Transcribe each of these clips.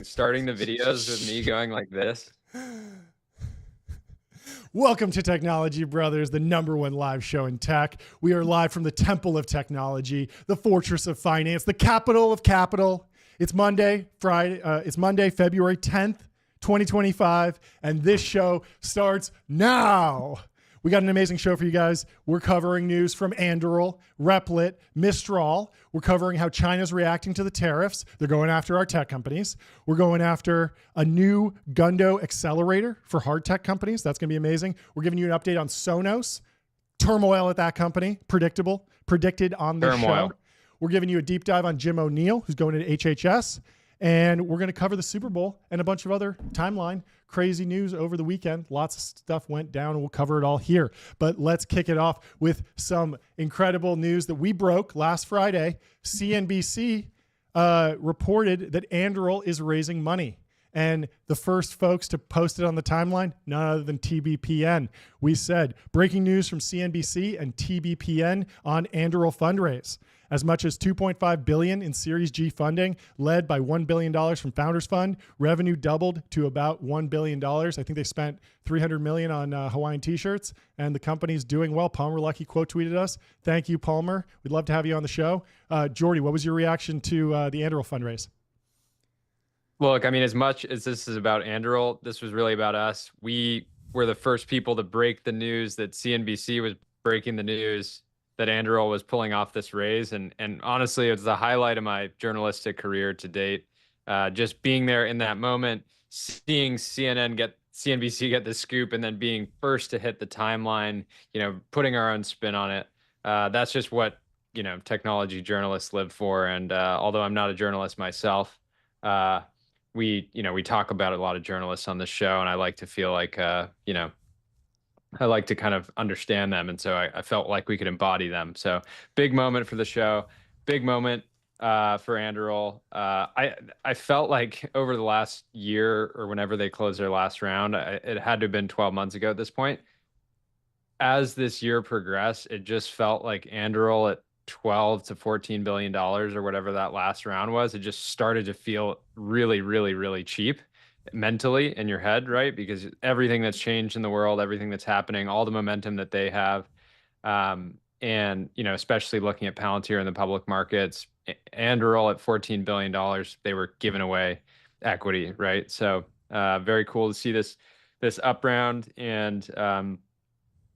starting the videos with me going like this. Welcome to Technology Brothers, the #1 live show in tech. We are live from the Temple of Technology, the Fortress of Finance, the capital of capital. It's Monday, February 10th, 2025, and this show starts now. We got an amazing show for you guys. We're covering news from Anduril, Replit, Mistral. We're covering how China's reacting to the tariffs. They're going after our tech companies. We're going after a new Gundo accelerator for hard tech companies. That's going to be amazing. We're giving you an update on Sonos. Turmoil at that company, predicted on this show. We're giving you a deep dive on Jim O'Neill, who's going into HHS. And we're going to cover the Super Bowl and a bunch of other timeline crazy news over the weekend. Lots of stuff went down, and we'll cover it all here. But let's kick it off with some incredible news that we broke last Friday. CNBC reported that Anduril is raising money. And the first folks to post it on the timeline, none other than TBPN. We said, breaking news from CNBC and TBPN on Anduril fundraise. As much as $2.5 billion in Series G funding, led by $1 billion from Founders Fund. Revenue doubled to about $1 billion. I think they spent $300 million on Hawaiian t-shirts, and the company's doing well. Palmer Luckey quote tweeted us. Thank you, Palmer. We'd love to have you on the show. Jordy, what was your reaction to the Anduril fundraise? Look, I mean, as much as this is about Anduril, this was really about us. We were the first people to break the news that CNBC was breaking the news that Anduril was pulling off this raise. And honestly, it's the highlight of my journalistic career to date. Just being there in that moment, seeing CNBC get the scoop, and then being first to hit the timeline, putting our own spin on it. That's just what, technology journalists live for. And although I'm not a journalist myself, we talk about a lot of journalists on this show, and I like to feel like, I like to kind of understand them. And so I felt like we could embody them. So big moment for the show, big moment for Anduril. I felt like over the last year, or whenever they closed their last round, it had to have been 12 months ago at this point. As this year progressed, it just felt like Anduril at $12 to $14 billion or whatever that last round was, it just started to feel really, really, really cheap mentally in your head, right? Because everything that's changed in the world, everything that's happening, all the momentum that they have, and especially looking at Palantir in the public markets, Anduril at $14 billion, they were giving away equity, right? So very cool to see this up round, and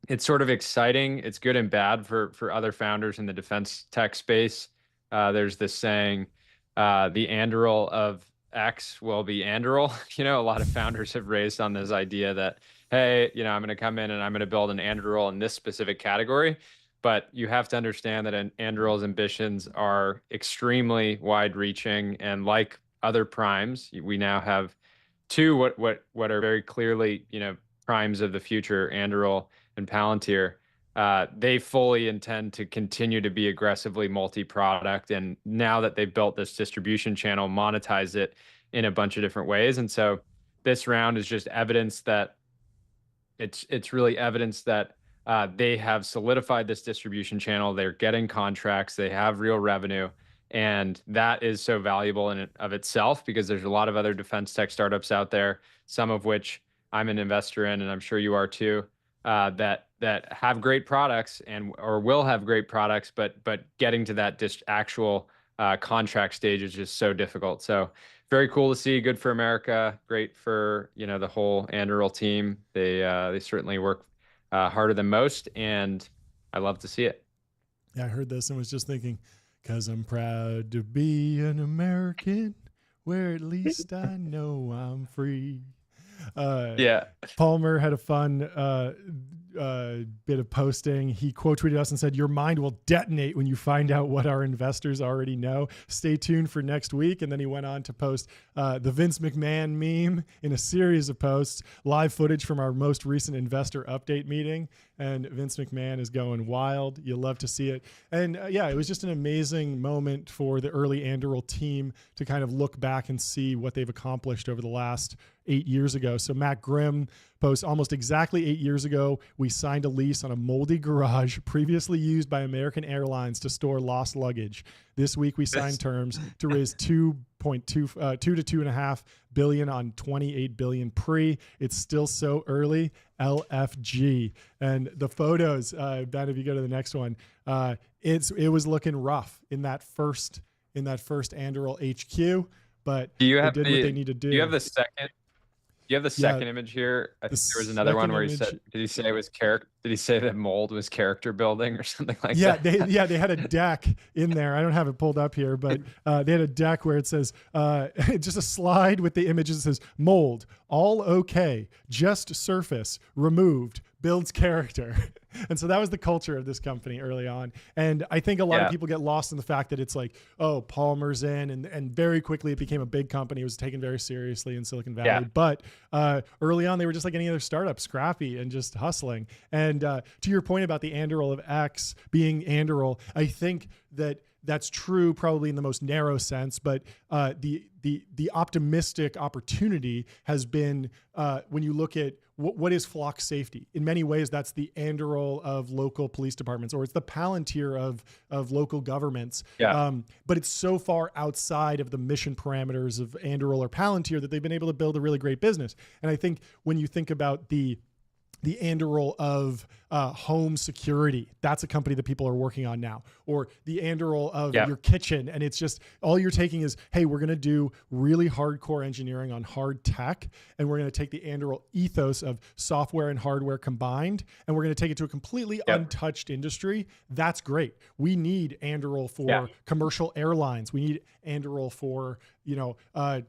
it's sort of exciting. It's good and bad for other founders in the defense tech space. There's this saying, the Anduril of X will be Anduril. A lot of founders have raised on this idea that, hey, I'm going to come in and I'm going to build an Anduril in this specific category. But you have to understand that Anduril's ambitions are extremely wide-reaching, and like other primes, we now have two what are very clearly primes of the future, Anduril and Palantir. They fully intend to continue to be aggressively multi-product, and now that they've built this distribution channel, monetize it in a bunch of different ways. And so this round is just evidence that it's really evidence that they have solidified this distribution channel. They're getting contracts, they have real revenue, and that is so valuable in and of itself, because there's a lot of other defense tech startups out there, some of which I'm an investor in, and I'm sure you are too, that have great products or will have great products, but getting to that actual contract stage is just so difficult. So very cool to see. Good for America. Great for the whole Anduril team. They certainly work harder than most, and I love to see it. Yeah, I heard this and was just thinking, because I'm proud to be an American, where at least I know I'm free. Yeah. Palmer had a fun bit of posting. He quote tweeted us and said, "Your mind will detonate when you find out what our investors already know. Stay tuned for next week." And then he went on to post the Vince McMahon meme in a series of posts, live footage from our most recent investor update meeting. And Vince McMahon is going wild. You'll love to see it. And yeah, it was just an amazing moment for the early Anduril team to kind of look back and see what they've accomplished over the last 8 years ago. So Matt Grimm posts, almost exactly 8 years ago, We signed a lease on a moldy garage previously used by American Airlines to store lost luggage. This week we signed terms to raise 2.2 2 to 2.5 billion on 28 billion pre. It's still so early. LFG. And the photos, Ben, if you go to the next one, it was looking rough in that first Anduril HQ, but Do you they have did what they need to do. Do you have the second? Do you have the second image here? I think there was another one where he said, did he say it was character? Did he say that mold was character building or something like that? They had a deck in there. I don't have it pulled up here, but they had a deck where it says just a slide with the images that says mold, all okay, just surface, removed, builds character. And so that was the culture of this company early on. And I think a lot of people get lost in the fact that it's like, oh, Palmer's in, and very quickly it became a big company. It was taken very seriously in Silicon Valley. Yeah. But early on, they were just like any other startup, scrappy and just hustling. And to your point about the Anduril of X being Anduril, I think that's true probably in the most narrow sense, but the optimistic opportunity has been when you look at what is flock safety. In many ways, that's the Anduril of local police departments, or it's the Palantir of local governments. Yeah. But it's so far outside of the mission parameters of Anduril or Palantir that they've been able to build a really great business. And I think when you think about the Anduril of home security, that's a company that people are working on now. Or the Anduril of your kitchen. And it's just, all you're taking is, hey, we're going to do really hardcore engineering on hard tech. And we're going to take the Anduril ethos of software and hardware combined. And we're going to take it to a completely untouched industry. That's great. We need Anduril for commercial airlines. We need Anduril for,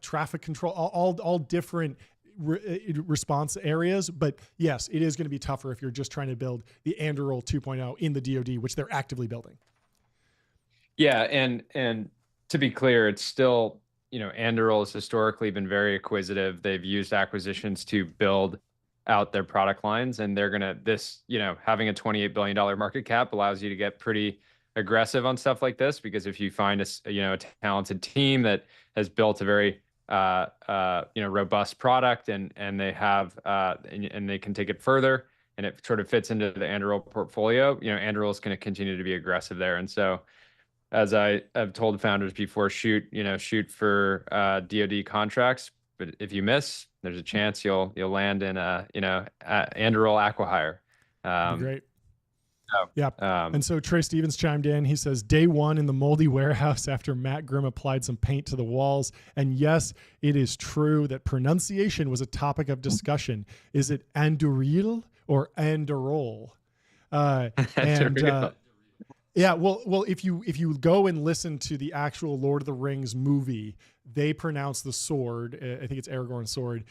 traffic control, all different response areas. But yes, it is going to be tougher if you're just trying to build the Anduril 2.0 in the DoD, which they're actively building. Yeah, and to be clear, it's still, Anduril has historically been very acquisitive. They've used acquisitions to build out their product lines, and they're gonna having a $28 billion market cap allows you to get pretty aggressive on stuff like this, because if you find a talented team that has built a very robust product, and they have and they can take it further, and it sort of fits into the Anduril portfolio, Anduril is going to continue to be aggressive there. And so, as I have told founders before, shoot for DoD contracts, but if you miss, there's a chance you'll land in Anduril acquihire. Great. Yeah. And so Trey Stevens chimed in. He says, day one in the moldy warehouse after Matt Grimm applied some paint to the walls. And yes, it is true that pronunciation was a topic of discussion. Is it Anduril or Anduril? Yeah, well, if you go and listen to the actual Lord of the Rings movie, they pronounce the sword, I think it's Aragorn's sword,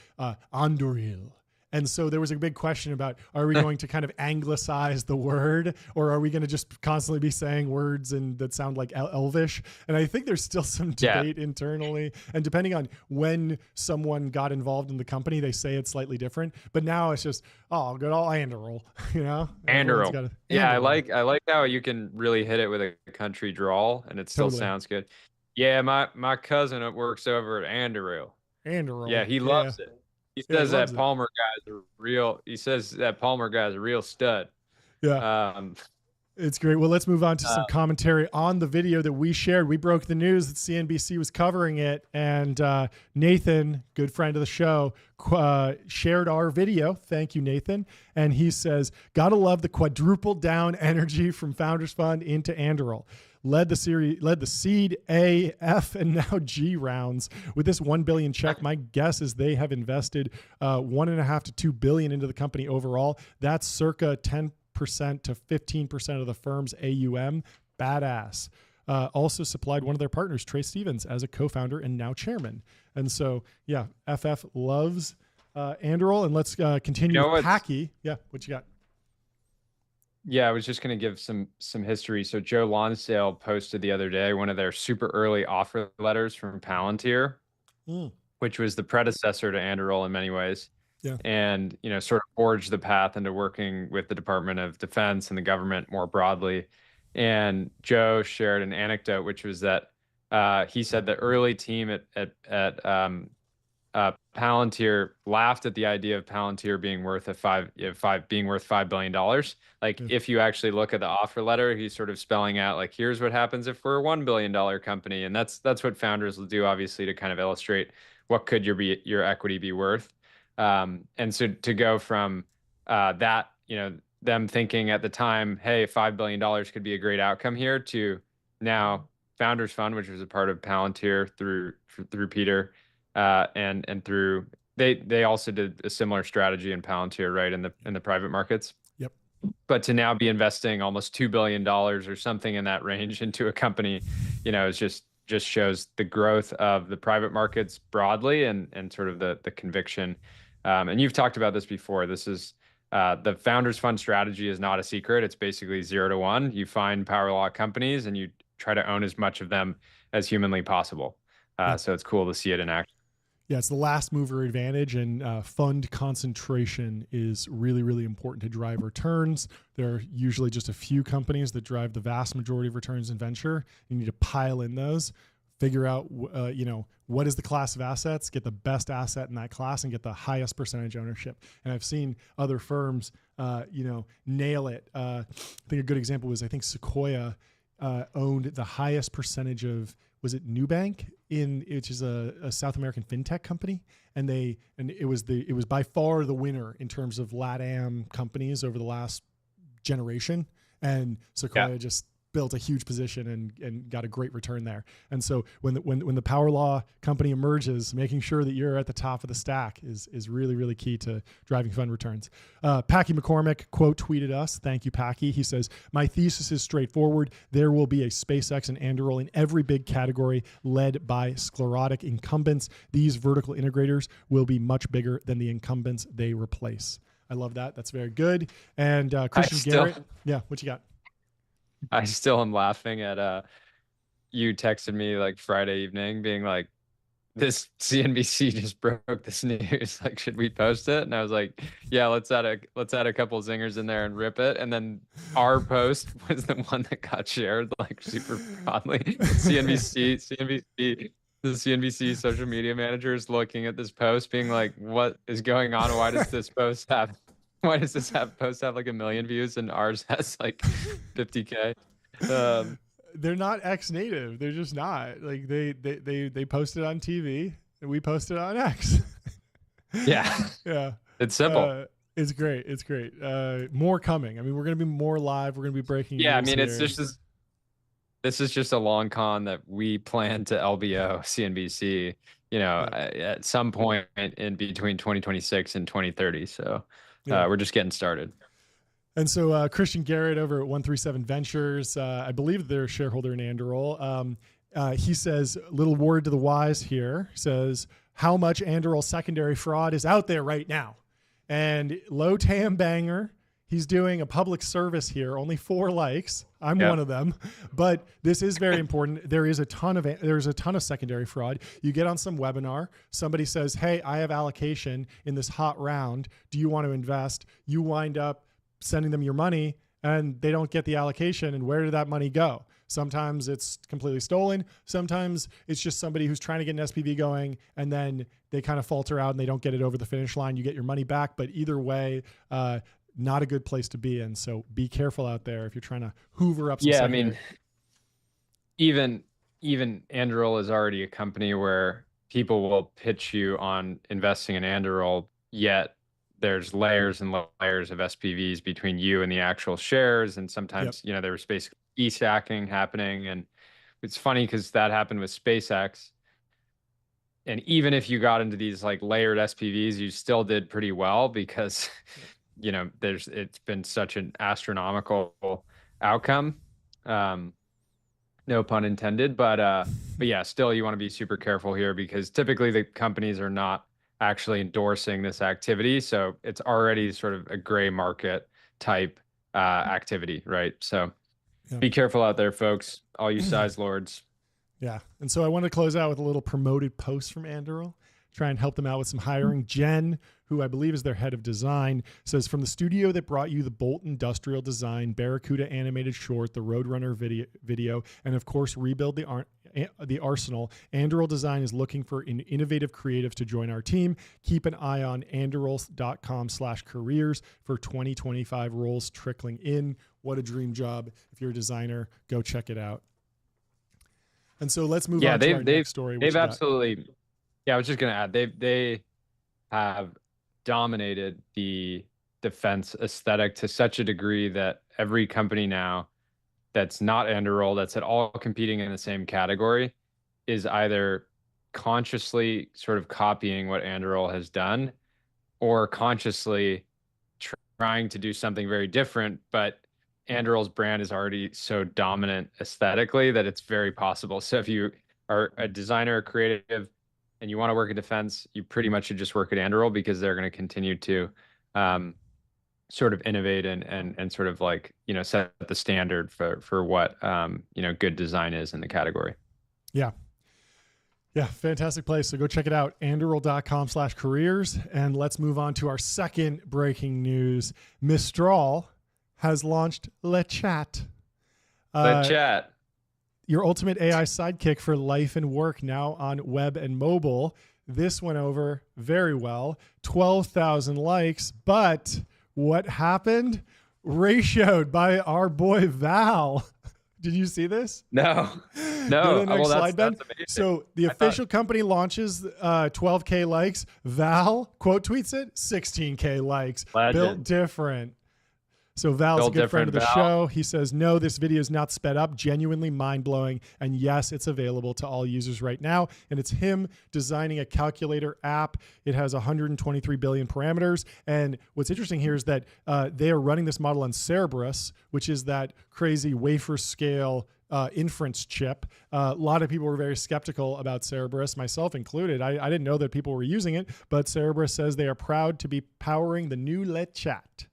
Anduril. And so there was a big question about, are we going to kind of anglicize the word, or are we going to just constantly be saying words that sound like Elvish? And I think there's still some debate internally. And depending on when someone got involved in the company, they say it's slightly different. But now it's just, good old Anduril, Anduril. Yeah, I like how you can really hit it with a country drawl, and it still sounds good. Yeah, my cousin works over at Anduril. Anduril. Yeah, he loves it. He says that Palmer guy's a real. He says that Palmer guy's a real stud. Yeah, it's great. Well, let's move on to some commentary on the video that we shared. We broke the news that CNBC was covering it, and Nathan, good friend of the show, shared our video. Thank you, Nathan. And he says, "Gotta love the quadruple down energy from Founders Fund into Anduril. Led the seed A, F, and now G rounds. With this $1 billion check, my guess is they have invested $1.5 to $2 billion into the company overall. That's circa 10% to 15% of the firm's AUM. Badass." Also supplied one of their partners, Trey Stevens, as a co-founder and now chairman. And so, yeah, FF loves Anduril. And let's continue with Hacky. Yeah, what you got? Yeah, I was just going to give some history. So Joe Lonsdale posted the other day one of their super early offer letters from Palantir, which was the predecessor to Anduril in many ways. Yeah. And, sort of forged the path into working with the Department of Defense and the government more broadly. And Joe shared an anecdote, which was that he said the early team at Palantir laughed at the idea of Palantir being worth $5 billion. Like Yeah. if you actually look at the offer letter, he's sort of spelling out like, here's what happens if we're a $1 billion company, and that's what founders will do, obviously, to kind of illustrate what could your equity be worth. And so to go from that, them thinking at the time, hey, $5 billion could be a great outcome here, to now Founders Fund, which was a part of Palantir through Peter, and through they also did a similar strategy in Palantir, right, in the private markets. Yep. But to now be investing almost $2 billion or something in that range into a company, is just shows the growth of the private markets broadly, and sort of the conviction. And you've talked about this before. This is the Founders Fund strategy is not a secret. It's basically 0 to 1. You find power law companies and you try to own as much of them as humanly possible. So it's cool to see it in action. Yeah, it's the last mover advantage, and fund concentration is really, really important to drive returns. There are usually just a few companies that drive the vast majority of returns in venture. You need to pile in those, figure out, what is the class of assets, get the best asset in that class, and get the highest percentage ownership. And I've seen other firms, nail it. I think a good example was, I think Sequoia owned the highest percentage of, was it Nubank, which is a South American fintech company, and it was by far the winner in terms of LATAM companies over the last generation, and Sequoia just built a huge position and got a great return there. And so when the power law company emerges, making sure that you're at the top of the stack is really, really key to driving fund returns. Packy McCormick quote tweeted us. Thank you, Packy. He says, "My thesis is straightforward. There will be a SpaceX and Anduril in every big category led by sclerotic incumbents. These vertical integrators will be much bigger than the incumbents they replace." I love that. That's very good. And Christian Garrett. Yeah, what you got? I still am laughing at you texted me like Friday evening being like, this CNBC just broke this news. Like, should we post it? And I was like, yeah, let's add a couple zingers in there and rip it. And then our post was the one that got shared like super broadly. CNBC, the CNBC social media manager is looking at this post being like, what is going on? Why does this post have like 1 million views and ours has like 50K? They're not X-native. They're just not. Like they posted on TV and we posted on X. Yeah. Yeah. It's simple. It's great. It's great. More coming. I mean, we're going to be more live. We're going to be breaking news. Yeah, I mean, here. this is just a long con that we plan to LBO CNBC, at some point in between 2026 and 2030. So we're just getting started. And so Christian Garrett over at 137 Ventures, I believe they're a shareholder in Anduril. He says, little word to the wise here, says, how much Anduril secondary fraud is out there right now? And Low Tam Banger, he's doing a public service here, only 4 likes. I'm one of them, but this is very important. There's a ton of secondary fraud. You get on some webinar, somebody says, hey, I have allocation in this hot round. Do you want to invest? You wind up sending them your money and they don't get the allocation. And where did that money go? Sometimes it's completely stolen. Sometimes it's just somebody who's trying to get an SPV going and then they kind of falter out and they don't get it over the finish line. You get your money back, but either way, not a good place to be in. So be careful out there if you're trying to hoover up some secondary. I mean, even Anduril is already a company where people will pitch you on investing in Anduril, yet there's layers and layers of SPVs between you and the actual shares. And sometimes, there was basically e-stacking happening. And it's funny because that happened with SpaceX. And even if you got into these like layered SPVs, you still did pretty well because, it's been such an astronomical outcome. No pun intended, but yeah, still you want to be super careful here because typically the companies are not actually endorsing this activity. So it's already sort of a gray market type activity, right? So be careful out there, folks, all you size lords. Yeah. And so I want to close out with a little promoted post from Anduril. try and help them out with some hiring. Jen, who I believe is their head of design, says, from the studio that brought you the Bolt Industrial Design, Barracuda animated short, the Roadrunner video, and of course, Rebuild the Arsenal, Anduril Design is looking for an innovative creative to join our team. Keep an eye on anduril.com/careers for 2025 roles trickling in. What a dream job. If you're a designer, go check it out. And so let's move on to our next story. They've absolutely, I was just going to add, they have dominated the defense aesthetic to such a degree that every company now that's not Anduril, that's at all competing in the same category, is either consciously sort of copying what Anduril has done or consciously trying to do something very different. But Anduril's brand is already so dominant aesthetically that it's very possible. So if you are a designer or creative and you want to work in defense, you pretty much should just work at Anduril, because they're going to continue to sort of innovate and sort of like, set the standard for what, good design is in the category. Yeah. Yeah. Fantastic place. So go check it out. Anduril.com/careers. And let's move on to our second breaking news. Mistral has launched Le Chat. Le Chat. Your ultimate AI sidekick for life and work, now on web and mobile. This went over very well. 12,000 likes, but what happened? Ratioed by our boy Val. Did you see this? No. Go to the next slide, Ben. So the official company launches 12K likes. Val quote tweets it, 16K likes. Legend. Built different. So Val's a good friend of the show. He says, no, this video is not sped up, genuinely mind-blowing. And yes, it's available to all users right now. And it's him designing a calculator app. It has 123 billion parameters. And what's interesting here is that they are running this model on Cerberus, which is that crazy wafer scale inference chip. A lot of people were very skeptical about Cerberus, myself included. I didn't know that people were using it, but Cerberus says they are proud to be powering the new Le Chat.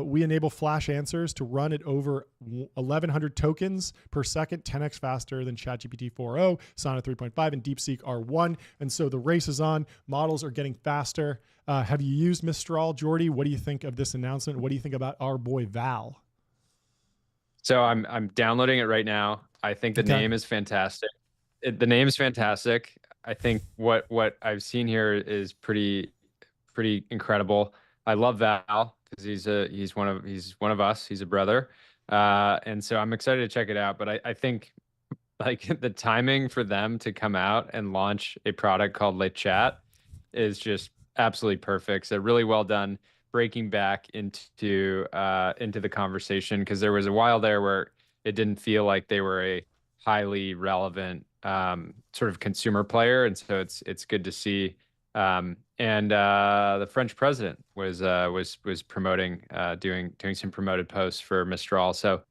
We enable flash answers to run at over 1,100 tokens per second, 10x faster than ChatGPT 4.0, Sonnet 3.5, and DeepSeek R1. And so the race is on. Models are getting faster. Have you used Mistral, Jordy? What do you think of this announcement? What do you think about our boy Val? So I'm downloading it right now. I think the name is fantastic. The name is fantastic. I think what I've seen here is pretty incredible. I love Val, because he's one of us. He's a brother, and so I'm excited to check it out. But I think like the timing for them to come out and launch a product called Le Chat is just absolutely perfect. So really well done, breaking back into the conversation, because there was a while there where it didn't feel like they were a highly relevant sort of consumer player, and so it's good to see. And the French president was promoting, doing some promoted posts for Mistral. So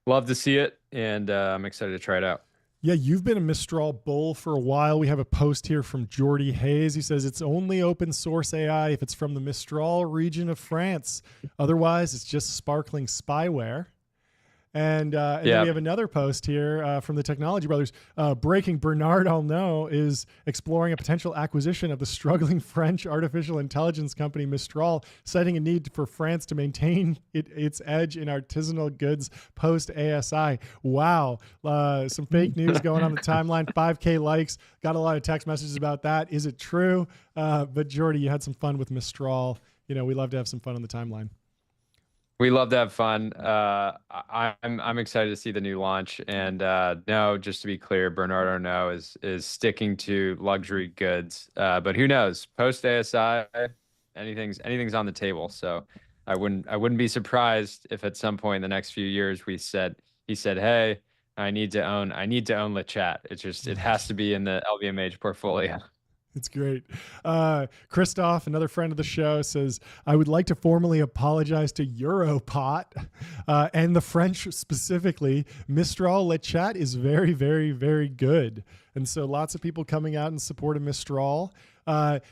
love to see it, and I'm excited to try it out. Yeah, you've been a Mistral bull for a while. We have a post here from Jordy Hayes. He says it's only open source AI if it's from the Mistral region of France. Otherwise, it's just sparkling spyware. And then we have another post here from the Technology Brothers. Breaking Bernard Arnault is exploring a potential acquisition of the struggling French artificial intelligence company Mistral, citing a need for France to maintain its edge in artisanal goods post-ASI. Wow. Some fake news going on the timeline. 5K likes. Got a lot of text messages about that. Is it true? But Jordy, you had some fun with Mistral. We love to have some fun on the timeline. We love to have fun. I'm excited to see the new launch. And no, just to be clear, Bernard Arnault is sticking to luxury goods. But who knows? Post ASI, anything's on the table. So I wouldn't be surprised if at some point in the next few years he said, hey, I need to own Le Chat. It has to be in the LVMH portfolio. It's great. Christoph, another friend of the show, says, I would like to formally apologize to Europot and the French specifically. Mistral Le Chat is very, very, very good. And so lots of people coming out in support of Mistral.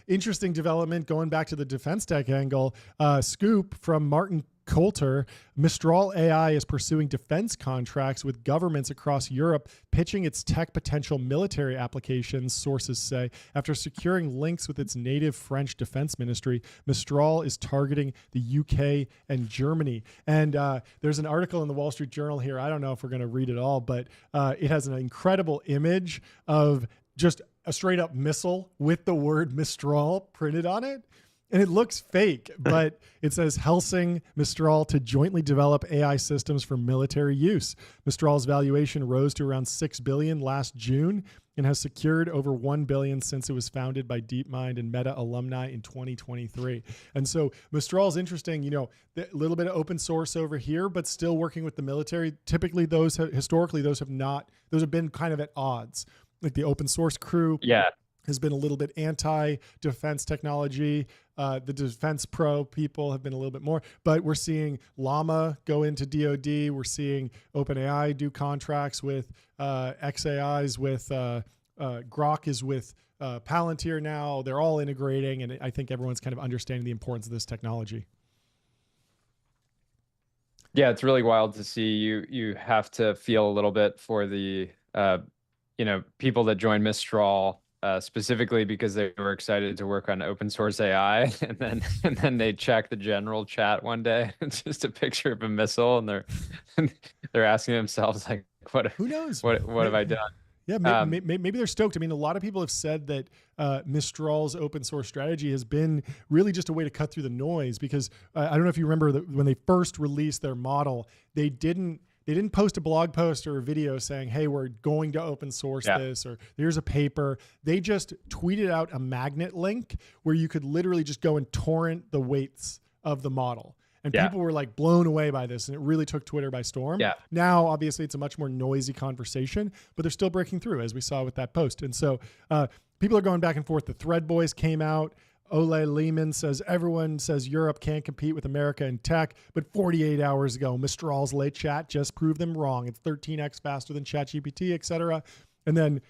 Interesting development going back to the defense tech angle. Scoop from Martin Coulter, Mistral AI is pursuing defense contracts with governments across Europe, pitching its tech potential military applications, sources say. After securing links with its native French defense ministry, Mistral is targeting the UK and Germany. And there's an article in the Wall Street Journal here. I don't know if we're going to read it all, but it has an incredible image of just a straight up missile with the word Mistral printed on it. And it looks fake, but it says Helsing Mistral to jointly develop AI systems for military use. Mistral's valuation rose to around $6 billion last June and has secured over $1 billion since it was founded by DeepMind and Meta alumni in 2023. And so Mistral's interesting, a little bit of open source over here, but still working with the military. Typically historically, those have been kind of at odds. Like the open source crew. Yeah. Has been a little bit anti-defense technology. The defense pro people have been a little bit more, but we're seeing Llama go into DoD. We're seeing OpenAI do contracts with XAIs with Grok is with Palantir now. They're all integrating, and I think everyone's kind of understanding the importance of this technology. Yeah, it's really wild to see. You have to feel a little bit for the people that join Mistral. Specifically because they were excited to work on open source AI, and then they check the general chat one day. It's just a picture of a missile, and they're asking themselves like, "What? Who knows? What have I done?" Yeah, maybe they're stoked. I mean, a lot of people have said that Mistral's open source strategy has been really just a way to cut through the noise. Because I don't know if you remember that when they first released their model, they didn't post a blog post or a video saying, hey, we're going to open source this, or here's a paper. They just tweeted out a magnet link where you could literally just go and torrent the weights of the model. And people were like blown away by this, and it really took Twitter by storm. Yeah. Now, obviously, it's a much more noisy conversation, but they're still breaking through, as we saw with that post. And so people are going back and forth. The Thread Boys came out. Ole Lehman says, everyone says Europe can't compete with America in tech, but 48 hours ago, Mistral's late chat just proved them wrong. It's 13x faster than ChatGPT, et cetera. And then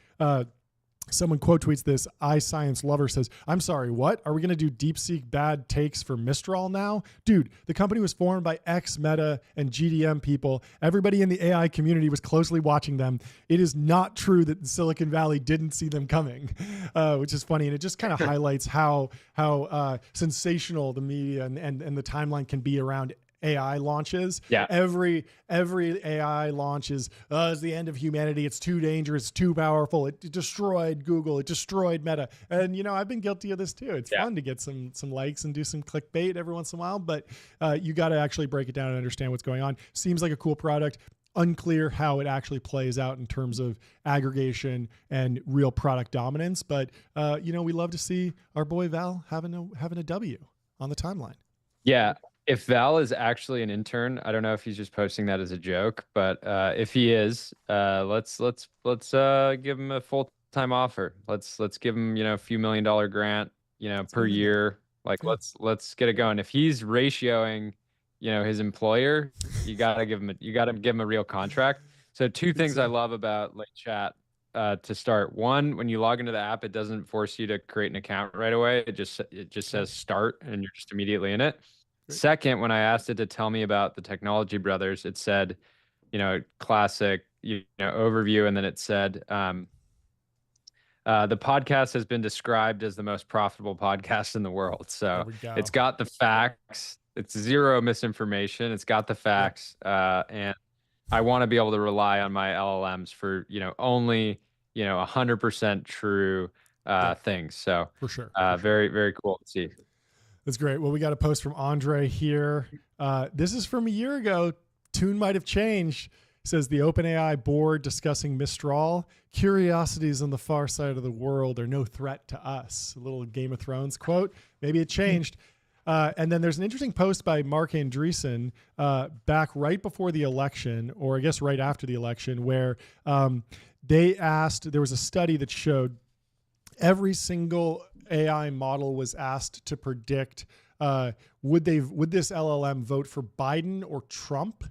someone quote tweets this. iScience Lover says, I'm sorry, what? Are we going to do DeepSeek bad takes for Mistral now? Dude, the company was formed by ex-Meta and GDM people. Everybody in the AI community was closely watching them. It is not true that Silicon Valley didn't see them coming, which is funny. And it just kind of highlights how sensational the media and the timeline can be around AI launches. Yeah. Every AI launch is the end of humanity. It's too dangerous, too powerful. It destroyed Google. It destroyed Meta. And I've been guilty of this too. It's fun to get some likes and do some clickbait every once in a while, but you got to actually break it down and understand what's going on. Seems like a cool product. Unclear how it actually plays out in terms of aggregation and real product dominance, but we love to see our boy Val having a W on the timeline. Yeah. If Val is actually an intern, I don't know if he's just posting that as a joke, but if he is, let's give him a full-time offer. Let's give him a few $1 million grant per year. Like let's get it going. If he's ratioing his employer, you gotta give him a real contract. So two things I love about Late Chat to start. One, when you log into the app, it doesn't force you to create an account right away. It just says start, and you're just immediately in it. Great. Second, when I asked it to tell me about the Technology Brothers, it said, classic, overview, and then it said, the podcast has been described as the most profitable podcast in the world. So it's got the facts. It's zero misinformation. It's got the facts, and I want to be able to rely on my LLMs for only 100% true things. So for sure, very, very cool to see. That's great. Well, we got a post from Andre here. This is from a year ago. Tune might have changed. It says the OpenAI board discussing Mistral. Curiosities on the far side of the world are no threat to us. A little Game of Thrones quote. Maybe it changed. And then there's an interesting post by Mark Andreessen back right before the election, or I guess right after the election, where they asked, there was a study that showed every single AI model was asked to predict would this LLM vote for Biden or Trump,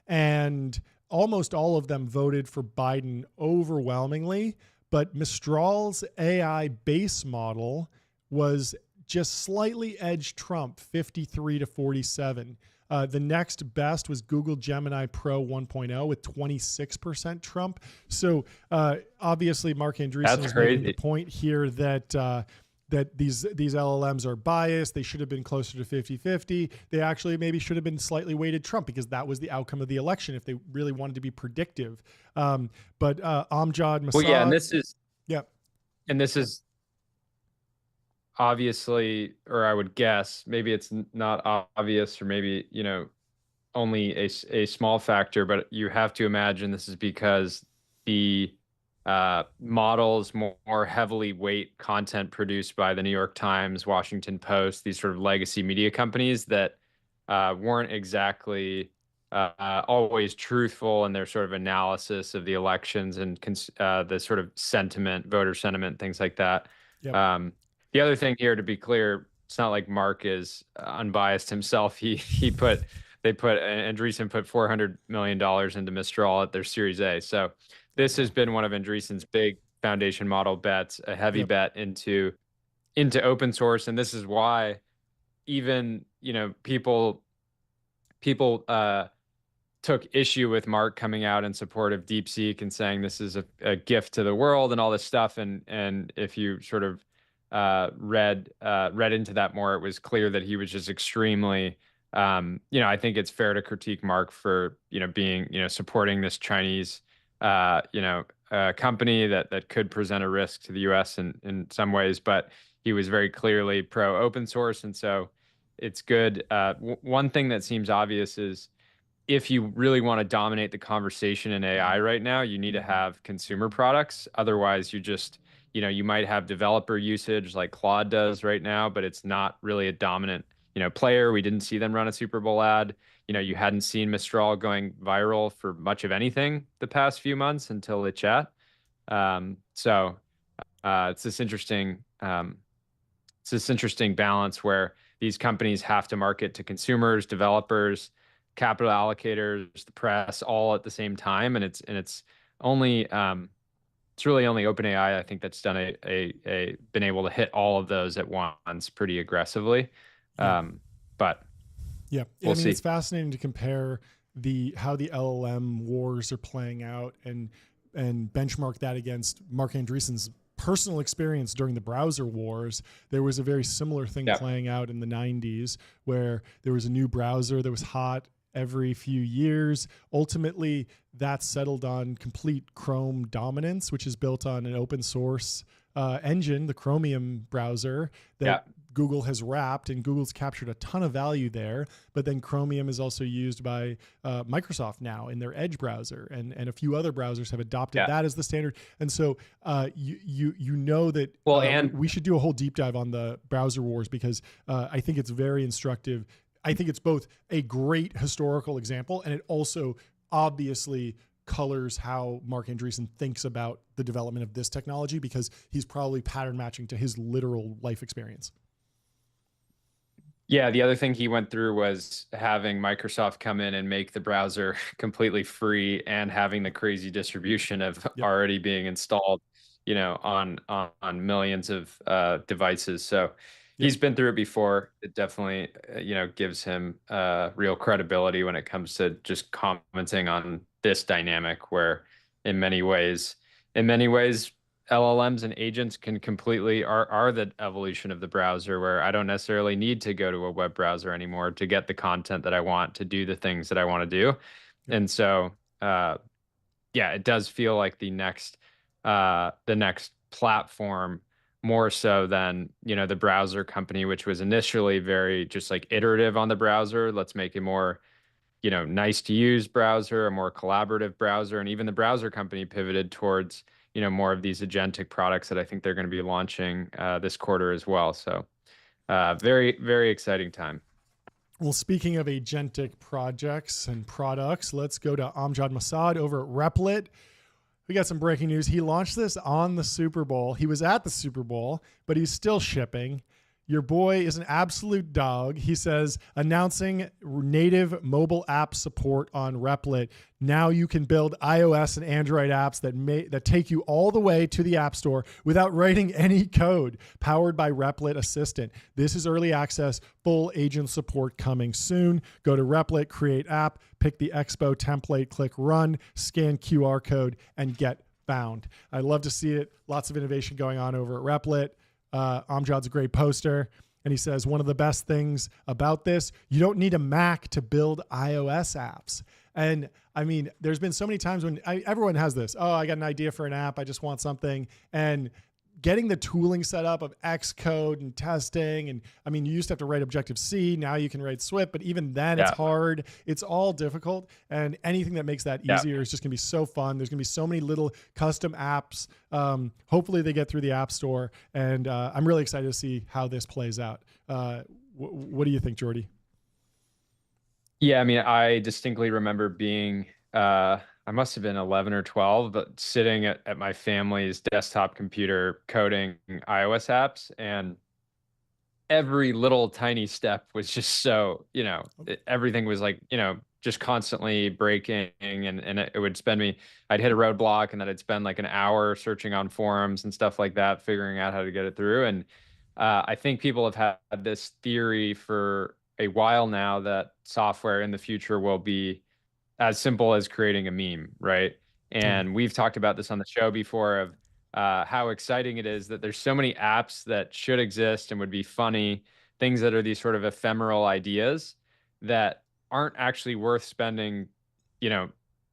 and almost all of them voted for Biden overwhelmingly, but Mistral's AI base model was just slightly edged Trump 53 to 47. The next best was Google Gemini Pro 1.0 with 26% Trump. So obviously, Mark Andreessen That's is making the crazy. point here that that these LLMs are biased. They should have been closer to 50-50. They actually maybe should have been slightly weighted Trump because that was the outcome of the election if they really wanted to be predictive. But Amjad Well, yeah, Masad, yeah, and this is obviously, or I would guess, maybe it's not obvious, or maybe, only a small factor, but you have to imagine this is because the models more heavily weight content produced by the New York Times, Washington Post, these sort of legacy media companies that weren't exactly always truthful in their sort of analysis of the elections and the sort of sentiment, voter sentiment, things like that. yep, Um, the other thing here, to be clear, it's not like Mark is unbiased himself. Andreessen put $400 million into Mistral at their Series A. So this has been one of Andreessen's big foundation model bets, a heavy yep, bet into open source. And this is why even, people took issue with Mark coming out in support of DeepSeek and saying this is a gift to the world and all this stuff. And if you sort of read into that more, it was clear that he was just extremely, I think it's fair to critique Mark for, being, supporting this Chinese, company that could present a risk to the U.S. in some ways, but he was very clearly pro open source. And so it's good. One thing that seems obvious is if you really want to dominate the conversation in AI right now, you need to have consumer products. Otherwise, you might have developer usage like Claude does right now, but it's not really a dominant, player. We didn't see them run a Super Bowl ad. You hadn't seen Mistral going viral for much of anything the past few months until the chat. So it's this interesting balance where these companies have to market to consumers, developers, capital allocators, the press, all at the same time, and it's only it's really only OpenAI, I think, that's done been able to hit all of those at once pretty aggressively. yeah. But Yeah, we'll I mean, see. it's fascinating to compare how the LLM wars are playing out and benchmark that against Mark Andreessen's personal experience during the browser wars. There was a very similar thing Yeah, playing out in the 90s where there was a new browser that was hot every few years. Ultimately, that settled on complete Chrome dominance, which is built on an open source engine, the Chromium browser that yeah, Google has wrapped, and Google's captured a ton of value there. But then Chromium is also used by Microsoft now in their Edge browser, and a few other browsers have adopted yeah. that as the standard. And so you know that Well, and we should do a whole deep dive on the browser wars because I think it's very instructive. I think it's both a great historical example and it also obviously colors how Mark Andreessen thinks about the development of this technology because he's probably pattern matching to his literal life experience. yeah, the other thing he went through was having Microsoft come in and make the browser completely free and having the crazy distribution of Yep. already being installed, on millions of devices. So Yep. he's been through it before. It definitely, gives him real credibility when it comes to just commenting on this dynamic where in many ways, LLMs and agents can completely are the evolution of the browser where I don't necessarily need to go to a web browser anymore to get the content that I want to do the things that I want to do. Yep. And so yeah, it does feel like the next platform more so than, the browser company, which was initially very just like iterative on the browser. Let's make a more nice to use browser, a more collaborative browser, and even the browser company pivoted towards, more of these agentic products that I think they're going to be launching this quarter as well. So, very, very exciting time. Well, speaking of agentic projects and products, let's go to Amjad Masad over at Replit. We got some breaking news. He launched this on the Super Bowl. He was at the Super Bowl, but he's still shipping. Your boy is an absolute dog. He says, announcing native mobile app support on Replit. Now you can build iOS and Android apps that take you all the way to the App Store without writing any code, powered by Replit Assistant. This is early access, full agent support coming soon. Go to Replit, create app, pick the Expo template, click run, scan QR code, and get found. I love to see it. Lots of innovation going on over at Replit. Amjad's a great poster. And he says, one of the best things about this, you don't need a Mac to build iOS apps. And I mean, there's been so many times when everyone has this, oh, I got an idea for an app. I just want something. And getting the tooling set up of Xcode and testing. And I mean, you used to have to write Objective-C. Now you can write Swift, but even then it's hard. It's all difficult. And anything that makes that easier is just gonna be so fun. There's gonna be so many little custom apps. Hopefully they get through the App Store. And I'm really excited to see how this plays out. What do you think, Jordy? Yeah, I mean, I distinctly remember being, I must have been 11 or 12, but sitting at my family's desktop computer coding iOS apps, and every little tiny step was just so, everything was like, just constantly breaking, and it would spend me, I'd hit a roadblock, and then I'd spend like an hour searching on forums and stuff like that, figuring out how to get it through. And I think people have had this theory for a while now that software in the future will be as simple as creating a meme, right? And we've talked about this on the show before of how exciting it is that there's so many apps that should exist and would be funny, things that are these sort of ephemeral ideas that aren't actually worth spending,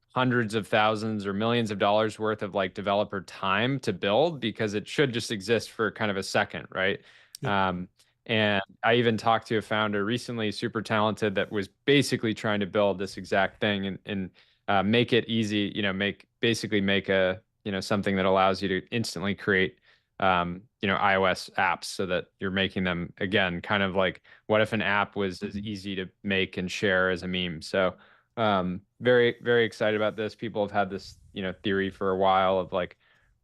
hundreds of thousands or millions of dollars worth of like developer time to build, because it should just exist for kind of a second, right? Yeah. And I even talked to a founder recently, super talented, that was basically trying to build this exact thing and make it easy, make a, something that allows you to instantly create, iOS apps, so that you're making them, again, kind of like, what if an app was as easy to make and share as a meme? So very, very excited about this. People have had this, theory for a while of like,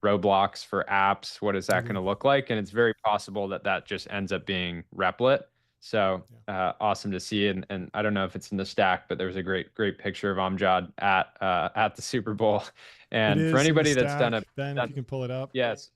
Roblox for apps. What is that going to look like? And it's very possible that that just ends up being Replit. So awesome to see. And I don't know if it's in the stack, but there was a great picture of Amjad at the Super Bowl. And for anybody that's done if you can pull it up. Yes.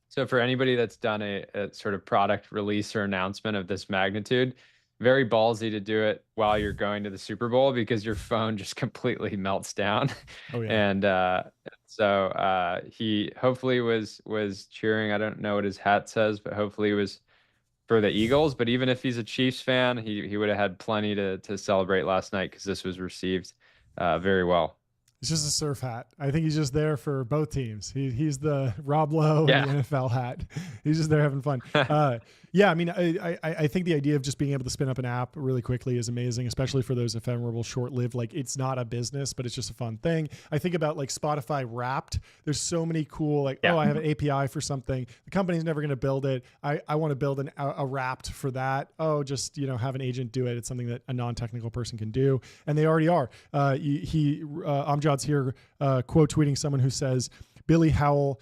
So for anybody that's done a sort of product release or announcement of this magnitude, very ballsy to do it while you're going to the Super Bowl, because your phone just completely melts down. Oh, yeah. And so he hopefully was cheering. I don't know what his hat says, but hopefully it was for the Eagles. But even if he's a Chiefs fan, he would have had plenty to celebrate last night, because this was received very well. It's just a surf hat. I think he's just there for both teams. He's the Rob Lowe and the NFL hat. He's just there having fun. Yeah, I mean, I think the idea of just being able to spin up an app really quickly is amazing, especially for those ephemeral, short-lived. Like, it's not a business, but it's just a fun thing. I think about like Spotify Wrapped. There's so many cool, like, oh, I have an API for something. The company's never going to build it. I want to build a Wrapped for that. Oh, just have an agent do it. It's something that a non-technical person can do, and they already are. Amjad's here quote tweeting someone who says, Billy Howell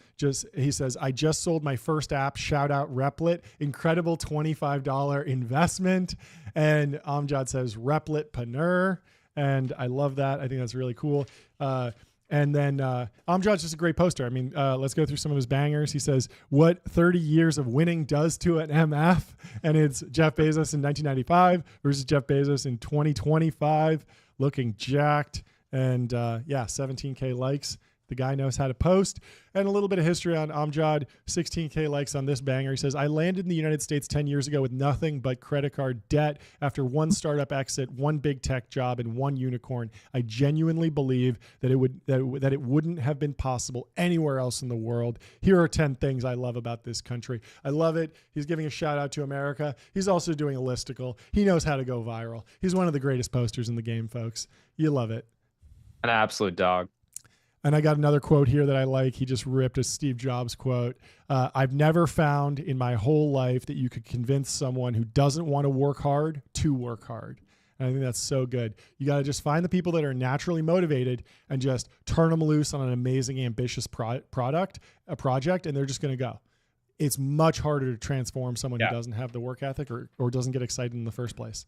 he says, I just sold my first app. Shout out Replit. Incredible $25 investment. And Amjad says Replit-preneur. And I love that. I think that's really cool. And then Amjad's just a great poster. I mean, let's go through some of his bangers. He says, what 30 years of winning does to an MF. And it's Jeff Bezos in 1995 versus Jeff Bezos in 2025, looking jacked. And 17K likes. The guy knows how to post. And a little bit of history on Amjad, 16K likes on this banger. He says, I landed in the United States 10 years ago with nothing but credit card debt. After one startup exit, one big tech job, and one unicorn, I genuinely believe that it wouldn't have been possible anywhere else in the world. Here are 10 things I love about this country. I love it. He's giving a shout out to America. He's also doing a listicle. He knows how to go viral. He's one of the greatest posters in the game, folks. You love it. An absolute dog. And I got another quote here that I like. He just ripped a Steve Jobs quote. I've never found in my whole life that you could convince someone who doesn't want to work hard to work hard. And I think that's so good. You got to just find the people that are naturally motivated and just turn them loose on an amazing, ambitious project, and they're just going to go. it's much harder to transform someone who Yeah. doesn't have the work ethic or doesn't get excited in the first place.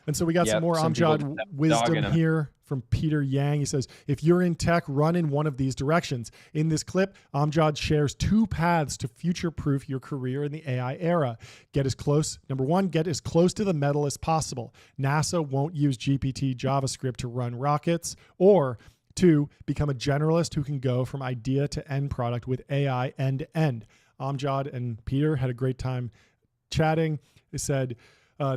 And so we got some Yep, more some people just Amjad have dog wisdom in 'em. here from Peter Yang. He says, if you're in tech, run in one of these directions. In this clip, Amjad shares 2 paths to future-proof your career in the AI era. Number 1, get as close to the metal as possible. NASA won't use GPT JavaScript to run rockets. Or 2, become a generalist who can go from idea to end product with AI end to end. Amjad and Peter had a great time chatting. They said,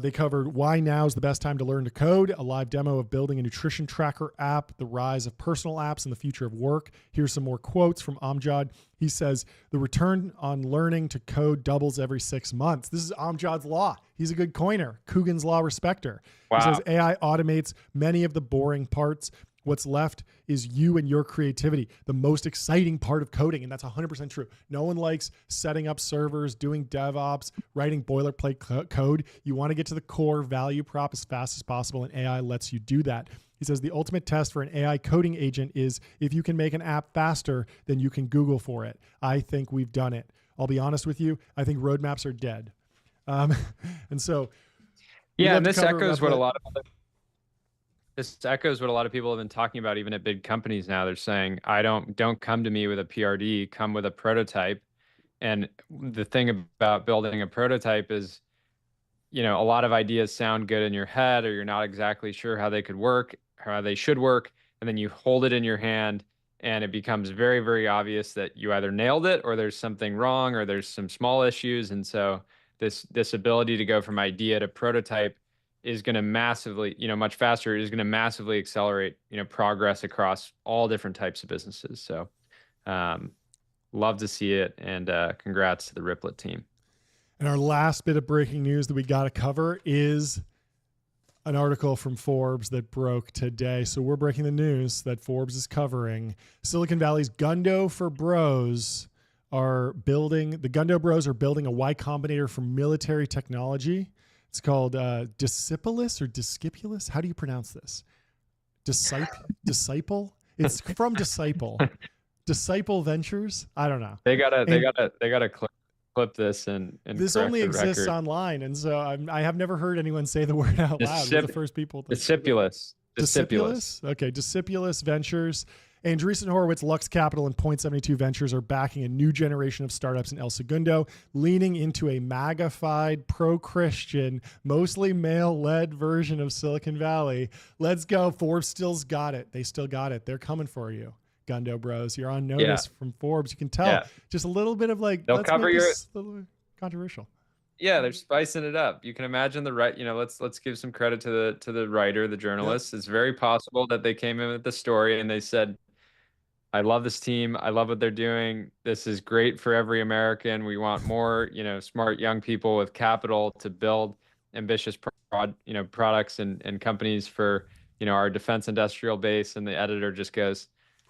they covered why now is the best time to learn to code, a live demo of building a nutrition tracker app, the rise of personal apps, and the future of work. Here's some more quotes from Amjad. He says, the return on learning to code doubles every 6 months. This is Amjad's law. He's a good coiner, Coogan's law respecter. Wow. He says AI automates many of the boring parts. What's left is you and your creativity, the most exciting part of coding. And that's 100% true. No one likes setting up servers, doing DevOps, writing boilerplate code. You want to get to the core value prop as fast as possible, and AI lets you do that. He says the ultimate test for an AI coding agent is if you can make an app faster, then you can Google for it. I think we've done it. I'll be honest with you. I think roadmaps are dead. And so, yeah, and this echoes what a lot of people have been talking about, even at big companies now. They're saying, don't come to me with a PRD, come with a prototype. And the thing about building a prototype is, a lot of ideas sound good in your head, or you're not exactly sure how they could work, how they should work. And then you hold it in your hand and it becomes very, very obvious that you either nailed it or there's something wrong or there's some small issues. And so this ability to go from idea to prototype is going to massively, much faster, is going to massively accelerate, progress across all different types of businesses. So love to see it. And congrats to the Riplet team. And our last bit of breaking news that we got to cover is an article from Forbes that broke today. So we're breaking the news that Forbes is covering. Silicon Valley's Gundo for Bros the Gundo Bros are building a Y Combinator for military technology. It's called Discipulus or Discipulus. How do you pronounce this? Disciple? It's from Disciple. Disciple Ventures? I don't know. They gotta clip this and this only exists online, and so I have never heard anyone say the word out loud. We're the first people. Discipulus. Okay, Discipulus Ventures. Andreessen Horowitz, Lux Capital, and Point72 Ventures are backing a new generation of startups in El Segundo, leaning into a MAGA-fied, pro-Christian, mostly male-led version of Silicon Valley. Let's go. Forbes still's got it. They still got it. They're coming for you, Gundo Bros. You're on notice from Forbes. You can tell just a little bit of they'll cover this a little controversial. Yeah, they're spicing it up. You can imagine let's give some credit to the writer, the journalist. It's very possible that they came in with the story and they said, I love this team. I love what they're doing. This is great for every American. We want more, smart young people with capital to build ambitious products and companies for, our defense industrial base. And the editor just goes,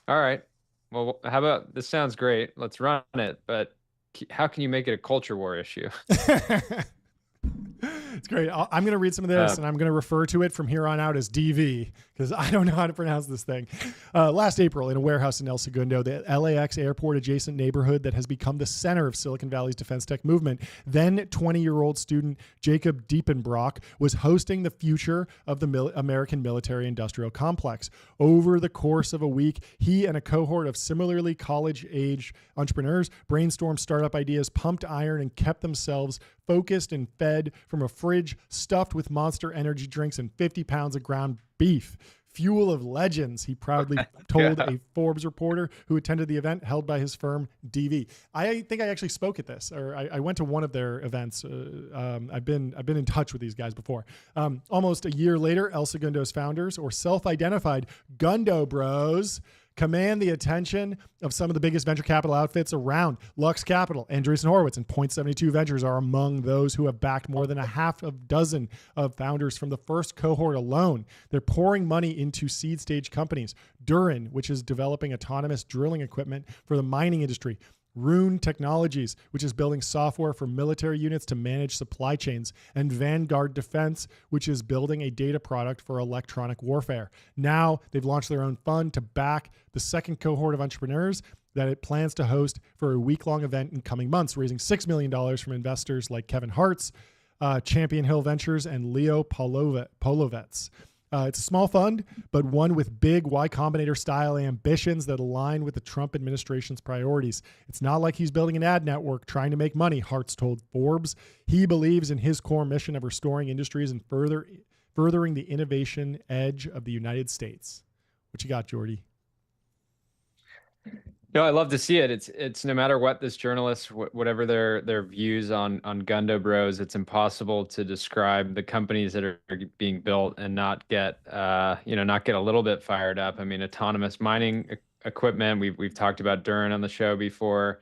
all right, well, how about this? Sounds great. Let's run it. But how can you make it a culture war issue? It's great. I'm going to read some of this, and I'm going to refer to it from here on out as DV because I don't know how to pronounce this thing. Last April, in a warehouse in El Segundo, the LAX airport adjacent neighborhood that has become the center of Silicon Valley's defense tech movement, then 20-year-old student Jacob Diepenbrock was hosting the future of the American military industrial complex. Over the course of a week, he and a cohort of similarly college-age entrepreneurs brainstormed startup ideas, pumped iron, and kept themselves focused and fed from a fridge stuffed with Monster energy drinks and 50 pounds of ground beef. Fuel of legends, he proudly told a Forbes reporter who attended the event held by his firm, DV. I think I actually spoke at this, or I went to one of their events. I've been in touch with these guys before. Almost a year later, El Segundo's founders, or self-identified Gundo Bros, command the attention of some of the biggest venture capital outfits around. Lux Capital, Andreessen Horowitz, and Point72 Ventures are among those who have backed more than a half a dozen of founders from the first cohort alone. They're pouring money into seed stage companies. Durin, which is developing autonomous drilling equipment for the mining industry. Rune Technologies, which is building software for military units to manage supply chains, and Vanguard Defense, which is building a data product for electronic warfare. Now they've launched their own fund to back the second cohort of entrepreneurs. that it plans to host for a week-long event in coming months, raising $6 million from investors like Kevin Hartz, Champion Hill Ventures, and Leo Polovets. It's a small fund, but one with big Y Combinator style ambitions that align with the Trump administration's priorities. It's not like he's building an ad network trying to make money, Hartz told Forbes. He believes in his core mission of restoring industries and furthering the innovation edge of the United States. What you got, Jordy? No, I love to see it. It's no matter what this journalist, whatever their views on Gundo Bros, it's impossible to describe the companies that are being built and not get not get a little bit fired up. I mean, autonomous mining equipment. We've talked about Durin on the show before.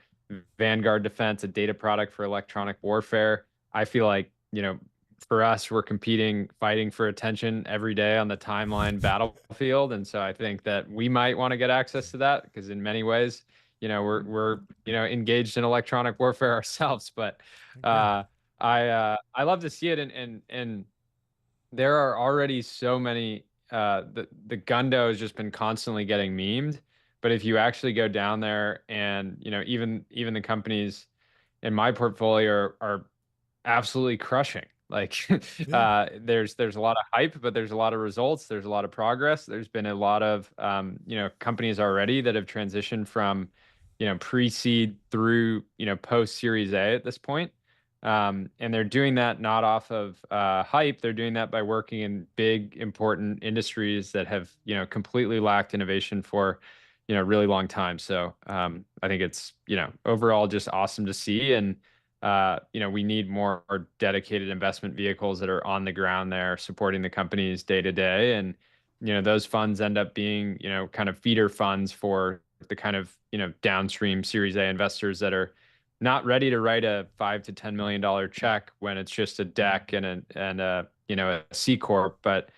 Vanguard Defense, a data product for electronic warfare. I feel like, for us, we're competing, fighting for attention every day on the timeline battlefield. And so I think that we might want to get access to that because in many ways, we're engaged in electronic warfare ourselves. But I love to see it. And there are already so many, the Gundo has just been constantly getting memed. But if you actually go down there and, even the companies in my portfolio are absolutely crushing. Like there's a lot of hype, but there's a lot of results. There's a lot of progress. There's been a lot of companies already that have transitioned from pre-seed through post Series A at this point. And they're doing that not off of hype. They're doing that by working in big, important industries that have completely lacked innovation for really long time. So I think it's overall just awesome to see. And we need more dedicated investment vehicles that are on the ground there supporting the companies day to day. And, those funds end up being, kind of feeder funds for the kind of, downstream Series A investors that are not ready to write a $5 to $10 million check when it's just a deck and a C Corp, but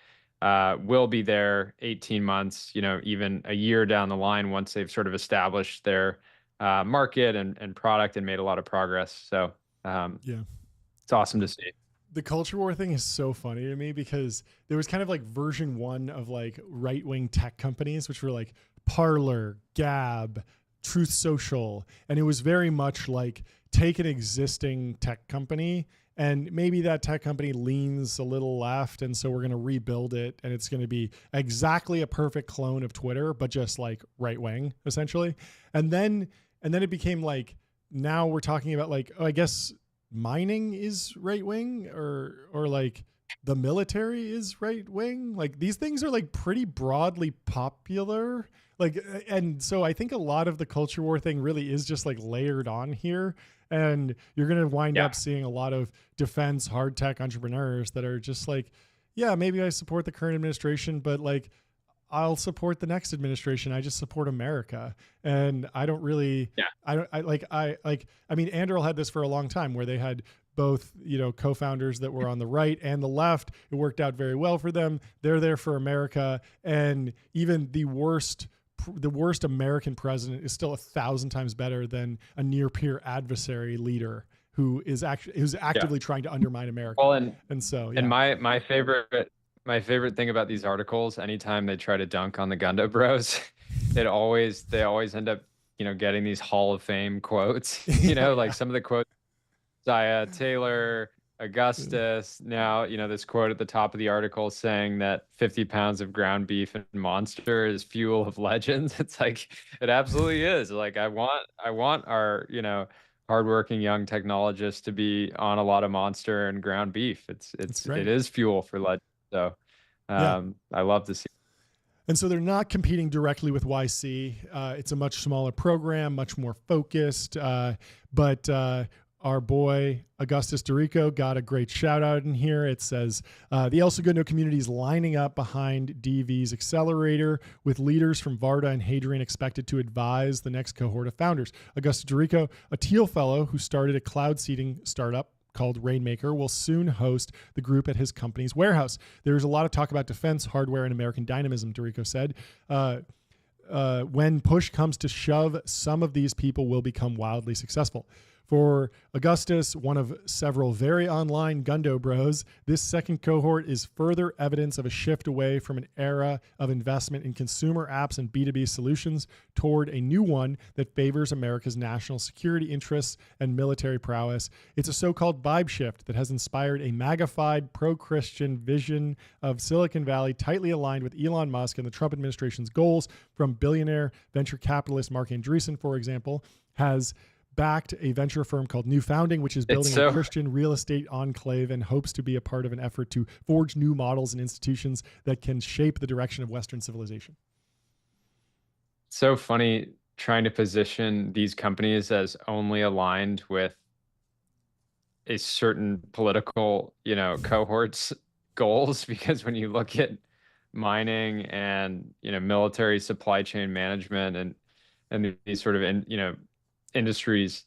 will be there 18 months, even a year down the line once they've sort of established their market and product and made a lot of progress. So it's awesome to see. The culture war thing is so funny to me because there was kind of like version 1 of like right-wing tech companies, which were like Parler, Gab, Truth Social. And it was very much like take an existing tech company and maybe that tech company leans a little left. And so we're going to rebuild it. And it's going to be exactly a perfect clone of Twitter, but just like right wing essentially. And then it became like, now we're talking about like, I guess mining is right wing or like the military is right wing. Like these things are like pretty broadly popular. Like, and so I think a lot of the culture war thing really is just like layered on here. And you're going to wind up seeing a lot of defense hard tech entrepreneurs that are just like, yeah, maybe I support the current administration, but like, I'll support the next administration. I just support America. And I don't really, I mean, Anduril had this for a long time where they had both, co-founders that were on the right and the left. It worked out very well for them. They're there for America. And even the worst American president is still 1,000 times better than a near peer adversary leader who's actively trying to undermine America. Well, and my favorite thing about these articles, anytime they try to dunk on the Gundo Bros, they always end up, getting these Hall of Fame quotes, like some of the quotes, Zaya Taylor, Augustus. Now, this quote at the top of the article saying that 50 pounds of ground beef and Monster is fuel of legends. It's like, it absolutely is. Like, I want our, hardworking young technologists to be on a lot of Monster and ground beef. It is fuel for legends. So I love to see. And so they're not competing directly with YC. It's a much smaller program, much more focused. But our boy Augustus Dorico got a great shout out in here. It says the El Segundo community is lining up behind DV's accelerator with leaders from Varda and Hadrian expected to advise the next cohort of founders. Augustus Dorico, a Teal fellow who started a cloud seeding startup called Rainmaker, will soon host the group at his company's warehouse. There's a lot of talk about defense, hardware, and American dynamism, Dorico said. When push comes to shove, some of these people will become wildly successful. For Augustus, one of several very online Gundo bros, this second cohort is further evidence of a shift away from an era of investment in consumer apps and B2B solutions toward a new one that favors America's national security interests and military prowess. It's a so-called vibe shift that has inspired a magnified pro-Christian vision of Silicon Valley tightly aligned with Elon Musk and the Trump administration's goals. From billionaire venture capitalist Mark Andreessen, for example, has backed a venture firm called New Founding, which is building a Christian real estate enclave and hopes to be a part of an effort to forge new models and institutions that can shape the direction of Western civilization. So funny trying to position these companies as only aligned with a certain political, cohort's goals, because when you look at mining and, military supply chain management and these sort of, industries,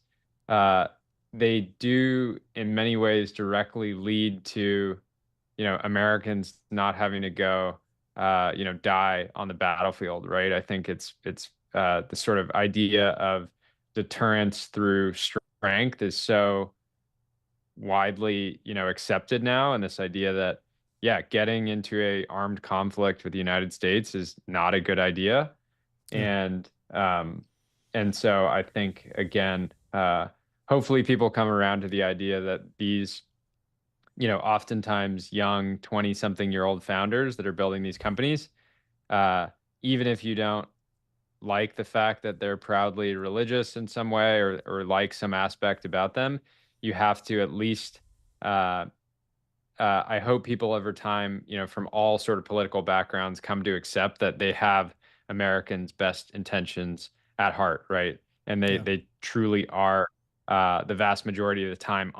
they do in many ways directly lead to, Americans not having to go, die on the battlefield, right? I think it's the sort of idea of deterrence through strength is so widely, accepted now, and this idea that, yeah, getting into a armed conflict with the United States is not a good idea, and so I think, again, hopefully people come around to the idea that these, oftentimes young 20-something-year-old founders that are building these companies, even if you don't like the fact that they're proudly religious in some way or like some aspect about them, you have to at least, I hope people over time, from all sort of political backgrounds come to accept that they have Americans' best intentions at heart, right? And they truly are, the vast majority of the time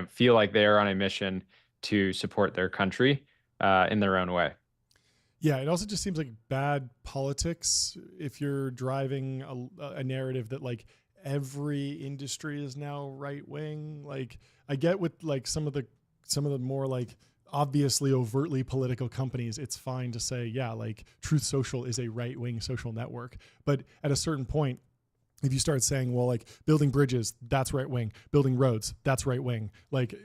feel like they are on a mission to support their country in their own way. Yeah, it also just seems like bad politics if you're driving a narrative that like every industry is now right wing. Like I get with like some of the more like obviously overtly political companies, it's fine to say, yeah, like Truth Social is a right wing social network. But at a certain point, if you start saying, well, like building bridges, that's right wing, building roads, that's right wing, like,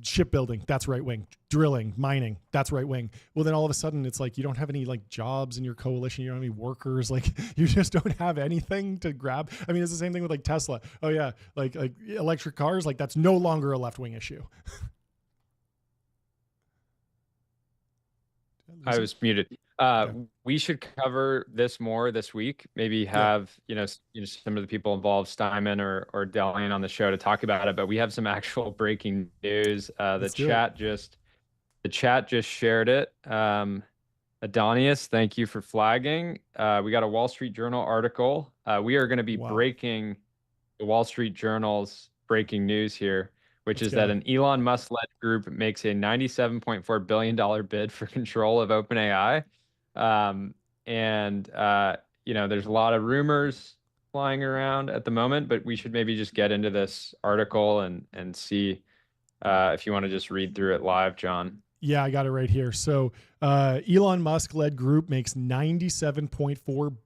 shipbuilding, that's right wing, drilling, mining, that's right wing. Well, then all of a sudden it's like you don't have any like jobs in your coalition, you don't have any workers, like you just don't have anything to grab. I mean, it's the same thing with like Tesla. Oh yeah, like electric cars, like that's no longer a left wing issue. I was muted. We should cover this more this week. Maybe have some of the people involved, Steinman or Delian, on the show to talk about it. But we have some actual breaking news. The chat just shared it. Adonius, thank you for flagging. We got a Wall Street Journal article. We are going to be breaking the Wall Street Journal's breaking news here, which is that an Elon Musk-led group makes a $97.4 billion bid for control of OpenAI. There's a lot of rumors flying around at the moment, but we should maybe just get into this article and see if you want to just read through it live, John. Yeah, I got it right here. So Elon Musk-led group makes $97.4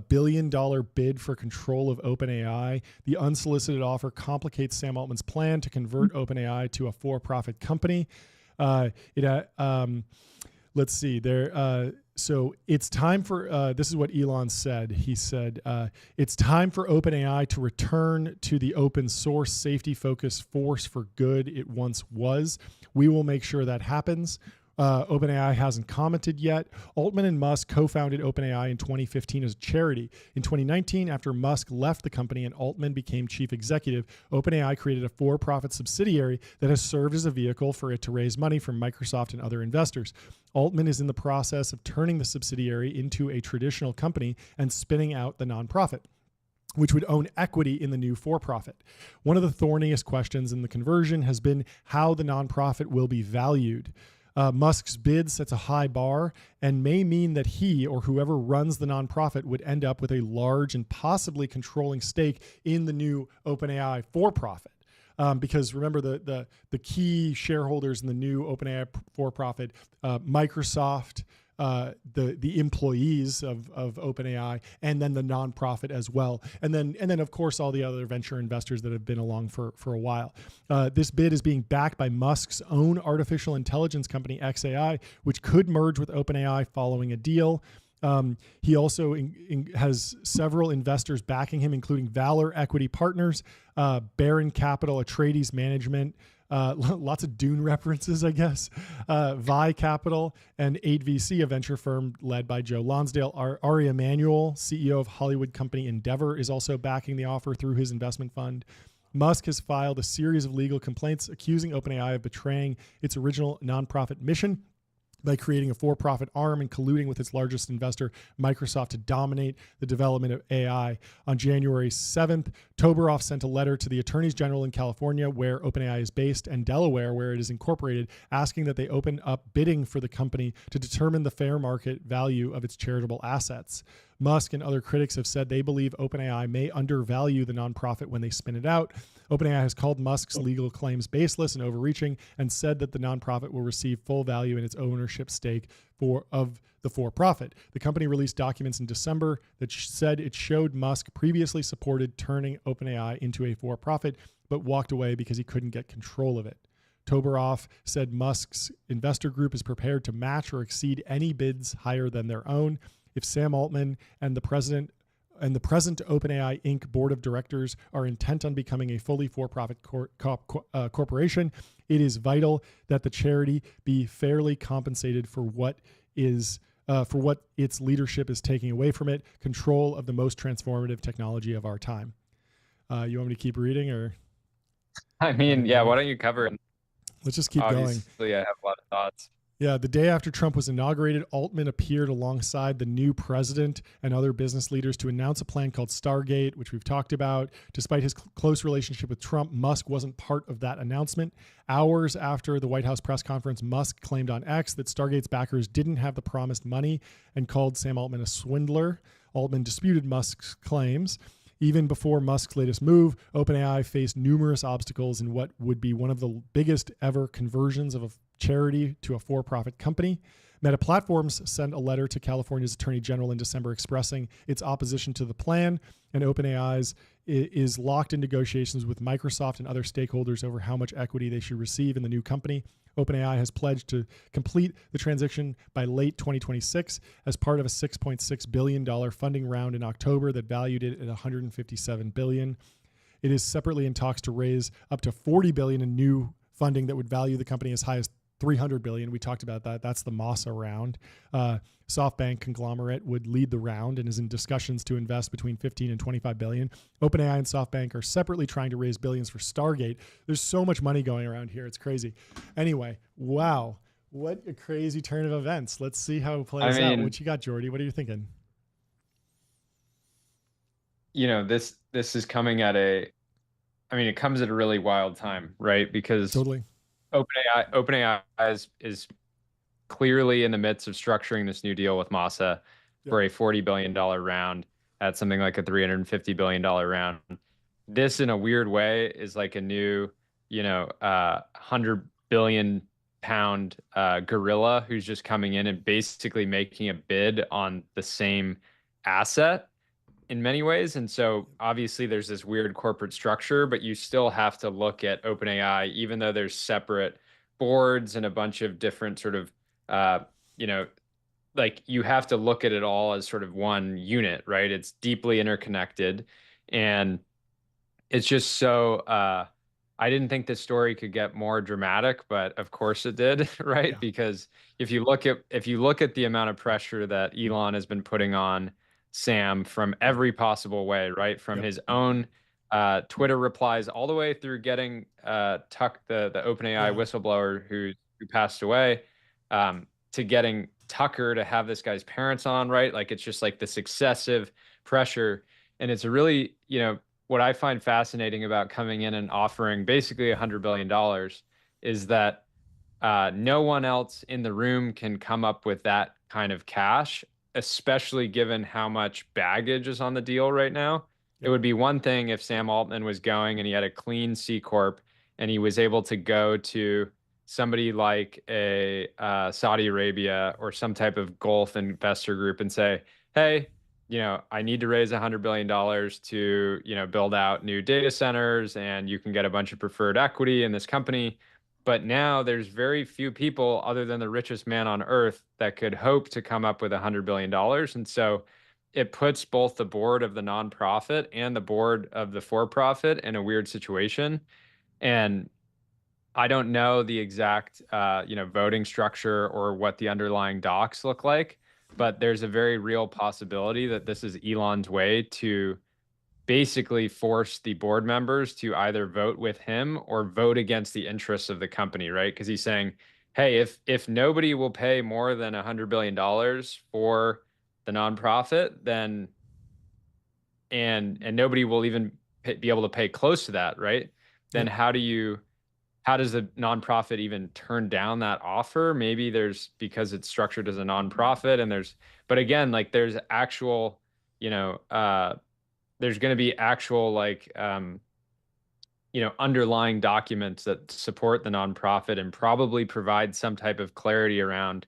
billion bid for control of OpenAI. The unsolicited offer complicates Sam Altman's plan to convert OpenAI to a for-profit company. Let's see there. So it's time for, this is what Elon said. He said, it's time for OpenAI to return to the open source, safety-focused force for good it once was. We will make sure that happens. OpenAI hasn't commented yet. Altman and Musk co-founded OpenAI in 2015 as a charity. In 2019, after Musk left the company and Altman became chief executive, OpenAI created a for-profit subsidiary that has served as a vehicle for it to raise money from Microsoft and other investors. Altman is in the process of turning the subsidiary into a traditional company and spinning out the nonprofit, which would own equity in the new for-profit. One of the thorniest questions in the conversion has been how the nonprofit will be valued. Musk's bid sets a high bar and may mean that he or whoever runs the nonprofit would end up with a large and possibly controlling stake in the new OpenAI for-profit. Because remember, the key shareholders in the new OpenAI for-profit, Microsoft, the employees of OpenAI, and then the nonprofit as well, and then of course all the other venture investors that have been along for a while. This bid is being backed by Musk's own artificial intelligence company xAI, which could merge with OpenAI following a deal. He also has several investors backing him, including Valor Equity Partners, Baron Capital, Atreides Management, lots of Dune references, I guess, Vi Capital, and 8VC, a venture firm led by Joe Lonsdale. Ari Emanuel, CEO of Hollywood company Endeavor, is also backing the offer through his investment fund. Musk has filed a series of legal complaints accusing OpenAI of betraying its original nonprofit mission by creating a for-profit arm and colluding with its largest investor, Microsoft, to dominate the development of AI. On January 7th, Toberoff sent a letter to the attorneys general in California, where OpenAI is based, and Delaware, where it is incorporated, asking that they open up bidding for the company to determine the fair market value of its charitable assets. Musk and other critics have said they believe OpenAI may undervalue the nonprofit when they spin it out. OpenAI has called Musk's legal claims baseless and overreaching, and said that the nonprofit will receive full value in its ownership stake of the for-profit. The company released documents in December that said it showed Musk previously supported turning OpenAI into a for-profit, but walked away because he couldn't get control of it. Toberoff said Musk's investor group is prepared to match or exceed any bids higher than their own. If Sam Altman and the present OpenAI Inc. board of directors are intent on becoming a fully for-profit corporation, it is vital that the charity be fairly compensated for what its leadership is taking away from it, control of the most transformative technology of our time. You want me to keep reading, or? I mean, yeah, why don't you cover it? Let's just keep going. Obviously, I have a lot of thoughts. Yeah, the day after Trump was inaugurated, Altman appeared alongside the new president and other business leaders to announce a plan called Stargate, which we've talked about. Despite his close relationship with Trump, Musk wasn't part of that announcement. Hours after the White House press conference, Musk claimed on X that Stargate's backers didn't have the promised money and called Sam Altman a swindler. Altman disputed Musk's claims. Even before Musk's latest move, OpenAI faced numerous obstacles in what would be one of the biggest ever conversions of a charity to a for-profit company. Meta Platforms sent a letter to California's Attorney General in December expressing its opposition to the plan, and OpenAI is locked in negotiations with Microsoft and other stakeholders over how much equity they should receive in the new company. OpenAI has pledged to complete the transition by late 2026 as part of a $6.6 billion funding round in October that valued it at $157 billion. It is separately in talks to raise up to $40 billion in new funding that would value the company as high as $300 billion. We talked about that. That's the Masa round. SoftBank conglomerate would lead the round and is in discussions to invest between 15 and 25 billion. OpenAI and SoftBank are separately trying to raise billions for Stargate. There's so much money going around here. It's crazy. Anyway, wow. What a crazy turn of events. Let's see how it plays out. What you got, Jordy? What are you thinking? You know, this is coming at it comes at a really wild time, right? Because totally. OpenAI is clearly in the midst of structuring this new deal with Masa for a $40 billion round at something like a $350 billion round. This, in a weird way, is like a new, 100 billion pound gorilla who's just coming in and basically making a bid on the same asset in many ways. And so obviously there's this weird corporate structure, but you still have to look at OpenAI, even though there's separate boards and a bunch of different sort of, like you have to look at it all as sort of one unit, right? It's deeply interconnected. And it's just so, I didn't think this story could get more dramatic, but of course it did, right? Yeah. Because if you look at the amount of pressure that Elon has been putting on Sam from every possible way, right? From his own Twitter replies all the way through getting Tuck, the OpenAI whistleblower who passed away, to getting Tucker to have this guy's parents on, right? Like it's just like this excessive pressure. And it's a really, what I find fascinating about coming in and offering basically $100 billion is that no one else in the room can come up with that kind of cash, especially given how much baggage is on the deal right now. It would be one thing if Sam Altman was going and he had a clean C Corp and he was able to go to somebody like a Saudi Arabia or some type of Gulf investor group and say, hey, I need to raise $100 billion to, build out new data centers, and you can get a bunch of preferred equity in this company. But now there's very few people other than the richest man on earth that could hope to come up with $100 billion. And so it puts both the board of the nonprofit and the board of the for-profit in a weird situation. And I don't know the exact, voting structure or what the underlying docs look like, but there's a very real possibility that this is Elon's way to basically force the board members to either vote with him or vote against the interests of the company, right? Because he's saying, hey, if nobody will pay more than $100 billion for the nonprofit, then and nobody will even be able to pay close to that, right? Then Yep. how does the nonprofit even turn down that offer? Maybe because it's structured as a nonprofit and but again, like there's actual, there's going to be actual underlying documents that support the nonprofit and probably provide some type of clarity around,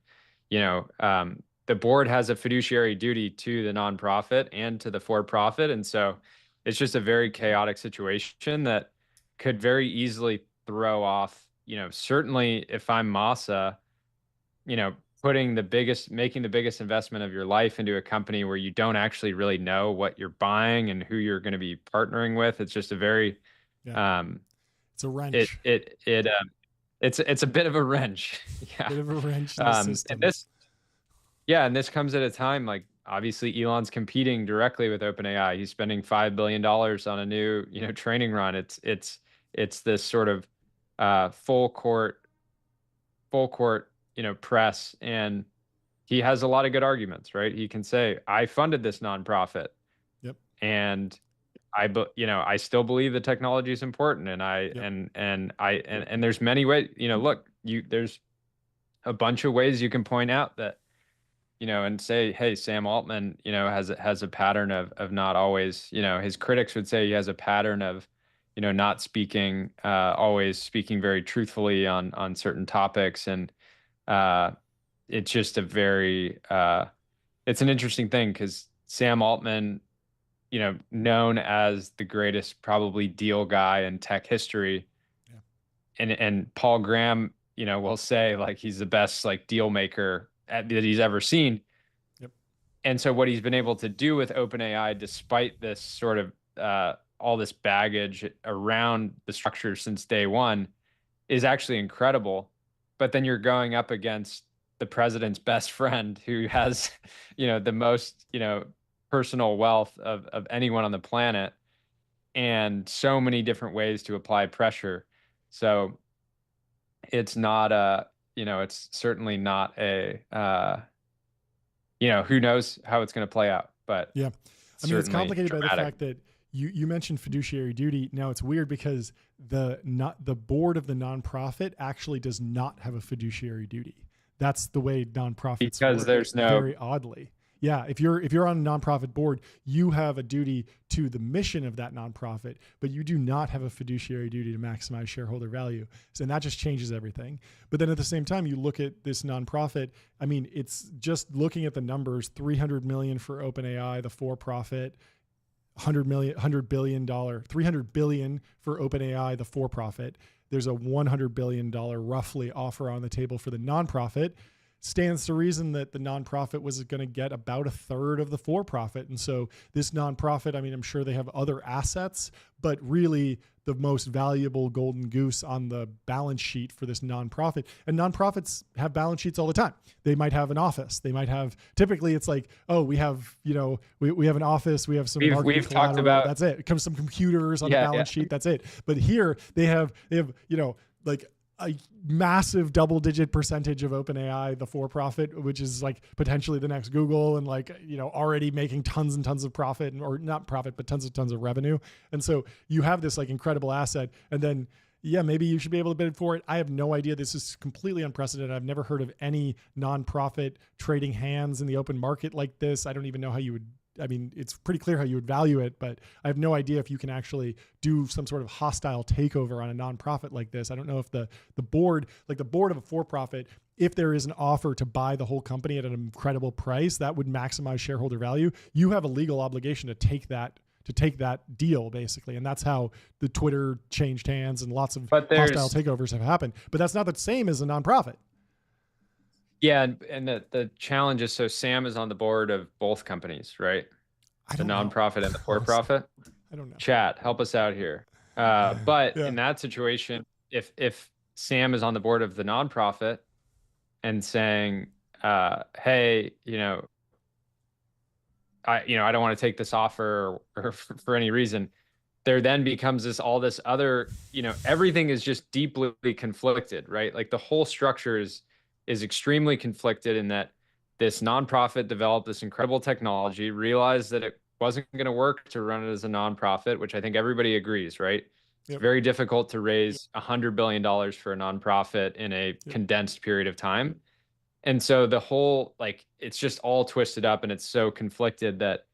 the board has a fiduciary duty to the nonprofit and to the for-profit. And so it's just a very chaotic situation that could very easily throw off, certainly if I'm Masa, making the biggest investment of your life into a company where you don't actually really know what you're buying and who you're going to be partnering with. It's just a very, it's a wrench. It's a bit of a wrench. Yeah. Bit of a wrench in the system. And this comes at a time, like obviously Elon's competing directly with OpenAI. He's spending $5 billion on a new, training run. It's this sort of full court, press, and he has a lot of good arguments, right? He can say, I funded this nonprofit. Yep. And I still believe the technology is important. And and there's many ways, there's a bunch of ways you can point out that, and say, hey, Sam Altman, has a pattern of not always, his critics would say he has a pattern of, not speaking, always speaking very truthfully on certain topics. And it's just it's an interesting thing because Sam Altman, known as the greatest probably deal guy in tech history. Yeah. And Paul Graham, will say like he's the best like deal maker that he's ever seen. Yep. And so what he's been able to do with OpenAI, despite this sort of all this baggage around the structure since day one, is actually incredible. But then you're going up against the president's best friend who has, the most, personal wealth of anyone on the planet, and so many different ways to apply pressure. So it's not it's certainly not a, who knows how it's going to play out, but yeah, I mean, it's complicated by the fact that you mentioned fiduciary duty. Now it's weird because the board of the nonprofit actually does not have a fiduciary duty. That's the way nonprofits because work. There's no, very oddly. Yeah, if you're on a nonprofit board, you have a duty to the mission of that nonprofit, but you do not have a fiduciary duty to maximize shareholder value. So, and that just changes everything. But then at the same time, you look at this nonprofit. I mean, it's just looking at the numbers: $300 million for OpenAI, the for-profit; $300 billion for OpenAI, the for-profit. There's a $100 billion roughly offer on the table for the nonprofit. Stands to reason that the nonprofit was going to get about a third of the for-profit. And so this nonprofit, I mean, I'm sure they have other assets, but really the most valuable golden goose on the balance sheet for this nonprofit. And nonprofits have balance sheets all the time. They might have an office. They might have, typically it's like, oh, we have, we have an office. We have some we've talked about, that's it. It comes some computers on the balance sheet. That's it. But here they have, like a massive double-digit percentage of OpenAI, the for-profit, which is like potentially the next Google, and like, already making tons and tons of profit, or not profit, but tons of revenue. And so you have this like incredible asset, and then, yeah, maybe you should be able to bid for it. I have no idea. This is completely unprecedented. I've never heard of any nonprofit trading hands in the open market like this. I don't even know how you would I mean, it's pretty clear how you would value it, but I have no idea if you can actually do some sort of hostile takeover on a nonprofit like this. I don't know if the board, like the board of a for-profit, if there is an offer to buy the whole company at an incredible price, that would maximize shareholder value. You have a legal obligation to take that deal, basically. And that's how the Twitter changed hands and lots of hostile takeovers have happened. But that's not the same as a nonprofit. Yeah, and the challenge is, so Sam is on the board of both companies, right? The nonprofit and the for-profit. I don't know. Chat, help us out here. But Yeah. in that situation, if Sam is on the board of the nonprofit and saying, hey, I don't want to take this offer or for any reason, there then becomes this other, everything is just deeply conflicted, right? Like the whole structure is extremely conflicted in that this nonprofit developed this incredible technology, realized that it wasn't going to work to run it as a nonprofit, which I think everybody agrees, right? It's very difficult to raise $100 billion for a nonprofit in a condensed period of time. And so the whole, it's just all twisted up, and it's so conflicted that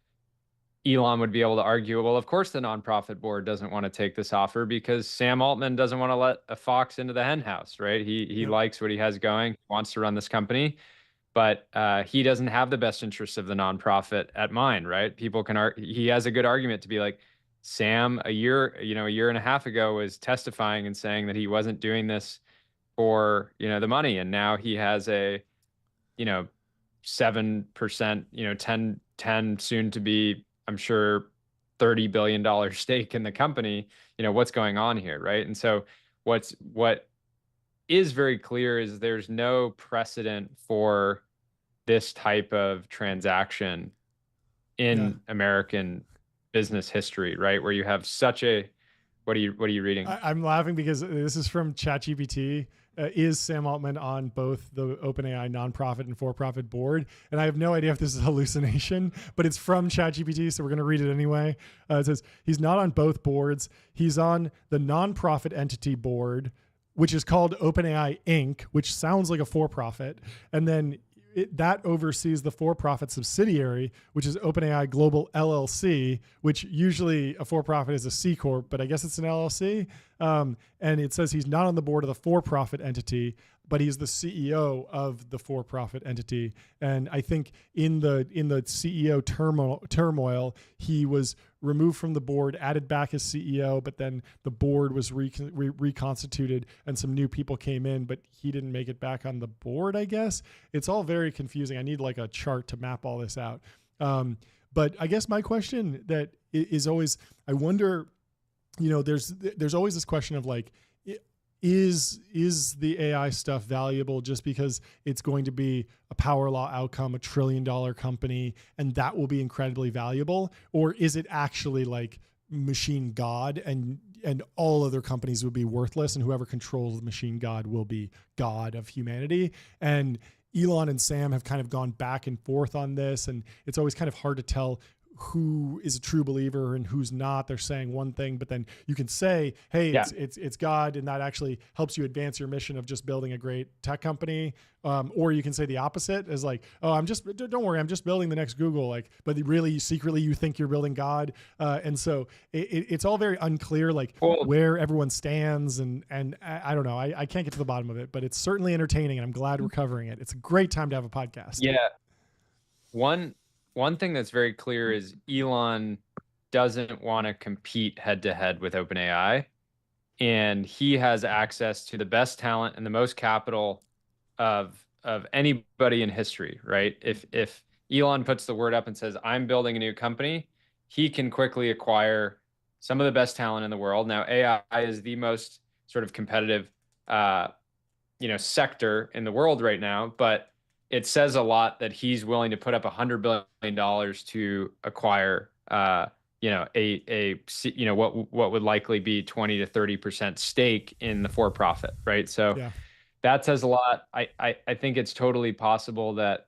Elon would be able to argue, well, of course the nonprofit board doesn't want to take this offer because Sam Altman doesn't want to let a fox into the hen house, right? He likes what he has going, he wants to run this company, but he doesn't have the best interests of the nonprofit at mind, right? He has a good argument to be like, Sam, a year and a half ago was testifying and saying that he wasn't doing this for, the money. And now he has a, 7%, 10 soon to be, I'm sure, $30 billion stake in the company. What's going on here, right? And so what is very clear is there's no precedent for this type of transaction in American business history, right? Where you have such a, what are you reading? I'm laughing because this is from ChatGPT. Is Sam Altman on both the OpenAI nonprofit and for-profit board? And I have no idea if this is a hallucination, but it's from ChatGPT, so we're going to read it anyway. It says he's not on both boards. He's on the nonprofit entity board, which is called OpenAI Inc., which sounds like a for-profit. And then that oversees the for-profit subsidiary, which is OpenAI Global LLC, which usually a for-profit is a C Corp, but I guess it's an LLC. And it says he's not on the board of the for-profit entity, but he's the CEO of the for-profit entity. And I think in the CEO turmoil, he was removed from the board, added back as CEO, but then the board was reconstituted and some new people came in, but he didn't make it back on the board, I guess. It's all very confusing. I need like a chart to map all this out. But I guess my question that is always, I wonder, there's always this question of like, is the AI stuff valuable just because it's going to be a power law outcome, $1 trillion company, and that will be incredibly valuable? Or is it actually like machine God and all other companies would be worthless, and whoever controls the machine God will be God of humanity? And Elon and Sam have kind of gone back and forth on this, and it's always kind of hard to tell who is a true believer and who's not. They're saying one thing, but then you can say, hey, it's God, and that actually helps you advance your mission of just building a great tech company. Or you can say the opposite, is like, oh, don't worry, I'm just building the next Google. Like, but really secretly you think you're building God. And so it's all very unclear, like where everyone stands. And I don't know, I can't get to the bottom of it, but it's certainly entertaining, and I'm glad we're covering it. It's a great time to have a podcast. Yeah. One thing that's very clear is Elon doesn't want to compete head to head with OpenAI, and he has access to the best talent and the most capital of anybody in history, right? If Elon puts the word up and says, I'm building a new company, he can quickly acquire some of the best talent in the world. Now, AI is the most sort of competitive sector in the world right now, but it says a lot that he's willing to put up $100 billion to acquire, what would likely be 20 to 30% stake in the for-profit, right? So that says a lot. I think it's totally possible that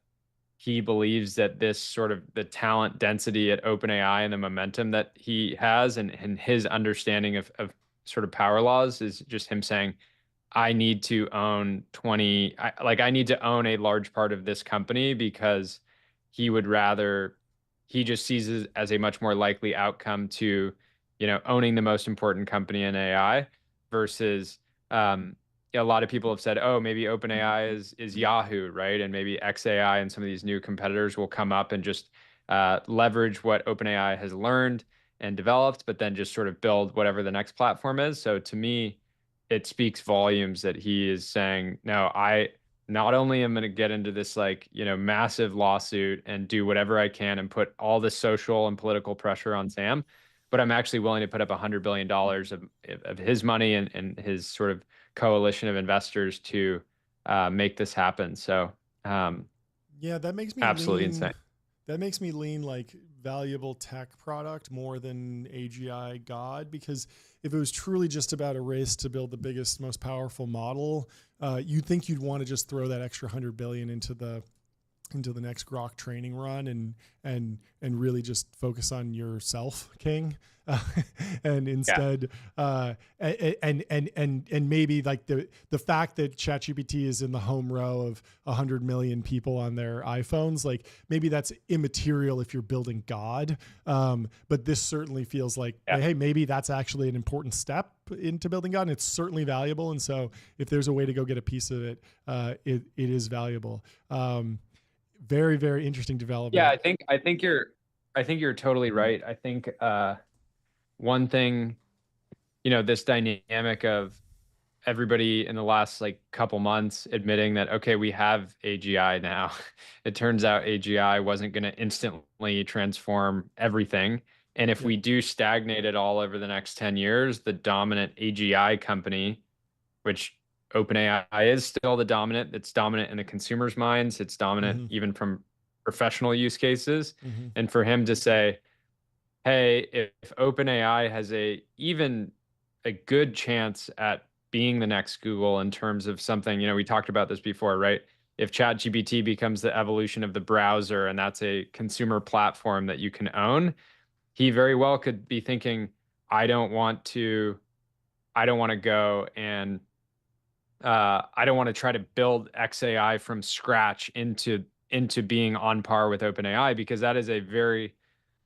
he believes that this sort of the talent density at OpenAI and the momentum that he has and his understanding of sort of power laws is just him saying, I need to own I need to own a large part of this company, because he would rather he just sees it as a much more likely outcome to, owning the most important company in AI versus a lot of people have said, oh, maybe OpenAI is Yahoo, right? And maybe XAI and some of these new competitors will come up and just leverage what OpenAI has learned and developed, but then just sort of build whatever the next platform is. So to me, it speaks volumes that he is saying, no, I not only am going to get into this like, massive lawsuit and do whatever I can and put all the social and political pressure on Sam, but I'm actually willing to put up $100 billion of his money and his sort of coalition of investors to make this happen. So, yeah, that makes me absolutely lean. insane. That makes me lean like valuable tech product more than AGI God, because if it was truly just about a race to build the biggest, most powerful model, you'd think you'd want to just throw that extra 100 billion into the next Grok training run and really just focus on yourself, King. And instead, and maybe like the fact that ChatGPT is in the home row of 100 million people on their iPhones, like maybe that's immaterial if you're building God. But this certainly feels like, hey, maybe that's actually an important step into building God, and it's certainly valuable. And so if there's a way to go get a piece of it, it is valuable. Very, very interesting development. Yeah, I think you're totally right. I think one thing, this dynamic of everybody in the last like couple months admitting that, okay, we have AGI now. It turns out AGI wasn't going to instantly transform everything. And if we do stagnate it all over the next 10 years, the dominant AGI company, which OpenAI is still the dominant, it's dominant in the consumer's minds, it's dominant even from professional use cases. And for him to say, hey, if OpenAI has even a good chance at being the next Google in terms of something, we talked about this before, right? If ChatGPT becomes the evolution of the browser and that's a consumer platform that you can own, he very well could be thinking, I don't want to go and I don't want to try to build XAI from scratch into being on par with OpenAI, because that is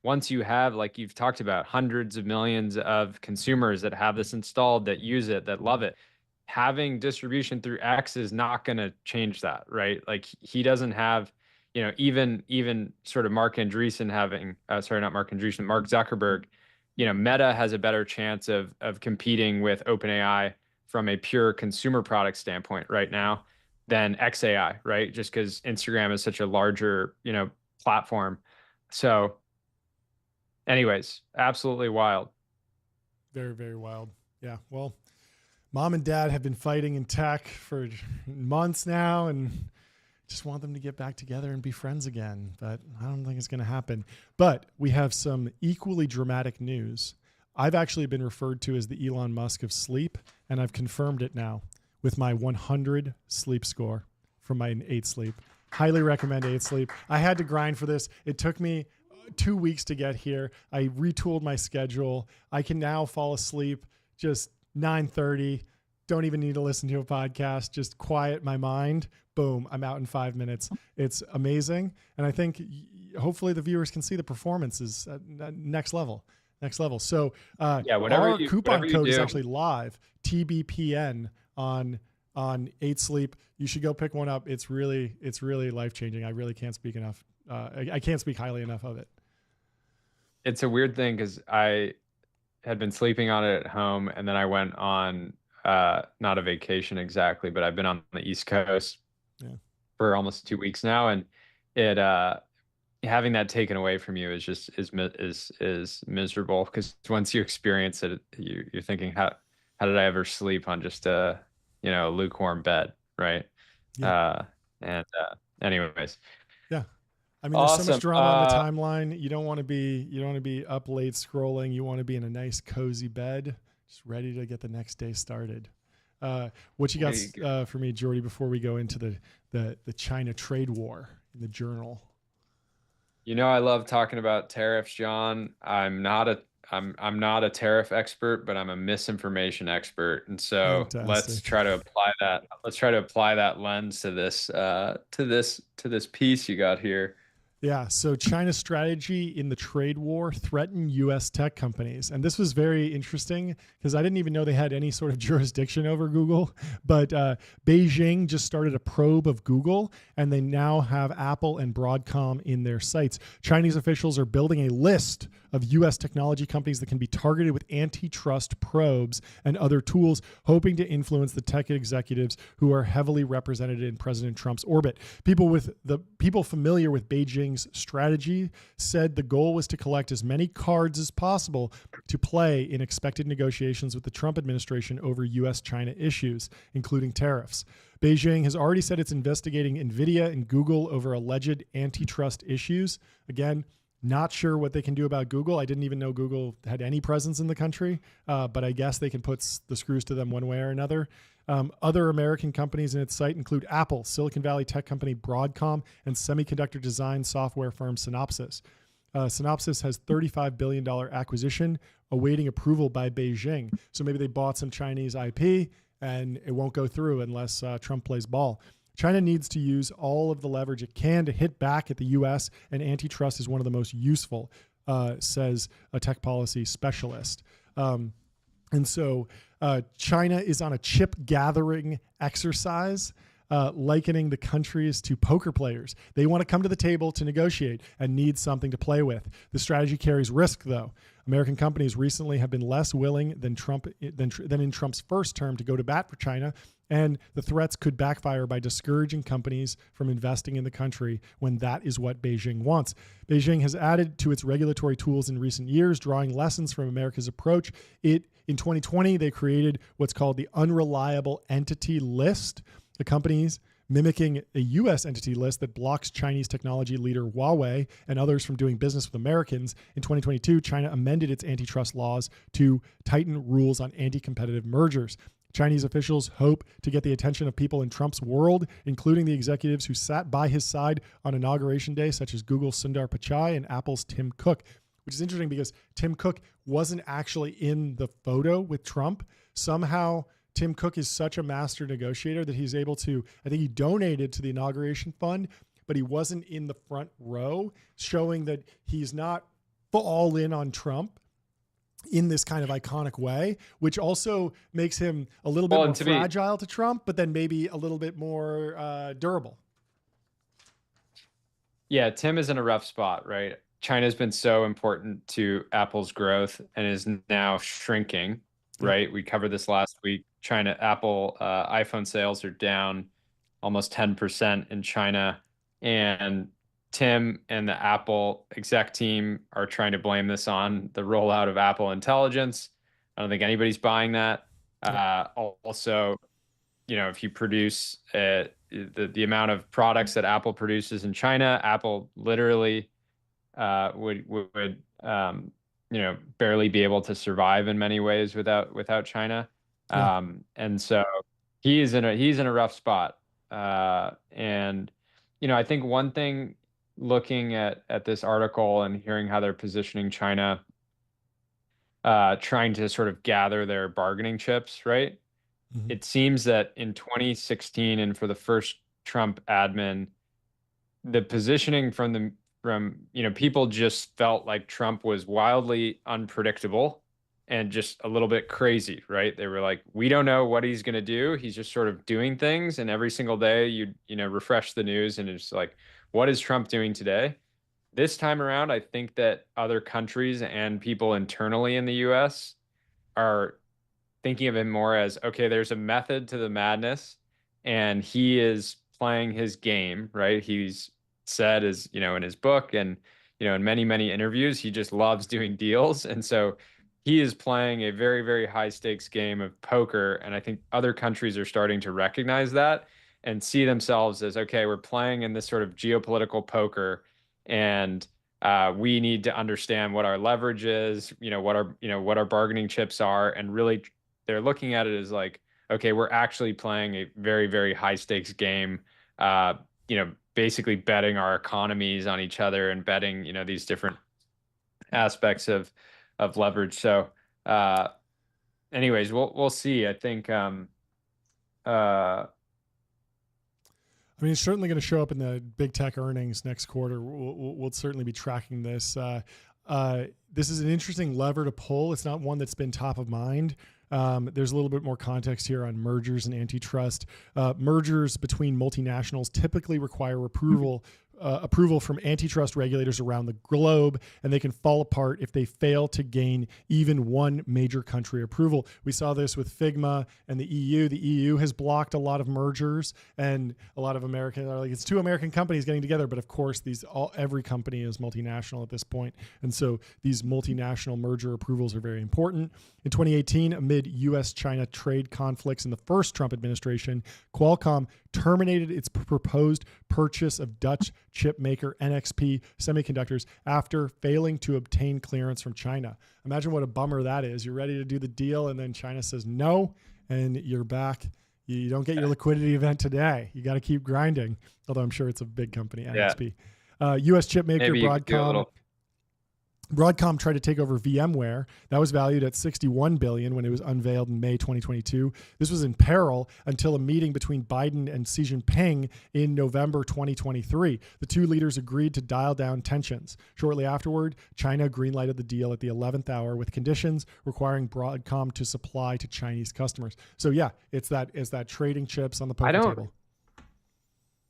once you have, like you've talked about, hundreds of millions of consumers that have this installed, that use it, that love it, having distribution through X is not going to change that, right? Like he doesn't have, even sort of Mark Andreessen having, sorry, not Mark Andreessen, Mark Zuckerberg, Meta has a better chance of competing with OpenAI from a pure consumer product standpoint right now than XAI, right? Just because Instagram is such a larger, platform. So, anyways, absolutely wild. Very, very wild. Yeah. Well, mom and dad have been fighting in tech for months now, and just want them to get back together and be friends again. But I don't think it's going to happen. But we have some equally dramatic news. I've actually been referred to as the Elon Musk of sleep, and I've confirmed it now with my 100 sleep score from my 8 Sleep. Highly recommend 8 Sleep. I had to grind for this. It took me 2 weeks to get here. I retooled my schedule. I can now fall asleep just 9:30. Don't even need to listen to a podcast. Just quiet my mind. Boom, I'm out in 5 minutes. It's amazing. And I think hopefully the viewers can see the performance is next level. So our coupon code is actually live, TBPN on 8 Sleep. You should go pick one up. It's really life-changing. I really can't speak enough. I can't speak highly enough of it. It's a weird thing because I had been sleeping on it at home, and then I went on not a vacation exactly, but I've been on the East Coast for almost 2 weeks now, and it having that taken away from you is just is miserable, because once you experience it, you're thinking, how did I ever sleep on just a lukewarm bed, right? Anyways. Yeah. I mean, awesome. There's so much drama on the timeline. You don't want to be up late scrolling. You want to be in a nice cozy bed, just ready to get the next day started. What you got for me, Jordy, before we go into the China trade war in the journal? I love talking about tariffs, John. I'm not a tariff expert, but I'm a misinformation expert, and so let's try to apply that. Let's try to apply that lens to this piece you got here. Yeah, so China's strategy in the trade war threatened US tech companies. And this was very interesting because I didn't even know they had any sort of jurisdiction over Google. But Beijing just started a probe of Google, and they now have Apple and Broadcom in their sights. Chinese officials are building a list of US technology companies that can be targeted with antitrust probes and other tools, hoping to influence the tech executives who are heavily represented in President Trump's orbit. People familiar with Beijing's strategy said the goal was to collect as many cards as possible to play in expected negotiations with the Trump administration over US-China issues, including tariffs. Beijing has already said it's investigating NVIDIA and Google over alleged antitrust issues. Again, not sure what they can do about Google. I didn't even know Google had any presence in the country, but I guess they can put the screws to them one way or another. Other American companies in its site include Apple, Silicon Valley tech company Broadcom, and semiconductor design software firm Synopsys. Synopsys has $35 billion acquisition awaiting approval by Beijing. So maybe they bought some Chinese IP and it won't go through unless Trump plays ball. China needs to use all of the leverage it can to hit back at the U.S., and antitrust is one of the most useful, says a tech policy specialist. And so China is on a chip gathering exercise, likening the countries to poker players. They want to come to the table to negotiate and need something to play with. The strategy carries risk, though. American companies recently have been less willing than in Trump's first term to go to bat for China, and the threats could backfire by discouraging companies from investing in the country when that is what Beijing wants. Beijing has added to its regulatory tools in recent years, drawing lessons from America's approach. In 2020, they created what's called the Unreliable Entity List. The companies mimicking a U.S. entity list that blocks Chinese technology leader Huawei and others from doing business with Americans. In 2022, China amended its antitrust laws to tighten rules on anti-competitive mergers. Chinese officials hope to get the attention of people in Trump's world, including the executives who sat by his side on Inauguration Day, such as Google's Sundar Pichai and Apple's Tim Cook, which is interesting because Tim Cook wasn't actually in the photo with Trump. Somehow, Tim Cook is such a master negotiator that he's able to, I think he donated to the inauguration fund, but he wasn't in the front row, showing that he's not all in on Trump in this kind of iconic way, which also makes him a little bit more fragile to Trump, but then maybe a little bit more durable. Yeah, Tim is in a rough spot, right? China's been so important to Apple's growth and is now shrinking, right? We covered this last week. Apple iPhone sales are down almost 10% in China. And Tim and the Apple exec team are trying to blame this on the rollout of Apple Intelligence. I don't think anybody's buying that. Also, if you produce the amount of products that Apple produces in China, Apple literally would barely be able to survive in many ways without China. And so he's in a rough spot. And I think one thing, looking at this article and hearing how they're positioning China, trying to sort of gather their bargaining chips, right? Mm-hmm. It seems that in 2016 and for the first Trump admin, the positioning from people just felt like Trump was wildly unpredictable and just a little bit crazy, right? They were like, we don't know what he's going to do. He's just sort of doing things. And every single day you refresh the news and it's like, what is Trump doing today? This time around, I think that other countries and people internally in the US are thinking of him more as, okay, there's a method to the madness and he is playing his game, right? He's said, as in his book and in many, many interviews, he just loves doing deals. And so he is playing a very, very high stakes game of poker. And I think other countries are starting to recognize that and see themselves as, okay, we're playing in this sort of geopolitical poker, and we need to understand what our leverage is, what our bargaining chips are, and really they're looking at it as like, okay, we're actually playing a very, very high stakes game, basically betting our economies on each other and betting, these different aspects of leverage. So anyways, we'll see. I think I mean, it's certainly going to show up in the big tech earnings next quarter. We'll certainly be tracking this. This is an interesting lever to pull. It's not one that's been top of mind. There's a little bit more context here on mergers and antitrust. Mergers between multinationals typically require approval from antitrust regulators around the globe, and they can fall apart if they fail to gain even one major country approval. We saw this with Figma and the EU. The EU has blocked a lot of mergers, and a lot of Americans are like, it's two American companies getting together. But of course, every company is multinational at this point, and so these multinational merger approvals are very important. In 2018, amid U.S.-China trade conflicts in the first Trump administration, Qualcomm terminated its proposed purchase of Dutch chip maker NXP Semiconductors after failing to obtain clearance from China. Imagine what a bummer that is. You're ready to do the deal, and then China says no, and you're back. You don't get your liquidity event today. You got to keep grinding, although I'm sure it's a big company, NXP. U.S. chip maker Broadcom tried to take over VMware. That was valued at $61 billion when it was unveiled in May 2022. This was in peril until a meeting between Biden and Xi Jinping in November 2023. The two leaders agreed to dial down tensions. Shortly afterward, China greenlighted the deal at the 11th hour with conditions requiring Broadcom to supply to Chinese customers. So yeah, it's that trading chips on the poker table.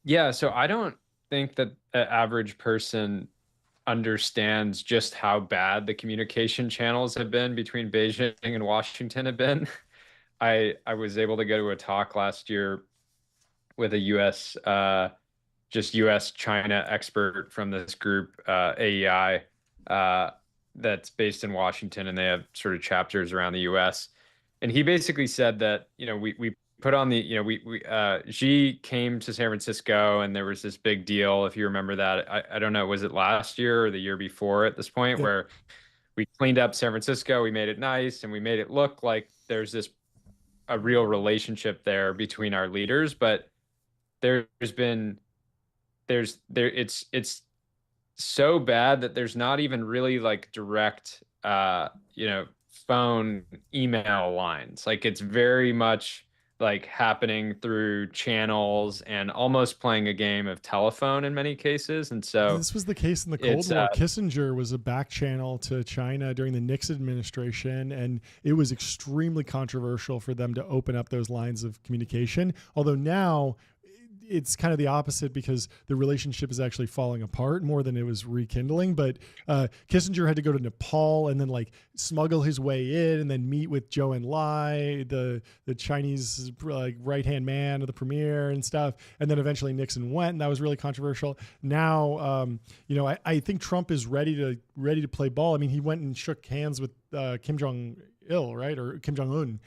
Yeah, so I don't think that an average person understands just how bad the communication channels have been between Beijing and Washington have been. I was able to go to a talk last year with a US China expert from this group, AEI, that's based in Washington, and they have sort of chapters around the US. And he basically said that, we put on the, Xi came to San Francisco, and there was this big deal. If you remember that, I don't know, was it last year or the year before at this point, where we cleaned up San Francisco, we made it nice, and we made it look like there's a real relationship there between our leaders. But it's so bad that there's not even really like direct, phone email lines. Like, it's very much like happening through channels and almost playing a game of telephone in many cases. And so this was the case in the Cold War. Kissinger was a back channel to China during the Nixon administration, and it was extremely controversial for them to open up those lines of communication. Although now it's kind of the opposite, because the relationship is actually falling apart more than it was rekindling. But Kissinger had to go to Nepal and then like smuggle his way in and then meet with Zhou Enlai, the Chinese like right-hand man of the premier and stuff. And then eventually Nixon went, and that was really controversial. Now, I think Trump is ready to play ball. I mean, he went and shook hands with Kim Jong-il, right? Or Kim Jong-un.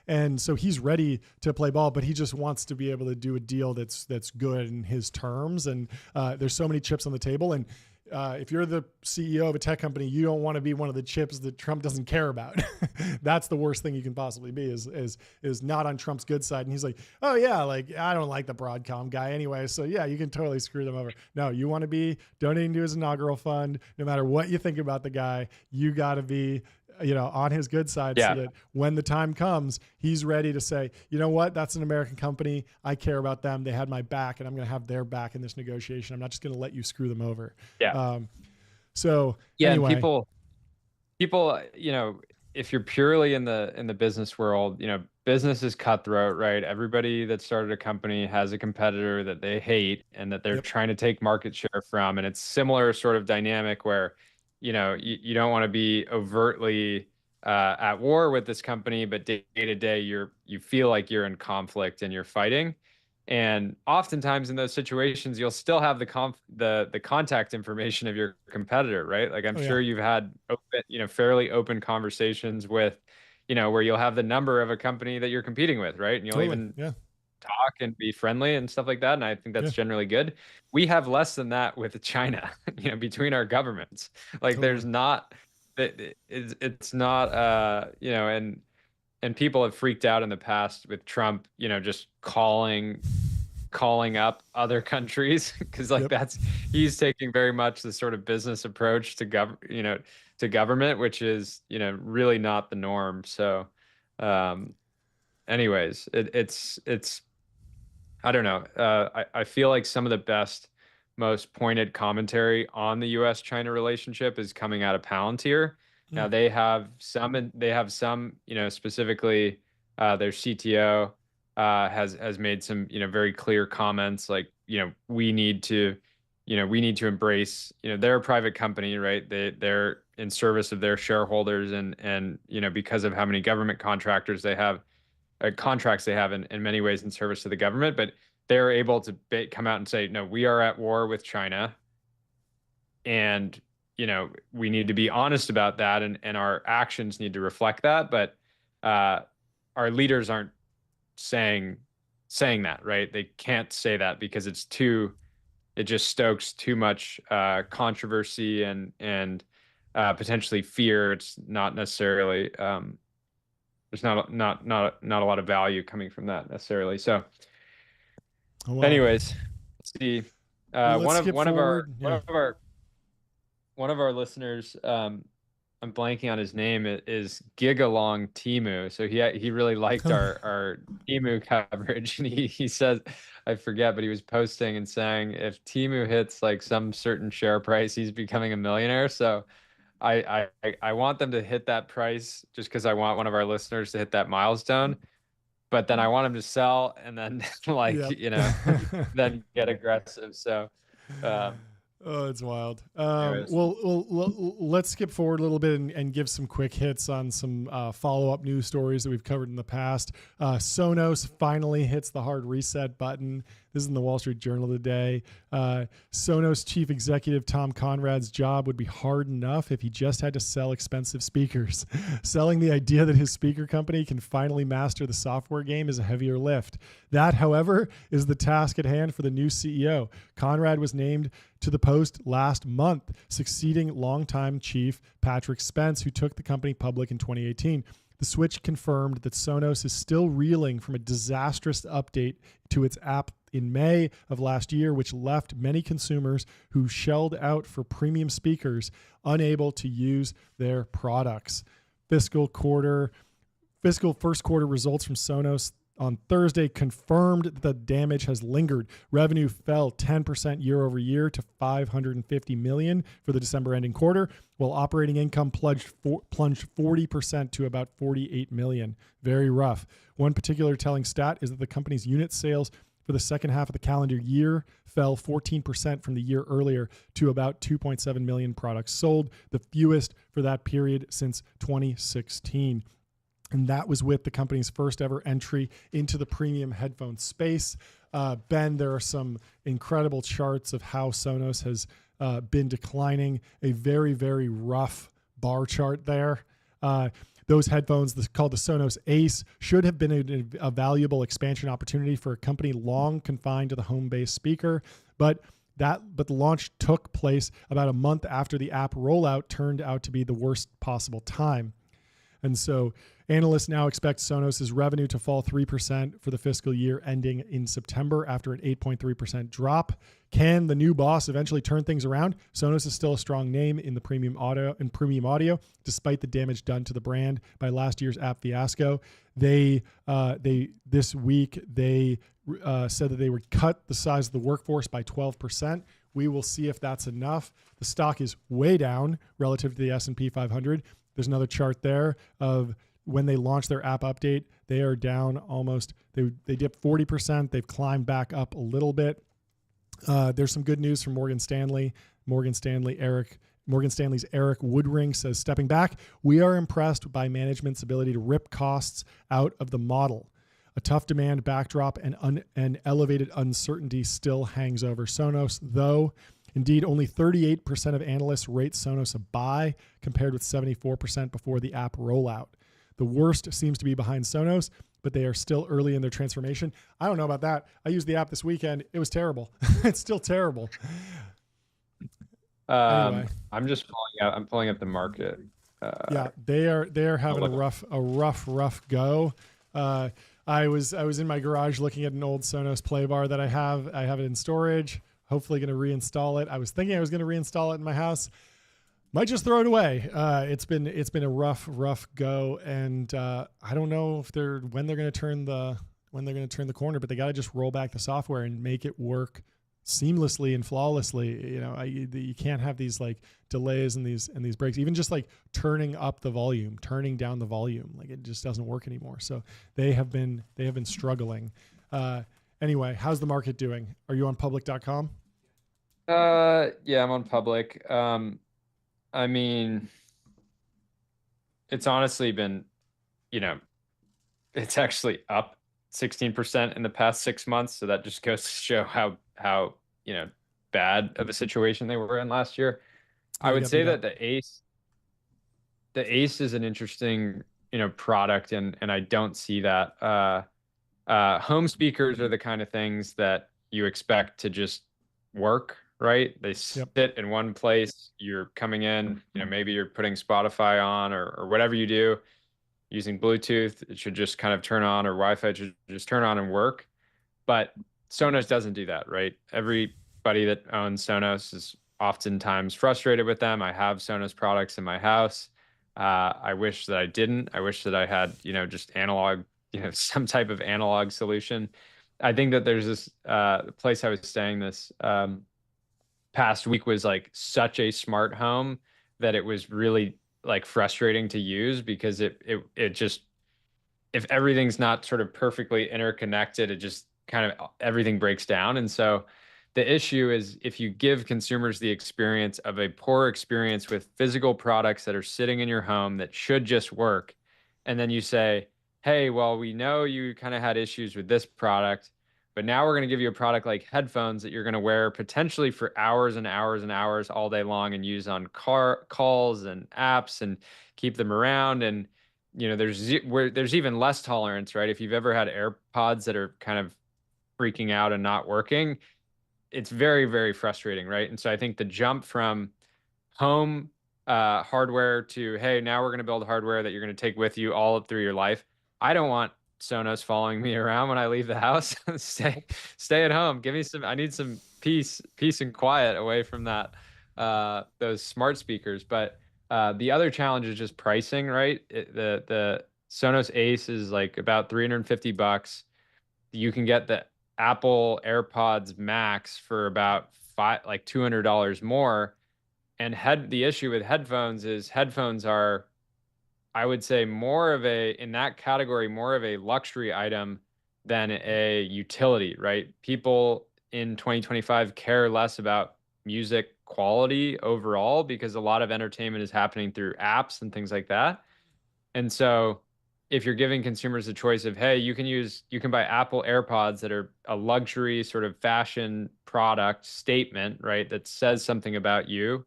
And so he's ready to play ball, but he just wants to be able to do a deal that's good in his terms. And there's so many chips on the table. And if you're the CEO of a tech company, you don't want to be one of the chips that Trump doesn't care about. That's the worst thing you can possibly be, is not on Trump's good side. And he's like, oh yeah, like I don't like the Broadcom guy anyway. So yeah, you can totally screw them over. No, you want to be donating to his inaugural fund. No matter what you think about the guy, you got to be on his good side, so that when the time comes, he's ready to say, you know what, that's an American company. I care about them. They had my back, and I'm going to have their back in this negotiation. I'm not just going to let you screw them over. Anyway. And people, if you're purely in the business world, business is cutthroat, right? Everybody that started a company has a competitor that they hate and that they're trying to take market share from. And it's similar sort of dynamic where you don't want to be overtly at war with this company, but day to day you feel like you're in conflict and you're fighting. And oftentimes in those situations, you'll still have the contact information of your competitor, right? Like I'm sure you've had fairly open conversations with, where you'll have the number of a company that you're competing with, right? And you'll even talk and be friendly and stuff like that. And I think that's generally good. We have less than that with China, between our governments. Like there's not, it's not, and people have freaked out in the past with Trump, just calling up other countries, because he's taking very much the sort of business approach to government, which is, really not the norm. So, anyways, it's I don't know. I feel like some of the best, most pointed commentary on the U.S.-China relationship is coming out of Palantir. Now Mm. they have some, specifically their CTO has made some, very clear comments like, we need to embrace, they're a private company, right? They're in service of their shareholders and because of how many government contracts they have in many ways in service to the government, but they're able to come out and say, no, we are at war with China, and we need to be honest about that, and our actions need to reflect that. But our leaders aren't saying that, right? They can't say that because it just stokes too much controversy and potentially fear. It's not necessarily there's not a lot of value coming from that necessarily. So, Well, anyways, let's see. let's skip forward. Yeah. One of our listeners, I'm blanking on his name, is Gigalong Timu. So he really liked our Timu coverage, and he says, I forget, but he was posting and saying if Timu hits like some certain share price, he's becoming a millionaire. So I want them to hit that price just because I want one of our listeners to hit that milestone. But then I want him to sell and then like, Yep. then get aggressive. So um, Oh, it's wild. anyways. Let's skip forward a little bit and give some quick hits on some follow-up news stories that we've covered in the past. Sonos finally hits the hard reset button. This is in the Wall Street Journal today. Sonos chief executive Tom Conrad's job would be hard enough if he just had to sell expensive speakers. Selling the idea that his speaker company can finally master the software game is a heavier lift. That, however, is the task at hand for the new CEO. Conrad was named to the post last month, succeeding longtime chief Patrick Spence, who took the company public in 2018. The switch confirmed that Sonos is still reeling from a disastrous update to its app in May of last year, which left many consumers who shelled out for premium speakers unable to use their products. Fiscal first quarter results from Sonos on Thursday confirmed that the damage has lingered. Revenue fell 10% year over year to $550 million for the December ending quarter, while operating income plunged 40% to about $48 million. Very rough. One particular telling stat is that the company's unit sales for the second half of the calendar year fell 14% from the year earlier to about 2.7 million products sold, the fewest for that period since 2016. And that was with the company's first ever entry into the premium headphone space. Ben, there are some incredible charts of how Sonos has been declining. A very, very rough bar chart there. Those headphones, called the Sonos Ace, should have been a valuable expansion opportunity for a company long confined to the home-based speaker. But the launch took place about a month after the app rollout turned out to be the worst possible time. And so analysts now expect Sonos' revenue to fall 3% for the fiscal year ending in September after an 8.3% drop. Can the new boss eventually turn things around? Sonos is still a strong name in the premium audio, despite the damage done to the brand by last year's app fiasco. This week said that they would cut the size of the workforce by 12%. We will see if that's enough. The stock is way down relative to the S&P 500. There's another chart there of when they launched their app update. They are down almost, they dipped 40%. They've climbed back up a little bit. There's some good news from Morgan Stanley. Morgan Stanley's Eric Woodring says, stepping back, we are impressed by management's ability to rip costs out of the model. A tough demand backdrop and elevated uncertainty still hangs over Sonos, though. Indeed, only 38% of analysts rate Sonos a buy, compared with 74% before the app rollout. The worst seems to be behind Sonos, but they are still early in their transformation. I don't know about that. I used the app this weekend. It was terrible. It's still terrible. Anyway, I'm just pulling up the market. Yeah, they are having a rough go. I was in my garage looking at an old Sonos play bar that I have. I have it in storage. Hopefully going to reinstall it. I was thinking I was going to reinstall it in my house. Might just throw it away. It's been a rough go, and I don't know when they're going to turn the when they're going to turn the corner, but they got to just roll back the software and make it work seamlessly and flawlessly. You can't have these like delays and these breaks, even just like turning up the volume, turning down the volume, like it just doesn't work anymore. So they have been struggling. Anyway, how's the market doing? Are you on public.com? Yeah, I'm on public. I mean, it's honestly been, you know, it's actually up 16% in the past 6 months. So that just goes to show how, bad of a situation they were in last year. Yeah, I you would got say beat that up. the Ace is an interesting, product, and I don't see that. Home speakers are the kind of things that you expect to just work, right? They Yep. sit in one place. You're coming in, maybe you're putting Spotify on or whatever you do using Bluetooth. It should just kind of turn on, or Wi-Fi should just turn on and work. But Sonos doesn't do that, right? Everybody that owns Sonos is oftentimes frustrated with them. I have Sonos products in my house. I wish that I didn't. I wish that I had, just analog, some type of analog solution. I think that there's this place I was staying this past week was like such a smart home that it was really like frustrating to use because it just, if everything's not sort of perfectly interconnected, it just kind of everything breaks down. And so the issue is if you give consumers the experience of a poor experience with physical products that are sitting in your home that should just work, and then you say, hey, well, we know you kind of had issues with this product, but now we're going to give you a product like headphones that you're going to wear potentially for hours and hours and hours all day long and use on car calls and apps and keep them around. And there's even less tolerance, right? If you've ever had AirPods that are kind of freaking out and not working, it's very, very frustrating, right? And so I think the jump from home hardware to, hey, now we're going to build hardware that you're going to take with you all through your life. I don't want Sonos following me around when I leave the house. Stay at home. Give me some. I need some peace and quiet away from that those smart speakers. But the other challenge is just pricing, right? The Sonos Ace is like about $350. You can get the Apple AirPods Max for about $200 more. And the issue with headphones is headphones are, I would say, in that category, more of a luxury item than a utility, right? People in 2025 care less about music quality overall because a lot of entertainment is happening through apps and things like that. And so if you're giving consumers the choice of, hey, you can buy Apple AirPods that are a luxury sort of fashion product statement, right? That says something about you.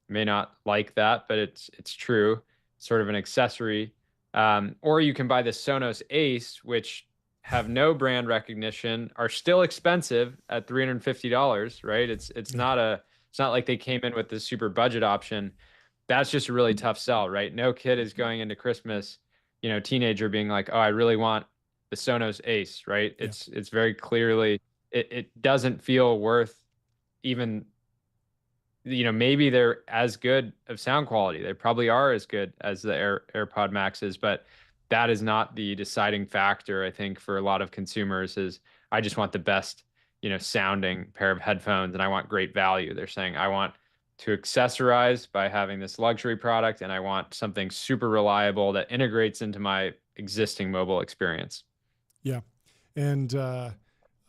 You may not like that, but it's true, sort of an accessory. Or you can buy the Sonos Ace, which have no brand recognition, are still expensive at $350, right? It's not like they came in with this super budget option. That's just a really tough sell, right? No kid is going into Christmas, teenager being like, oh, I really want the Sonos Ace, right? Yeah. It's very clearly, it doesn't feel worth even, maybe they're as good of sound quality. They probably are as good as the AirPod Maxes, but that is not the deciding factor, I think, for a lot of consumers is I just want the best, sounding pair of headphones and I want great value. They're saying I want to accessorize by having this luxury product and I want something super reliable that integrates into my existing mobile experience. Yeah. And,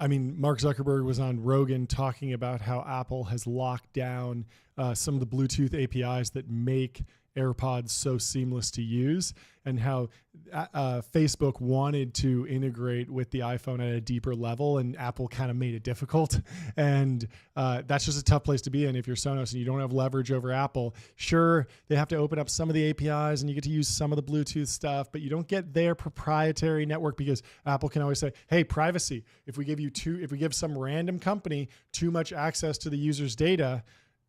I mean, Mark Zuckerberg was on Rogan talking about how Apple has locked down some of the Bluetooth APIs that make AirPods so seamless to use, and how Facebook wanted to integrate with the iPhone at a deeper level, and Apple kind of made it difficult. And that's just a tough place to be in if you're Sonos and you don't have leverage over Apple. Sure, they have to open up some of the APIs and you get to use some of the Bluetooth stuff, but you don't get their proprietary network because Apple can always say, hey, privacy. If we give some random company too much access to the user's data,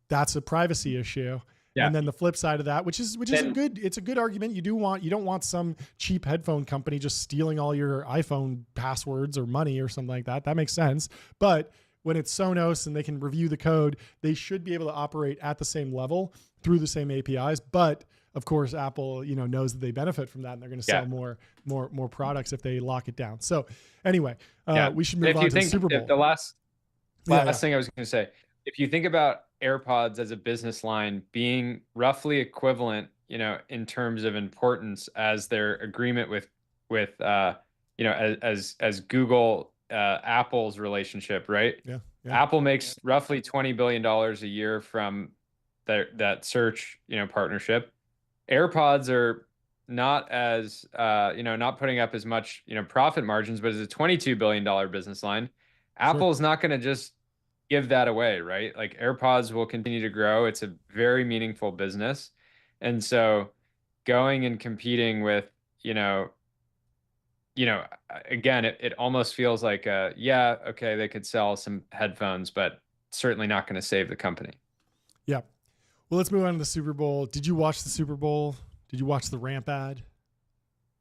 that's a privacy issue. Yeah. And then the flip side of that, which is it's a good argument. You don't want some cheap headphone company just stealing all your iPhone passwords or money or something like that. That makes sense. But when it's Sonos and they can review the code, they should be able to operate at the same level through the same APIs. But of course, Apple, knows that they benefit from that, and they're going to sell more products if they lock it down. So anyway, we should move on to the Super Bowl. The last thing I was going to say, if you think about AirPods as a business line being roughly equivalent, in terms of importance as their agreement with as Google, Apple's relationship, right? Yeah. Apple makes roughly $20 billion a year from that search, partnership. AirPods are not as, not putting up as much, profit margins, but it's a $22 billion business line. Apple's not going to just give that away, right? Like AirPods will continue to grow. It's a very meaningful business. And so going and competing with, again, it almost feels like, okay, they could sell some headphones, but certainly not going to save the company. Yeah. Well, let's move on to the Super Bowl. Did you watch the Super Bowl? Did you watch the ramp ad?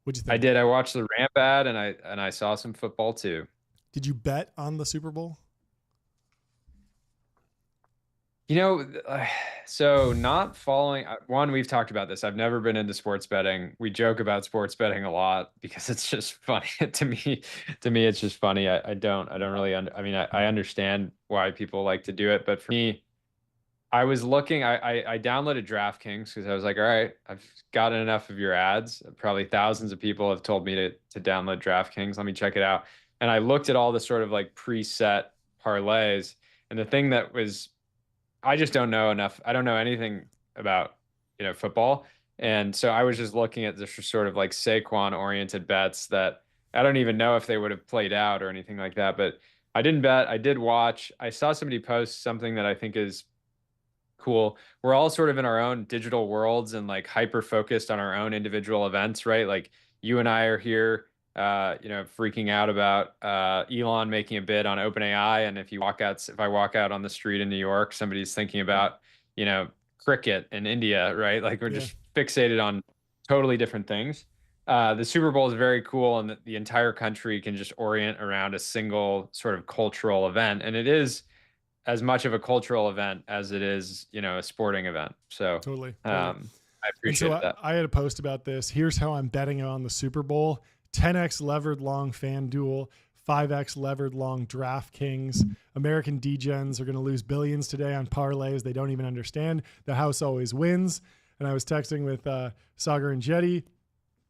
What'd you think? I did. I watched the ramp ad and I saw some football too. Did you bet on the Super Bowl? So not following one, we've talked about this. I've never been into sports betting. We joke about sports betting a lot because it's just funny to me. It's just funny. I don't really, I understand why people like to do it, but for me, I was looking, I downloaded DraftKings because I was like, all right, I've gotten enough of your ads. Probably thousands of people have told me to download DraftKings. Let me check it out. And I looked at all the sort of like preset parlays, and the thing that was, I just don't know enough. I don't know anything about, football. And so I was just looking at this sort of like Saquon oriented bets that I don't even know if they would have played out or anything like that. But I didn't bet. I did watch. I saw somebody post something that I think is cool. We're all sort of in our own digital worlds and like hyper focused on our own individual events, right? Like you and I are here, freaking out about Elon making a bid on OpenAI. And if I walk out on the street in New York, somebody's thinking about, cricket in India, right? Like we're just fixated on totally different things. The Super Bowl is very cool, and the entire country can just orient around a single sort of cultural event. And it is as much of a cultural event as it is, a sporting event. So totally. I appreciate that. I had a post about this. Here's how I'm betting on the Super Bowl: 10x levered long FanDuel, 5x levered long DraftKings. American degens are going to lose billions today on parlays they don't even understand. The house always wins. And I was texting with Sagar and Jetty,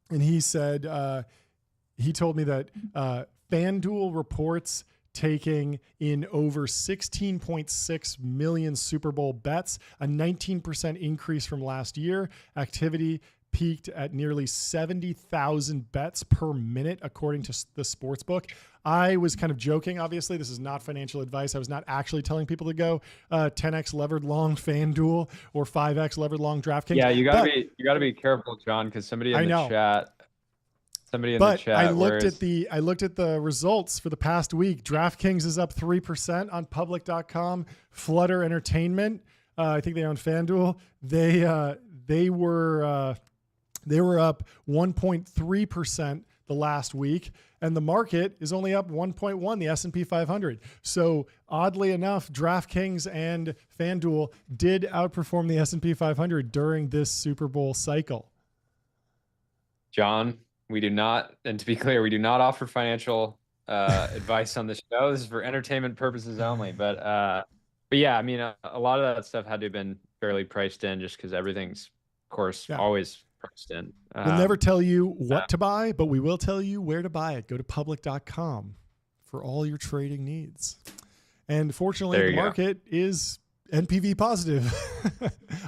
and he said, he told me that FanDuel reports taking in over 16.6 million Super Bowl bets, a 19% increase from last year. Activity peaked at nearly 70,000 bets per minute, according to the sportsbook. I was kind of joking. Obviously, this is not financial advice. I was not actually telling people to go 10x levered long FanDuel or 5x levered long DraftKings. Yeah, you gotta be careful, John, because somebody in the chat. I looked at the results for the past week. DraftKings is up 3% on public.com. Flutter Entertainment, I think they own FanDuel. They were up 1.3% the last week, and the market is only up 1.1, the S&P 500. So oddly enough, DraftKings and FanDuel did outperform the S&P 500 during this Super Bowl cycle. John, we do not, and to be clear, we do not offer financial advice on the show. This is for entertainment purposes only. But yeah, I mean, a lot of that stuff had to have been fairly priced in, just because everything's, of course, always priced in. We'll never tell you what to buy, but we will tell you where to buy it. Go to public.com for all your trading needs. And fortunately, the market is NPV positive,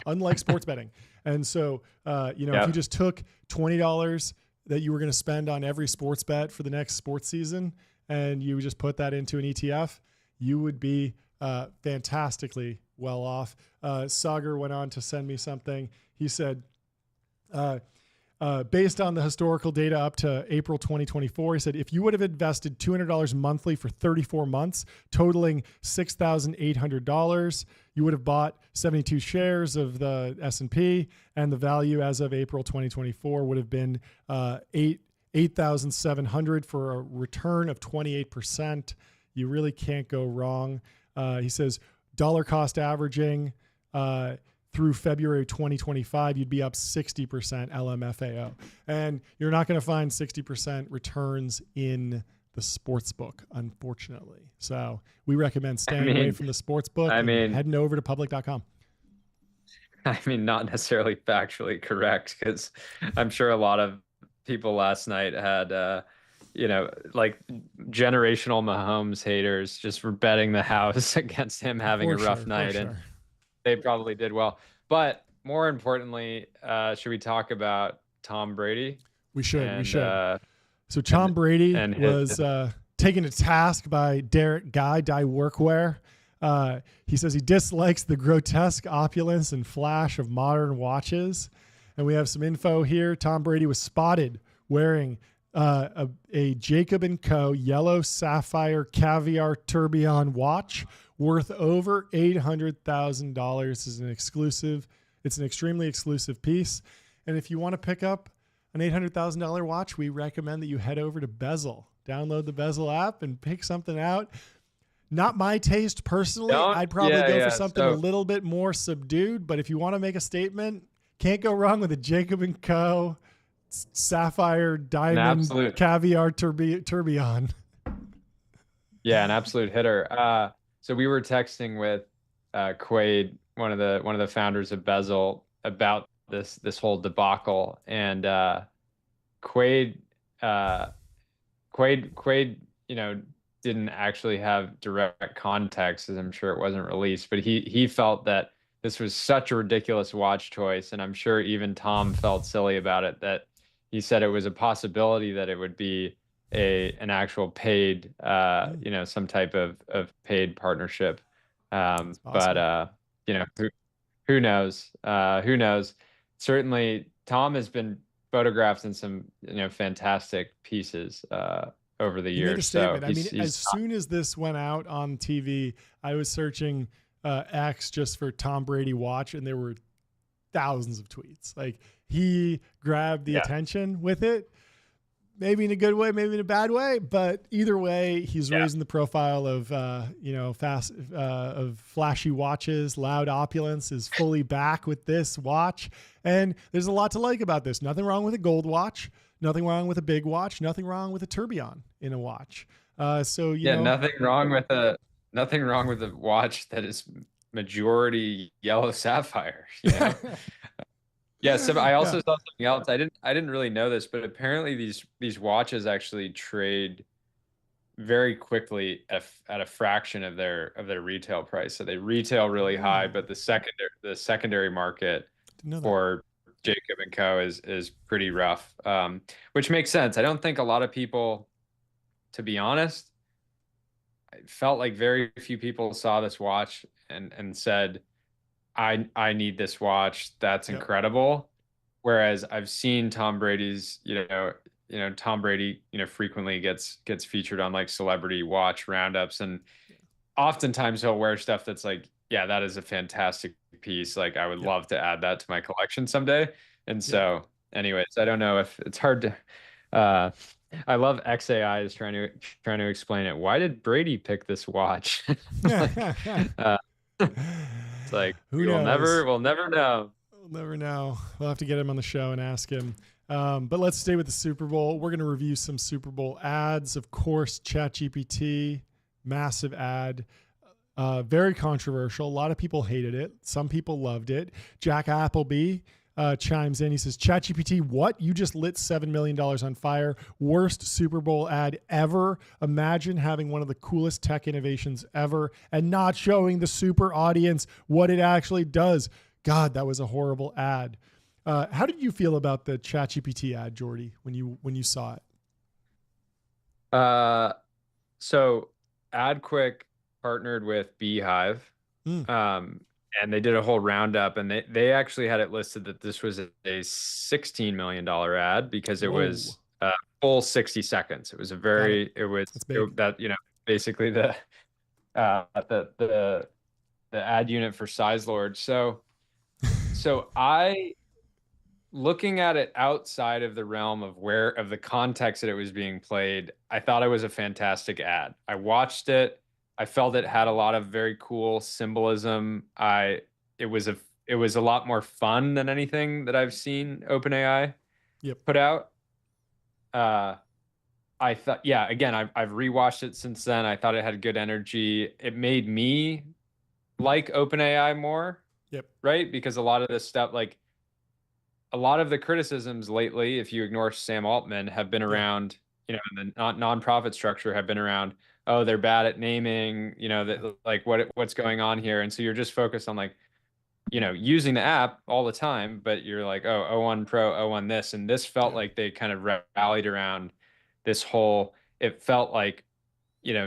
unlike sports betting. And so, if you just took $20 that you were going to spend on every sports bet for the next sports season, and you just put that into an ETF, you would be fantastically well off. Sagar went on to send me something. He said, based on the historical data up to April 2024, he said, if you would have invested $200 monthly for 34 months, totaling $6,800, you would have bought 72 shares of the S&P, and the value as of April 2024 would have been $8,700 for a return of 28%. You really can't go wrong. He says dollar cost averaging through February 2025, you'd be up 60% LMFAO. And you're not going to find 60% returns in the sports book, unfortunately. So we recommend staying away from the sports book and heading over to public.com. I mean, not necessarily factually correct, because I'm sure a lot of people last night had, like generational Mahomes haters just for betting the house against him having a rough night, and they probably did well. But more importantly, should we talk about Tom Brady? We should. So Tom Brady was taken to task by Derek Guy, Die Workwear. He says he dislikes the grotesque opulence and flash of modern watches. And we have some info here. Tom Brady was spotted wearing a Jacob & Co. yellow sapphire caviar tourbillon watch worth over $800,000. Is an exclusive. It's an extremely exclusive piece. And if you want to pick up an $800,000 watch, we recommend that you head over to Bezel. Download the Bezel app and pick something out. Not my taste personally. I'd probably go for something a little bit more subdued. But if you want to make a statement, can't go wrong with a Jacob & Co. sapphire diamond caviar tourbillon. Yeah, an absolute hitter. So we were texting with Quaid, one of the founders of Bezel, about this whole debacle, and Quaid, didn't actually have direct context, as I'm sure it wasn't released, but he felt that this was such a ridiculous watch choice, and I'm sure even Tom felt silly about it, that he said it was a possibility that it would be an actual paid, some type of paid partnership. Awesome. But who knows? Who knows? Certainly, Tom has been photographed in some fantastic pieces over the years. Made a statement. So as soon as this went out on TV, I was searching X just for Tom Brady watch, and there were thousands of tweets. Like, he grabbed the attention with it. Maybe in a good way, maybe in a bad way, but either way, he's raising the profile of of flashy watches. Loud opulence is fully back with this watch, and there's a lot to like about this. Nothing wrong with a gold watch, nothing wrong with a big watch, nothing wrong with a tourbillon in a watch. Nothing wrong with a watch that is majority yellow sapphire. Yeah, so I also saw something else. I didn't really know this, but apparently these watches actually trade very quickly at a fraction of their retail price. So they retail really high, but the secondary market for Jacob & Co. is pretty rough, which makes sense. I don't think a lot of people, to be honest, I felt like very few people saw this watch and said, I need this watch. That's incredible. Whereas I've seen Tom Brady's, Tom Brady, frequently gets featured on like celebrity watch roundups, and oftentimes he'll wear stuff that's like, yeah, that is a fantastic piece. Like, I would love to add that to my collection someday. And so, anyways, I don't know if it's hard to. I love XAI is trying to explain it. Why did Brady pick this watch? It's like, we'll never know. We'll never know. We'll have to get him on the show and ask him. But let's stay with the Super Bowl. We're going to review some Super Bowl ads. Of course, ChatGPT, massive ad. Very controversial. A lot of people hated it. Some people loved it. Jack Appleby chimes in. He says, ChatGPT, what? You just lit $7 million on fire. Worst Super Bowl ad ever. Imagine having one of the coolest tech innovations ever and not showing the super audience what it actually does. God, that was a horrible ad. How did you feel about the ChatGPT ad, Jordy, when you saw it? So AdQuick partnered with Beehive. And they did a whole roundup, and they actually had it listed that this was a $16 million ad because it was a full 60 seconds. It was basically the ad unit for Sizelord. So I, looking at it outside of the realm of the context that it was being played, I thought it was a fantastic ad. I watched it. I felt it had a lot of very cool symbolism. It was a it was a lot more fun than anything that I've seen OpenAI Yep. put out. Uh, I thought, yeah, again, I've rewatched it since then. I thought it had good energy. It made me like OpenAI more, Yep. right? Because a lot of this stuff, like a lot of the criticisms lately, if you ignore Sam Altman, have been Yeah. around, in the nonprofit structure have been around, oh, they're bad at naming, Yeah. that like what's going on here. And so you're just focused on like, using the app all the time, but you're like, oh, O1 Pro, O1 this. And this felt Yeah. like they kind of rallied around this whole, it felt like,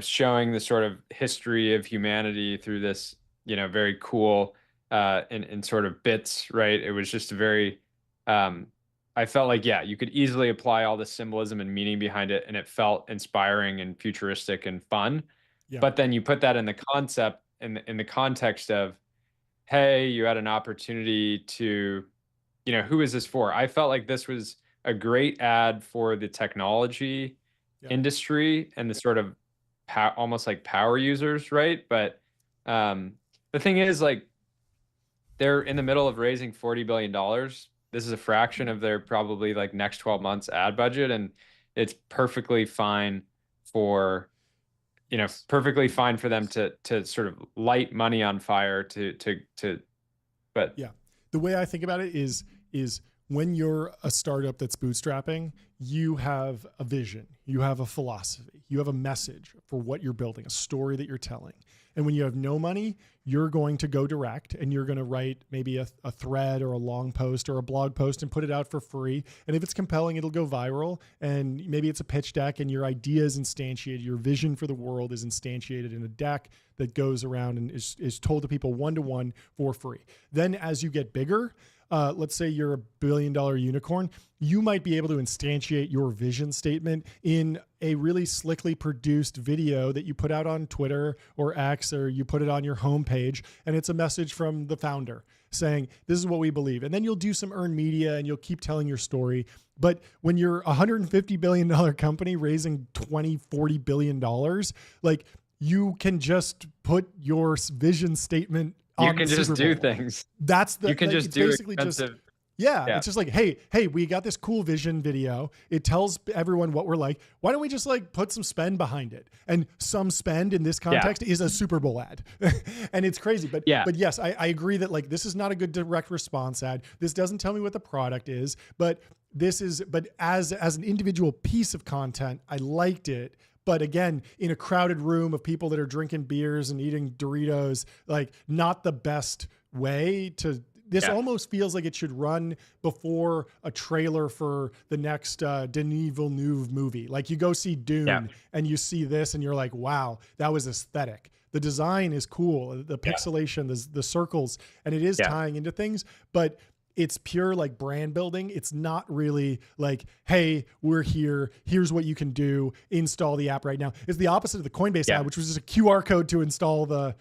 showing the sort of history of humanity through this, very cool in sort of bits, right? It was just a very I felt like, yeah, you could easily apply all the symbolism and meaning behind it, and it felt inspiring and futuristic and fun. Yeah. But then you put that in the concept in the context of, hey, you had an opportunity to, who is this for? I felt like this was a great ad for the technology Yeah. industry and the sort of almost like power users, right? But um, the thing is, like, they're in the middle of raising $40 billion. This is a fraction of their probably like next 12 months ad budget, and it's for perfectly fine for them to sort of light money on fire but Yeah. The way I think about it is when you're a startup that's bootstrapping, you have a vision, you have a philosophy, you have a message for what you're building, a story that you're telling. And when you have no money, you're going to go direct and you're going to write maybe a thread or a long post or a blog post and put it out for free. And if it's compelling, it'll go viral. And maybe it's a pitch deck and your idea is instantiated. Your vision for the world is instantiated in a deck that goes around and is told to people one-to-one for free. Then as you get bigger, let's say you're a billion-dollar unicorn, you might be able to instantiate your vision statement in a really slickly produced video that you put out on Twitter or X, or you put it on your homepage, and it's a message from the founder saying, this is what we believe. And then you'll do some earned media and you'll keep telling your story. But when you're a $150 billion company raising $40 billion, like, you can just put your vision statement you on can the just Super do Bowl. things. That's the, You can like, just it's do basically expensive. just, yeah, Yeah. it's just like, hey, we got this cool vision video. It tells everyone what we're like. Why don't we just like put some spend behind it? And some spend in this context is a Super Bowl ad. And it's crazy. But yes, I agree that like, this is not a good direct response ad. This doesn't tell me what the product is, but as an individual piece of content, I liked it. But again, in a crowded room of people that are drinking beers and eating Doritos, like, not the best way to. This almost feels like it should run before a trailer for the next Denis Villeneuve movie. Like, you go see Dune and you see this and you're like, wow, that was aesthetic. The design is cool, the pixelation, the circles, and it is tying into things, but it's pure like brand building. It's not really like, hey, we're here. Here's what you can do. Install the app right now. It's the opposite of the Coinbase ad, which was just a QR code to install the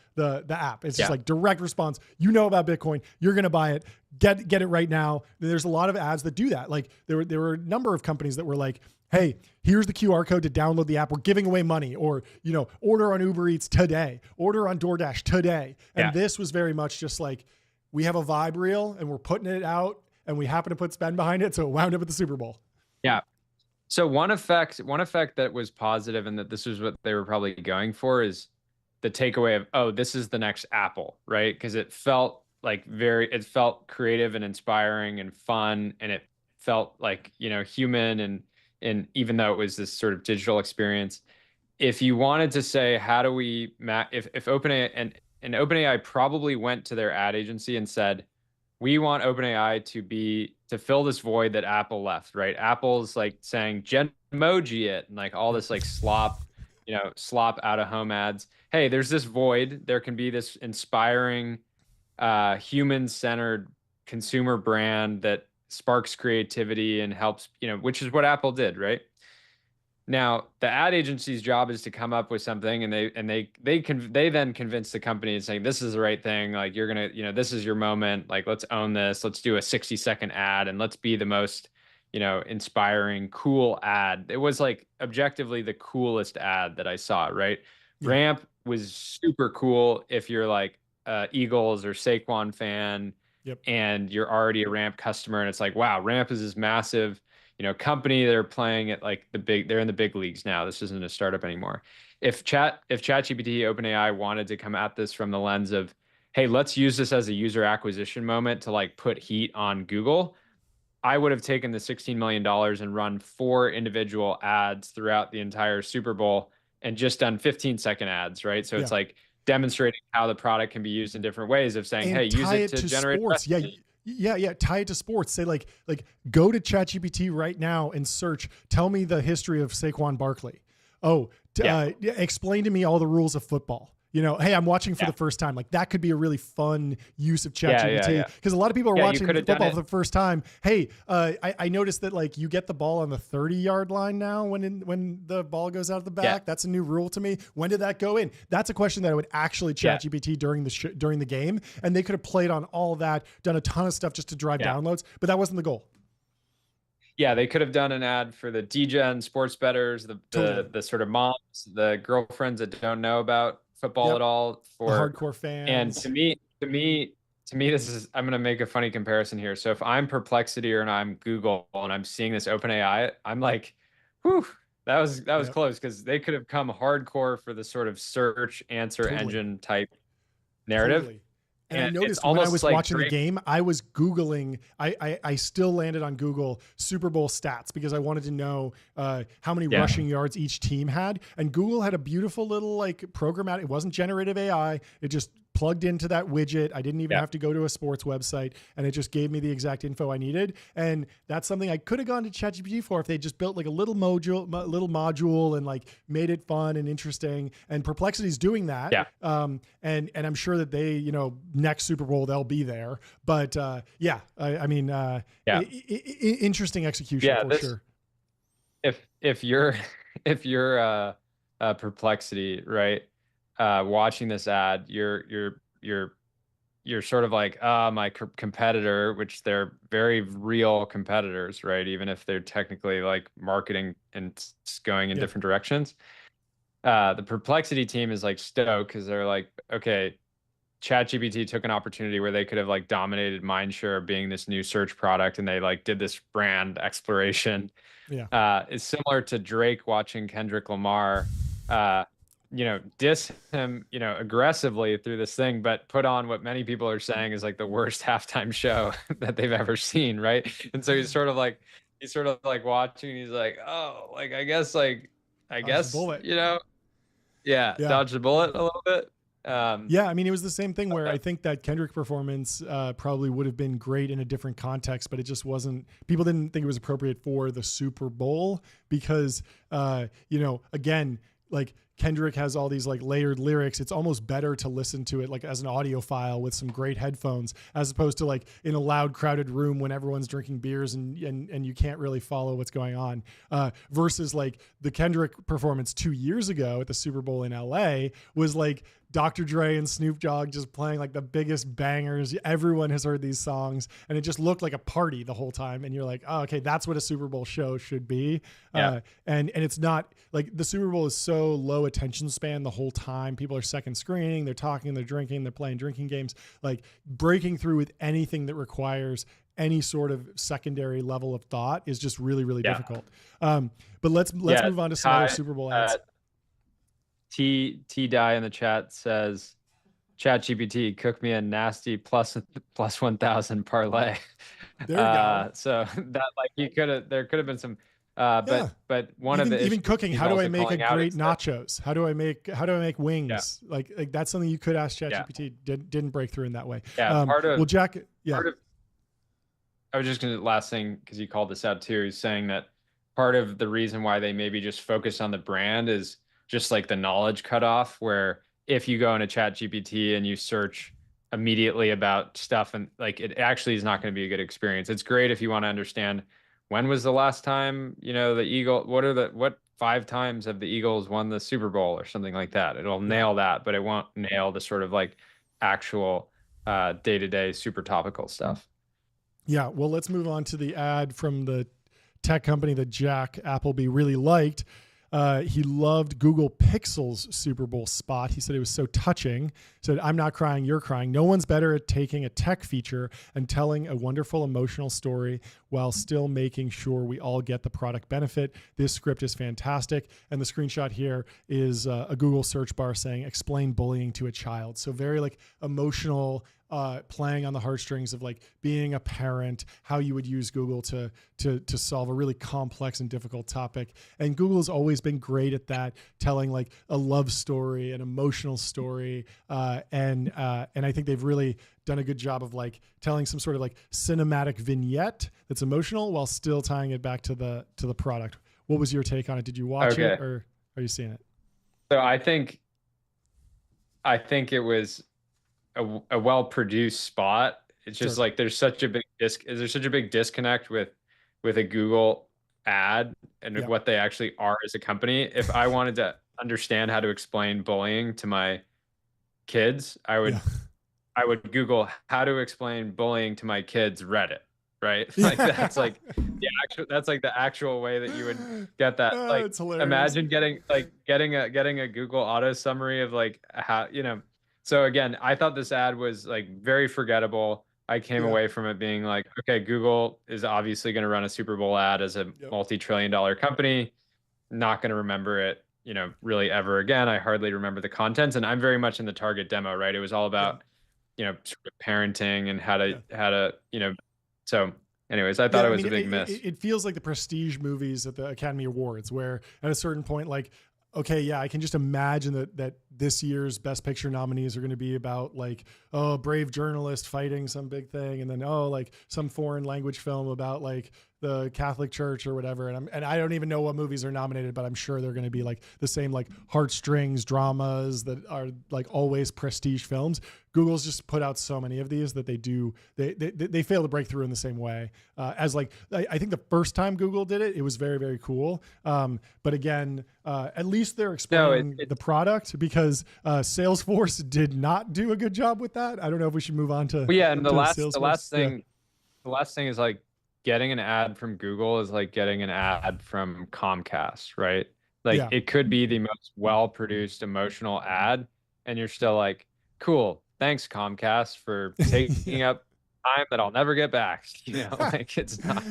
app. It's just like direct response. You know about Bitcoin. You're going to buy it. Get it right now. There's a lot of ads that do that. Like, there were a number of companies that were like, hey, here's the QR code to download the app. We're giving away money, or, order on Uber Eats today, order on DoorDash today. And this was very much just like, we have a vibe reel and we're putting it out and we happen to put spend behind it. So it wound up at the Super Bowl. Yeah. So one effect that was positive and that this was what they were probably going for is the takeaway of, oh, this is the next Apple, right? Because it felt like it felt creative and inspiring and fun. And it felt like, human and even though it was this sort of digital experience, if you wanted to say, how do we, if OpenAI and OpenAI probably went to their ad agency and said, we want OpenAI to fill this void that Apple left, right? Apple's like saying Genmoji it and like all this like slop out of home ads. Hey, there's this void. There can be this inspiring, human-centered consumer brand that sparks creativity and helps, which is what Apple did, right? Now, the ad agency's job is to come up with something, and they then convince the company and saying, this is the right thing. Like, you're gonna, this is your moment. Like, let's own this. Let's do a 60-second ad, and let's be the most, inspiring, cool ad. It was like objectively the coolest ad that I saw. Right, Ramp was super cool if you're like Eagles or Saquon fan. Yep. and you're already a Ramp customer, and it's like, wow, Ramp is this massive, company. They're playing at like they're in the big leagues now. This isn't a startup anymore. If ChatGPT, OpenAI wanted to come at this from the lens of, hey, let's use this as a user acquisition moment to like put heat on Google, I would have taken the $16 million and run 4 individual ads throughout the entire Super Bowl and just done 15-second ads, right? So Yeah. it's like demonstrating how the product can be used in different ways of saying, hey, And use tie it it to to generate sports. Yeah. revenue. Yeah. Tie it to sports. Say like go to ChatGPT right now and search, tell me the history of Saquon Barkley. Oh, explain to me all the rules of football. Hey, I'm watching for the first time. Like that could be a really fun use of ChatGPT because a lot of people are watching football for the first time. Hey, I noticed that like you get the ball on the 30-yard line now when the ball goes out of the back. Yeah. That's a new rule to me. When did that go in? That's a question that I would actually ChatGPT during the game, and they could have played on all of that, done a ton of stuff just to drive downloads, but that wasn't the goal. Yeah, they could have done an ad for the DGen sports bettors, the sort of moms, the girlfriends that don't know about football at all, for the hardcore fans. And to me, this is, I'm going to make a funny comparison here. So if I'm Perplexity or I'm Google and I'm seeing this OpenAI, I'm like, whew, that was close, because they could have come hardcore for the sort of search answer engine type narrative. Totally. And I noticed when I was watching the game, I was Googling, I still landed on Google Super Bowl stats because I wanted to know how many rushing yards each team had. And Google had a beautiful little like programmatic, it wasn't generative AI. It just plugged into that widget. I didn't even have to go to a sports website, and it just gave me the exact info I needed. And that's something I could have gone to ChatGPT for if they just built like a little module and like made it fun and interesting. And Perplexity's doing that. Yeah. And I'm sure that they, next Super Bowl they'll be there. But interesting execution for sure. If you're Perplexity, right? Watching this ad, you're sort of like, my competitor, which they're very real competitors, right? Even if they're technically like marketing and going in different directions. The Perplexity team is like stoked because they're like, okay, ChatGPT took an opportunity where they could have like dominated mindshare being this new search product, and they like did this brand exploration. Yeah, it's similar to Drake watching Kendrick Lamar. Diss him, aggressively through this thing, but put on what many people are saying is like the worst halftime show that they've ever seen, right? And so he's sort of like watching, and he's like, oh, like I guess, dodge the bullet a little bit. I mean, it was the same thing where I think that Kendrick performance probably would have been great in a different context, but it just wasn't. People didn't think it was appropriate for the Super Bowl because, again, like Kendrick has all these like layered lyrics. It's almost better to listen to it like as an audio file with some great headphones, as opposed to like in a loud, crowded room when everyone's drinking beers and you can't really follow what's going on. Versus like the Kendrick performance 2 years ago at the Super Bowl in LA was like Dr. Dre and Snoop Dogg just playing like the biggest bangers. Everyone has heard these songs, and it just looked like a party the whole time. And you're like, oh, okay, that's what a Super Bowl show should be. And it's not like the Super Bowl is so low attention span the whole time. People are second screening, they're talking, they're drinking, they're playing drinking games. Like breaking through with anything that requires any sort of secondary level of thought is just really, really difficult. But let's move on to some other Super Bowl ads. T Die in the chat says, ChatGPT, cook me a nasty plus 1,000 parlay. There you go. So that there could have been some, but one of the even cooking. How do I make a great nachos? How do I make wings? Yeah. Like that's something you could ask ChatGPT. Didn't break through in that way. Yeah. Jack. Yeah. I was just gonna last thing, because you called this out too. He's saying that part of the reason why they maybe just focus on the brand is just like the knowledge cutoff, where if you go into ChatGPT and you search immediately about stuff, and like it actually is not going to be a good experience. It's great if you want to understand when was the last time, what 5 times have the Eagles won the Super Bowl or something like that. It'll nail that, but it won't nail the sort of like actual day-to-day super topical stuff. Yeah, well, let's move on to the ad from the tech company that Jack Appleby really liked. He loved Google Pixel's Super Bowl spot. He said it was so touching. He said, "I'm not crying, you're crying. No one's better at taking a tech feature and telling a wonderful emotional story while still making sure we all get the product benefit. This script is fantastic." And the screenshot here is a Google search bar saying, "Explain bullying to a child." So very like emotional, playing on the heartstrings of like being a parent, how you would use Google to solve a really complex and difficult topic. And Google has always been great at that, telling like a love story, an emotional story, and I think they've really done a good job of like telling some sort of like cinematic vignette that's emotional while still tying it back to the product. What was your take on it? Did you watch it, or are you seeing it? So I think it was a well-produced spot. It's just Sure. like there's such a big disconnect with a Google ad and Yeah. what they actually are as a company. If I wanted to understand how to explain bullying to my kids, Yeah. I would Google how to explain bullying to my kids Reddit, right? Like Yeah. that's like the actual way that you would get that. Like It's hilarious. imagine getting a Google auto summary of like how, so again, I thought this ad was like very forgettable. I came Yeah. away from it being like, okay, Google is obviously going to run a Super Bowl ad as a Yep. multi-trillion-dollar company. Not going to remember it, really ever again. I hardly remember the contents, and I'm very much in the target demo, right? It was all Yeah. about, sort of parenting and Yeah. so anyways, I thought Yeah, it I was mean, a big miss. it feels like the prestige movies at the Academy Awards, where at a certain point, like, okay, yeah, I can just imagine that this year's Best Picture nominees are going to be about like, oh, a brave journalist fighting some big thing, and then like some foreign language film about like the Catholic Church or whatever. And I don't even know what movies are nominated, but I'm sure they're going to be like the same like heartstrings dramas that are like always prestige films. Google's just put out so many of these that they fail to break through in the same way as like I think the first time Google did it, it was very, very cool. But again, at least they're explaining the product, because Salesforce did not do a good job with that. I don't know if we should move on to Well, yeah, and Salesforce. the last thing is like getting an ad from Google is like getting an ad from Comcast, right? Like Yeah. it could be the most well-produced emotional ad, and you're still like, cool, thanks Comcast for taking Yeah. up time that I'll never get back. Like it's not.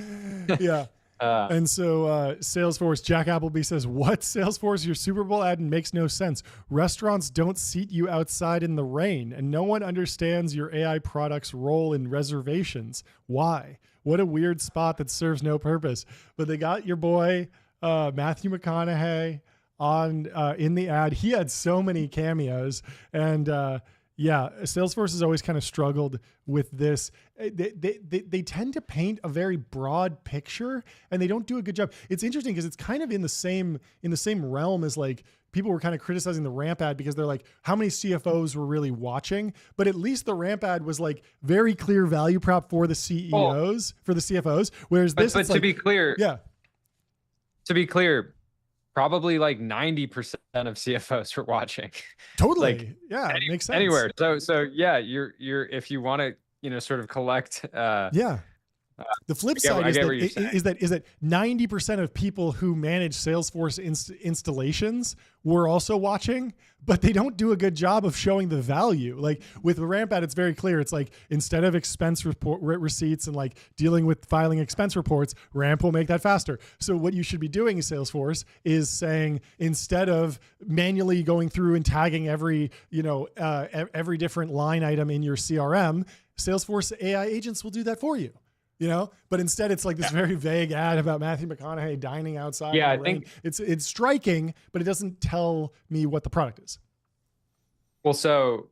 Yeah. uh, And so Salesforce, Jack Appleby says, "What, Salesforce? Your Super Bowl ad makes no sense. Restaurants don't seat you outside in the rain, and no one understands your AI product's role in reservations. Why? What a weird spot that serves no purpose." But they got your boy Matthew McConaughey on in the ad. He had so many cameos, and yeah, Salesforce has always kind of struggled with this. They tend to paint a very broad picture, and they don't do a good job. It's interesting because it's kind of in the same realm as like people were kind of criticizing the ramp ad because they're like, how many CFOs were really watching? But at least the ramp ad was like very clear value prop for the CEOs, for the CFOs. Whereas this, but to be clear, yeah, probably like 90% of CFOs are watching. totally, Like yeah, it makes sense. anywhere. So yeah, you're if you want to, sort of collect Yeah. The flip side is that 90% of people who manage Salesforce installations were also watching, but they don't do a good job of showing the value. Like with the ramp ad, it's very clear. It's like instead of expense report receipts and like dealing with filing expense reports, Ramp will make that faster. So what you should be doing in Salesforce is saying, instead of manually going through and tagging every every different line item in your CRM, Salesforce AI agents will do that for you. But instead it's like this very vague ad about Matthew McConaughey dining outside. Yeah, in the rain. It's striking, but it doesn't tell me what the product is. Well, so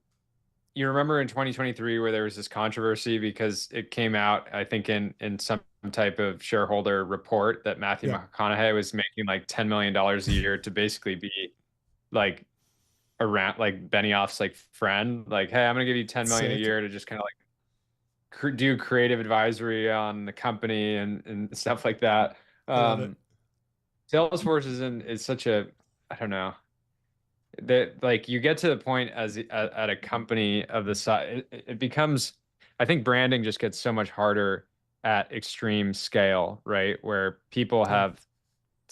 you remember in 2023 where there was this controversy because it came out, I think in some type of shareholder report that Matthew McConaughey was making like $10 million a year to basically be like around like Benioff's like friend, like, hey, I'm gonna give you 10 million a year to just kind of like do creative advisory on the company and stuff like that. I love it. Salesforce is such a, I don't know, that like you get to the point at a company of the size, it becomes, I think branding just gets so much harder at extreme scale, right? Where people have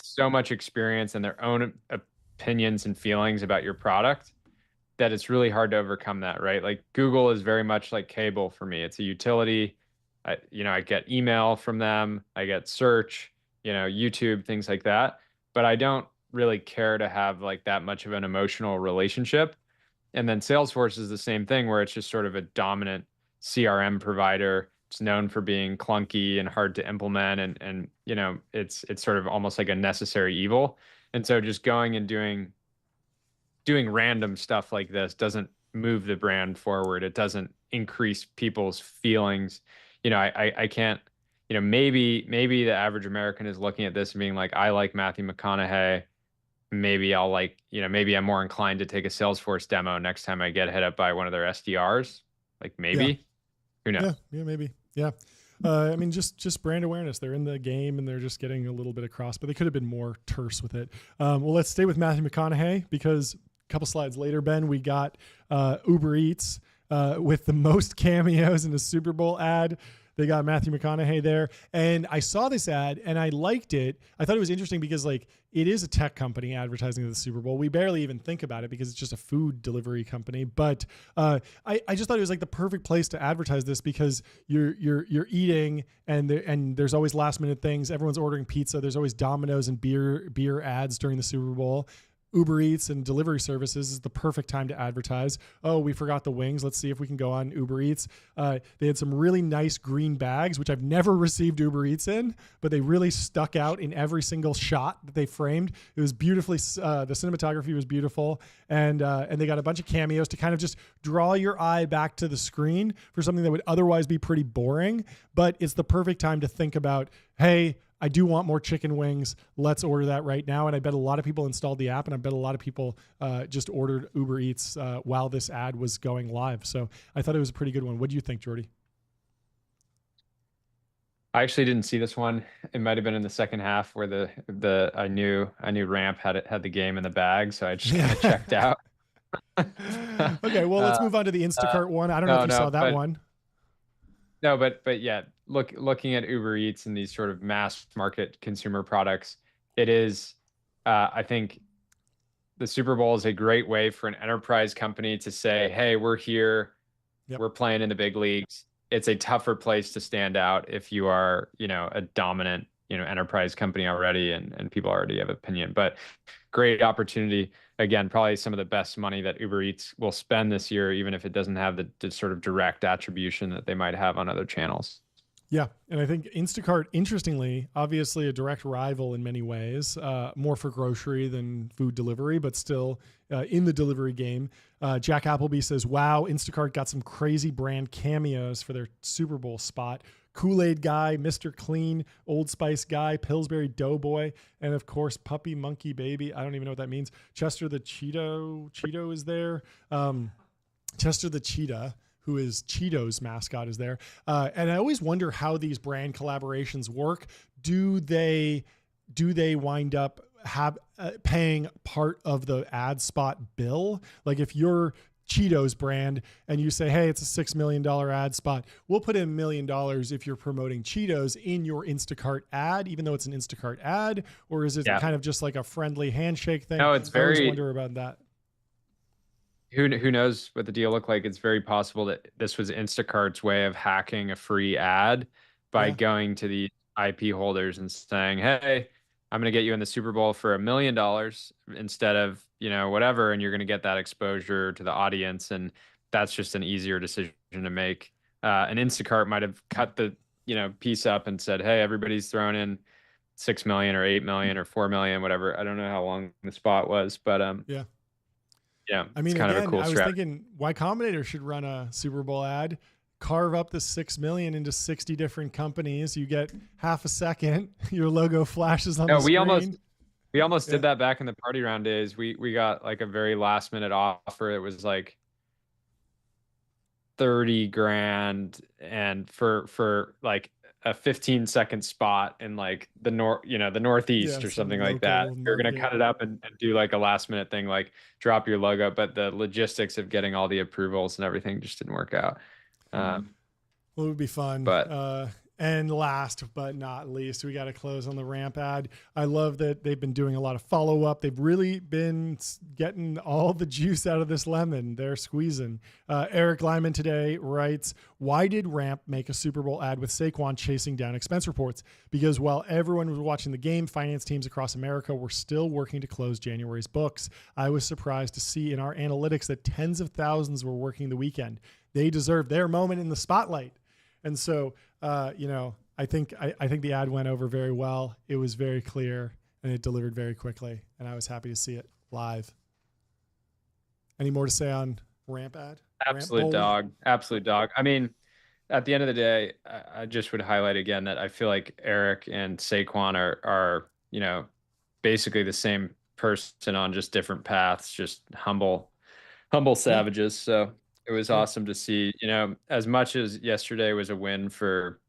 so much experience and their own opinions and feelings about your product that it's really hard to overcome that, right? Like Google is very much like cable for me. It's a utility. I get email from them, I get search, YouTube, things like that. But I don't really care to have like that much of an emotional relationship. And then Salesforce is the same thing where it's just sort of a dominant CRM provider. It's known for being clunky and hard to implement and it's sort of almost like a necessary evil. And so just going and doing random stuff like this doesn't move the brand forward. It doesn't increase people's feelings. I can't, maybe the average American is looking at this and being like, I like Matthew McConaughey. Maybe I'll maybe I'm more inclined to take a Salesforce demo next time I get hit up by one of their SDRs. Like Yeah. maybe, who knows? Yeah, maybe. Yeah. I mean, just brand awareness. They're in the game and they're just getting a little bit across, but they could have been more terse with it. Well, let's stay with Matthew McConaughey because a couple slides later, Ben, we got Uber Eats with the most cameos in a Super Bowl ad. They got Matthew McConaughey there. And I saw this ad and I liked it. I thought it was interesting because like it is a tech company advertising the Super Bowl. We barely even think about it because it's just a food delivery company. But I just thought it was like the perfect place to advertise this because you're eating and there's always last minute things. Everyone's ordering pizza. There's always Domino's and beer ads during the Super Bowl. Uber Eats and delivery services is the perfect time to advertise. Oh, we forgot the wings. Let's see if we can go on Uber Eats. They had some really nice green bags, which I've never received Uber Eats in, but they really stuck out in every single shot that they framed. It was beautifully, the cinematography was beautiful. And they got a bunch of cameos to kind of just draw your eye back to the screen for something that would otherwise be pretty boring. But it's the perfect time to think about, hey, I do want more chicken wings. Let's order that right now. And I bet a lot of people installed the app and I bet a lot of people just ordered Uber Eats while this ad was going live. So I thought it was a pretty good one. What do you think, Jordy? I actually didn't see this one. It might have been in the second half where I knew Ramp had the game in the bag, so I just kind of checked out. Okay, well, let's move on to the Instacart one. I don't know if you saw that one. No, but yeah, looking at Uber Eats and these sort of mass market consumer products, it is, I think the Super Bowl is a great way for an enterprise company to say, hey, we're here, we're playing in the big leagues. It's a tougher place to stand out if you are, a dominant, enterprise company already and people already have opinion. But great opportunity. Again, probably some of the best money that Uber Eats will spend this year, even if it doesn't have the sort of direct attribution that they might have on other channels. Yeah. And I think Instacart, interestingly, obviously a direct rival in many ways, more for grocery than food delivery, but still in the delivery game. Jack Appleby says, wow, Instacart got some crazy brand cameos for their Super Bowl spot. Kool-Aid Guy, Mr. Clean, Old Spice Guy, Pillsbury Doughboy, and of course, Puppy Monkey Baby. I don't even know what that means. Chester the Cheeto is there. Chester the Cheetah, who is Cheetos mascot, is there. And I always wonder how these brand collaborations work. Do they wind up paying part of the ad spot bill? Like if you're Cheetos brand and you say, hey, it's a $6 million ad spot, we'll put in $1 million if you're promoting Cheetos in your Instacart ad, even though it's an Instacart ad, or is it kind of just like a friendly handshake thing? No, it's I always wonder about that. Who knows what the deal looked like? It's very possible that this was Instacart's way of hacking a free ad by going to the IP holders and saying, hey, I'm going to get you in the Super Bowl for $1 million instead of, whatever. And you're going to get that exposure to the audience. And that's just an easier decision to make. And Instacart might have cut the, piece up and said, hey, everybody's throwing in 6 million or 8 million or 4 million, whatever. I don't know how long the spot was, but yeah, I mean, it's kind again, of a cool I was strategy. thinking Y Combinator should run a Super Bowl ad, carve up the 6 million into 60 different companies. You get half a second, your logo flashes on the screen. We almost did that back in the party round days. We got like a very last minute offer. It was like 30 grand and for like a 15-second spot in like the Northeast or something like that. You're going to cut it up and do like a last minute thing, like drop your logo, but the logistics of getting all the approvals and everything just didn't work out. Well, it would be fun. But And last but not least, we got to close on the ramp ad. I love that they've been doing a lot of follow up. They've really been getting all the juice out of this lemon. They're squeezing. Eric Lyman today writes, why did Ramp make a Super Bowl ad with Saquon chasing down expense reports? Because while everyone was watching the game, finance teams across America were still working to close January's books. I was surprised to see in our analytics that tens of thousands were working the weekend. They deserve their moment in the spotlight. And so, I think the ad went over very well. It was very clear and it delivered very quickly. And I was happy to see it live. Any more to say on Ramp ad? Absolute dog. Absolute dog. I mean, at the end of the day, I just would highlight again that I feel like Eric and Saquon are basically the same person on just different paths, just humble savages. So it was awesome to see, as much as yesterday was a win for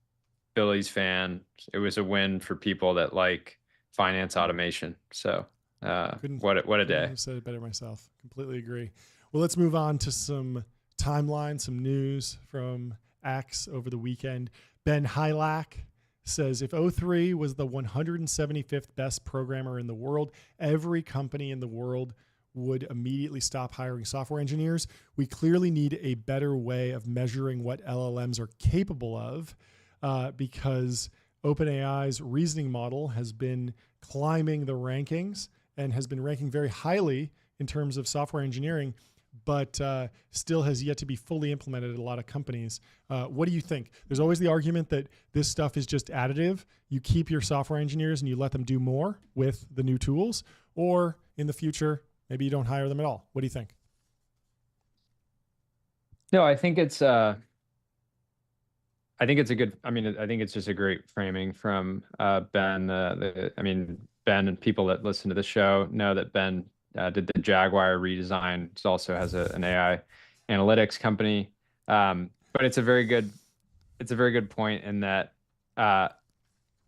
Phillies fans, it was a win for people that like finance automation. So what a day. I said it better myself. Completely agree. Well, let's move on to some timeline, some news from X over the weekend. Ben Hylack says if O3 was the 175th best programmer in the world, every company in the world would immediately stop hiring software engineers. We clearly need a better way of measuring what LLMs are capable of because OpenAI's reasoning model has been climbing the rankings and has been ranking very highly in terms of software engineering, but still has yet to be fully implemented at a lot of companies. What do you think? There's always the argument that this stuff is just additive. You keep your software engineers and you let them do more with the new tools, or in the future, maybe you don't hire them at all. What do you think? No, I think it's a good, I think it's just a great framing from Ben. Ben and people that listen to the show know that Ben did the Jaguar redesign. It also has an AI analytics company. But it's a very good point in that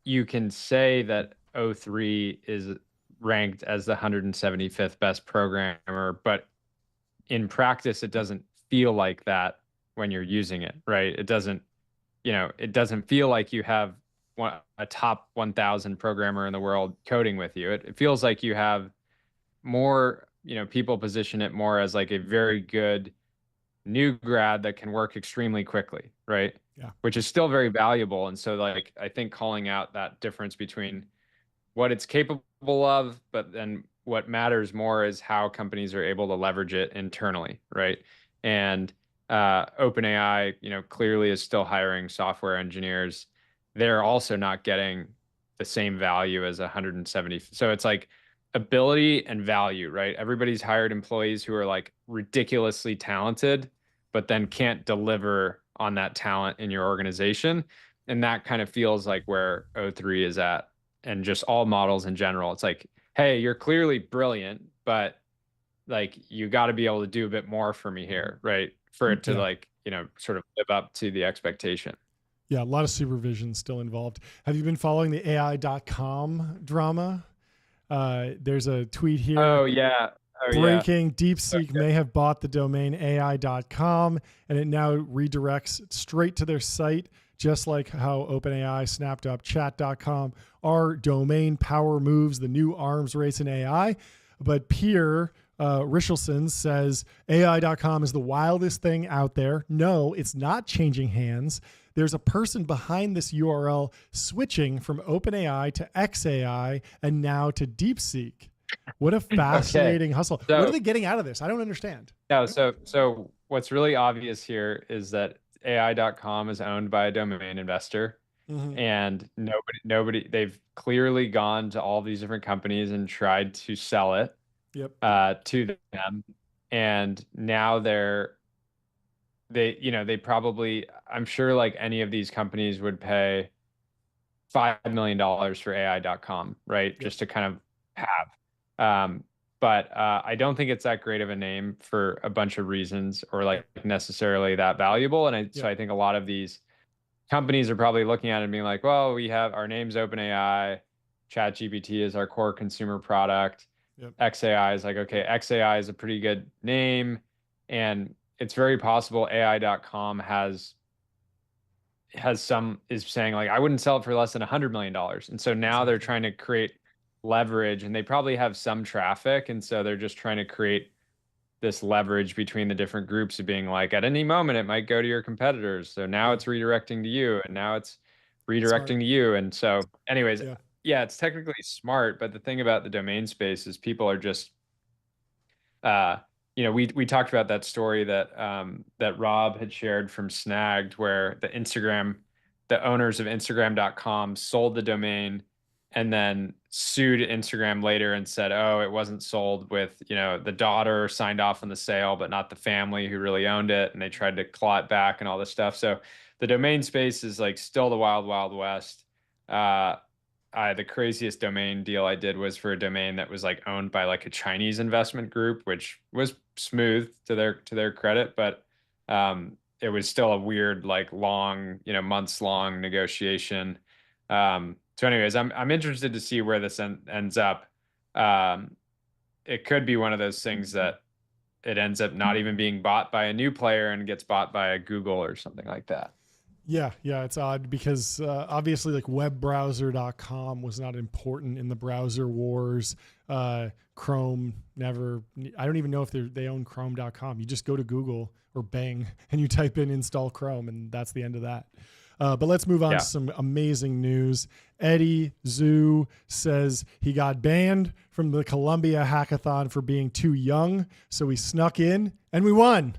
you can say that O3 is ranked as the 175th best programmer, but in practice, it doesn't feel like that when you're using it, right? It doesn't feel like you have a top 1,000 programmer in the world coding with you. It feels like you have more, people position it more as like a very good new grad that can work extremely quickly, right? Yeah. Which is still very valuable. And so like, I think calling out that difference between what it's capable of, but then what matters more is how companies are able to leverage it internally, right? And OpenAI, clearly is still hiring software engineers. They're also not getting the same value as 170. So it's like ability and value, right? Everybody's hired employees who are like ridiculously talented, but then can't deliver on that talent in your organization. And that kind of feels like where O3 is at, and just all models in general. It's like, hey, you're clearly brilliant, but like you got to be able to do a bit more for me here, right? For it to like, sort of live up to the expectation. Yeah, a lot of supervision still involved. Have you been following the AI.com drama? There's a tweet here. Oh, yeah. Breaking, DeepSeek may have bought the domain AI.com, and it now redirects straight to their site, just like how OpenAI snapped up chat.com. Our domain power moves the new arms race in AI. But Pierre Richelson says AI.com is the wildest thing out there. No, it's not changing hands. There's a person behind this URL switching from OpenAI to XAI and now to DeepSeek. What a fascinating hustle. So, what are they getting out of this? I don't understand. No, so what's really obvious here is that AI.com is owned by a domain investor. Mm-hmm. And nobody, they've clearly gone to all these different companies and tried to sell it to them. And now they probably, I'm sure like any of these companies would pay $5 million for AI.com, right? Yep. Just to kind of have. But I don't think it's that great of a name for a bunch of reasons, or like necessarily that valuable. And so I think a lot of these companies are probably looking at it and being like, well, we have our name's OpenAI, ChatGPT is our core consumer product. Yep. XAI is like, okay, XAI is a pretty good name. And it's very possible AI.com is saying like, I wouldn't sell it for less than $100 million. And so now they're Exactly. trying to create leverage, and they probably have some traffic. And so they're just trying to create this leverage between the different groups of being like, at any moment, it might go to your competitors. So now Yeah. it's redirecting to you, and now it's Smart. redirecting to you. And so, anyways, Yeah. yeah, it's technically smart. But the thing about the domain space is people are just uh, we talked about that story that Rob had shared from Snagged, where the owners of Instagram.com sold the domain and then sued Instagram later and said, oh, it wasn't sold with, the daughter signed off on the sale, but not the family who really owned it. And they tried to claw it back and all this stuff. So the domain space is like still the wild, wild west. Uh, the craziest domain deal I did was for a domain that was like owned by like a Chinese investment group, which was smooth to their credit, but it was still a weird, like long, months long negotiation. So, anyways, I'm interested to see where this ends up. Um, it could be one of those things that it ends up not even being bought by a new player and gets bought by a Google or something like that. Yeah, yeah, it's odd because obviously, like webbrowser.com was not important in the browser wars. Chrome never, I don't even know if they own Chrome.com. You just go to Google or Bing and you type in install Chrome, and that's the end of that. But let's move on to some amazing news. Eddie Zhu says he got banned from the Columbia hackathon for being too young, so he snuck in and we won.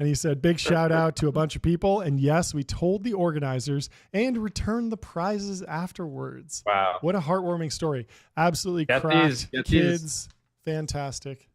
And he said, big shout out to a bunch of people. And yes, we told the organizers and returned the prizes afterwards. Wow. What a heartwarming story. Absolutely cracked kids. Fantastic.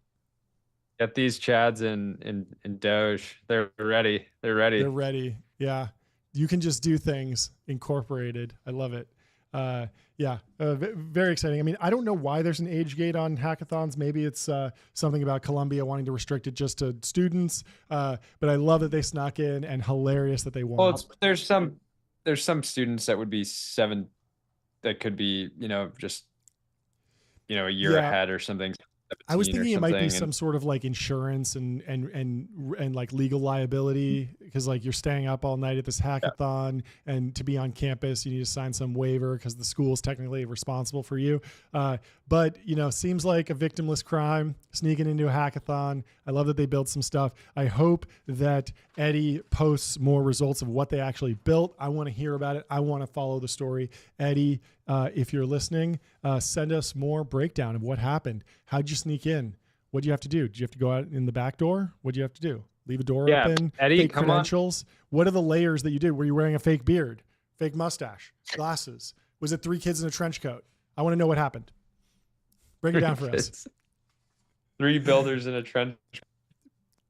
Get these Chads in Doge. They're ready. They're ready. They're ready. Yeah. You can just do things incorporated. I love it. Very exciting. I mean, I don't know why there's an age gate on hackathons. Maybe it's something about Columbia wanting to restrict it just to students. But I love that they snuck in, and hilarious that they won. Well, there's some students that would be 7 that could be, just, a year ahead or something. I was thinking it might be some sort of like insurance and like legal liability, because like you're staying up all night at this hackathon, and to be on campus you need to sign some waiver because the school is technically responsible for you. But seems like a victimless crime, sneaking into a hackathon. I love that they built some stuff. I hope that Eddie posts more results of what they actually built. I want to hear about it. I want to follow the story. Eddie, if you're listening, send us more breakdown of what happened. How'd you sneak in? What'd you have to do? Did you have to go out in the back door? What'd you have to do? Leave a door open? Eddie, fake credentials? What are the layers that you did? Were you wearing a fake beard, fake mustache, glasses? Was it 3 kids in a trench coat? I want to know what happened. Break it down for us. 3 builders in a trench.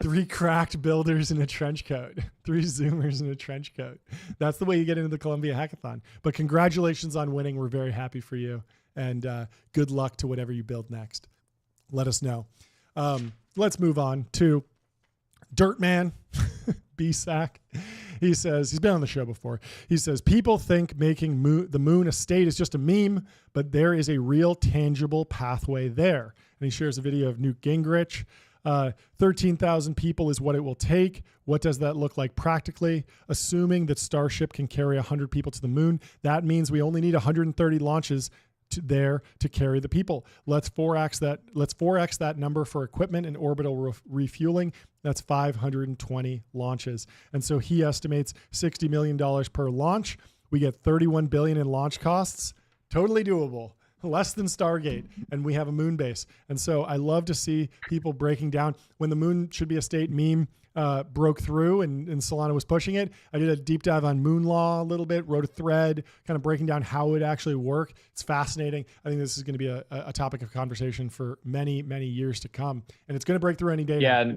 3 cracked builders in a trench coat. 3 Zoomers in a trench coat. That's the way you get into the Columbia Hackathon. But congratulations on winning. We're very happy for you. And good luck to whatever you build next. Let us know. Let's move on to Dirtman, B-Sack. He says, he's been on the show before. He says, people think making the moon a state is just a meme, but there is a real tangible pathway there. And he shares a video of Newt Gingrich. 13,000 people is what it will take. What does that look like practically? Assuming that Starship can carry 100 people to the moon, that means we only need 130 launches there to carry the people. Let's 4x that. Let's 4x that number for equipment and orbital refueling. That's 520 launches. And so he estimates $60 million per launch. We get $31 billion in launch costs. Totally doable. Less than Stargate, and we have a moon base. And so I love to see people breaking down when the moon should be a state meme broke through and Solana was pushing it. I did a deep dive on moon law a little bit, wrote a thread kind of breaking down how it would actually work. It's fascinating. I think this is going to be a topic of conversation for many, many years to come, and it's going to break through any day. Yeah.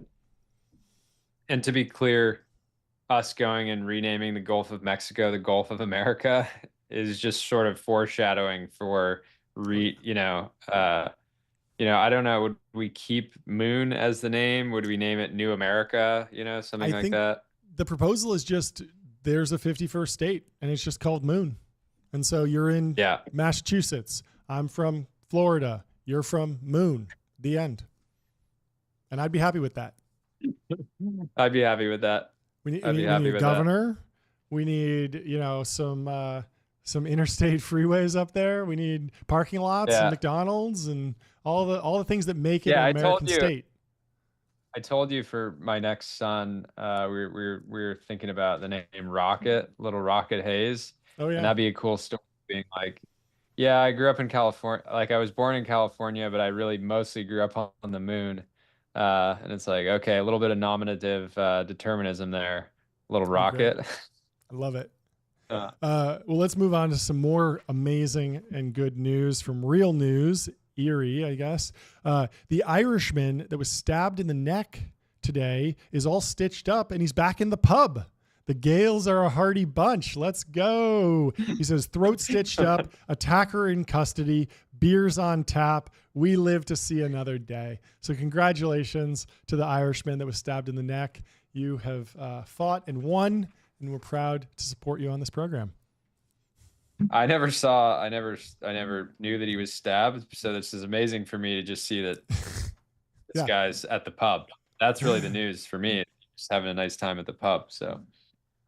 And to be clear, us going and renaming the Gulf of Mexico the Gulf of America is just sort of foreshadowing for I don't know. Would we keep Moon as the name? Would we name it New America? Something like that. The proposal is just there's a 51st state and it's just called Moon. And so you're in Massachusetts. I'm from Florida. You're from Moon. The end. And I'd be happy with that. I'd be happy with that. We need a governor. We need, some interstate freeways up there. We need parking lots and Yeah. McDonald's and all the things that make it Yeah, an I told American you. state. I told you for my next son, we were thinking about the name Rocket, Little Rocket Hayes, Oh and yeah. that'd be a cool story. Being like, yeah, I grew up in California. Like I was born in California, but I really mostly grew up on the moon. And it's like, okay, a little bit of nominative determinism there, Little Oh great. Rocket. I love it. Uh, Well, let's move on to some more amazing and good news from real news. Eerie, I guess. The Irishman that was stabbed in the neck today is all stitched up and he's back in the pub. The Gales are a hardy bunch. Let's go. He says, throat stitched up, attacker in custody, beers on tap. We live to see another day. So congratulations to the Irishman that was stabbed in the neck. You have fought and won, and we're proud to support you on this program. I never knew that he was stabbed. So this is amazing for me to just see that this Yeah. guy's at the pub. That's really the news for me. Just having a nice time at the pub. So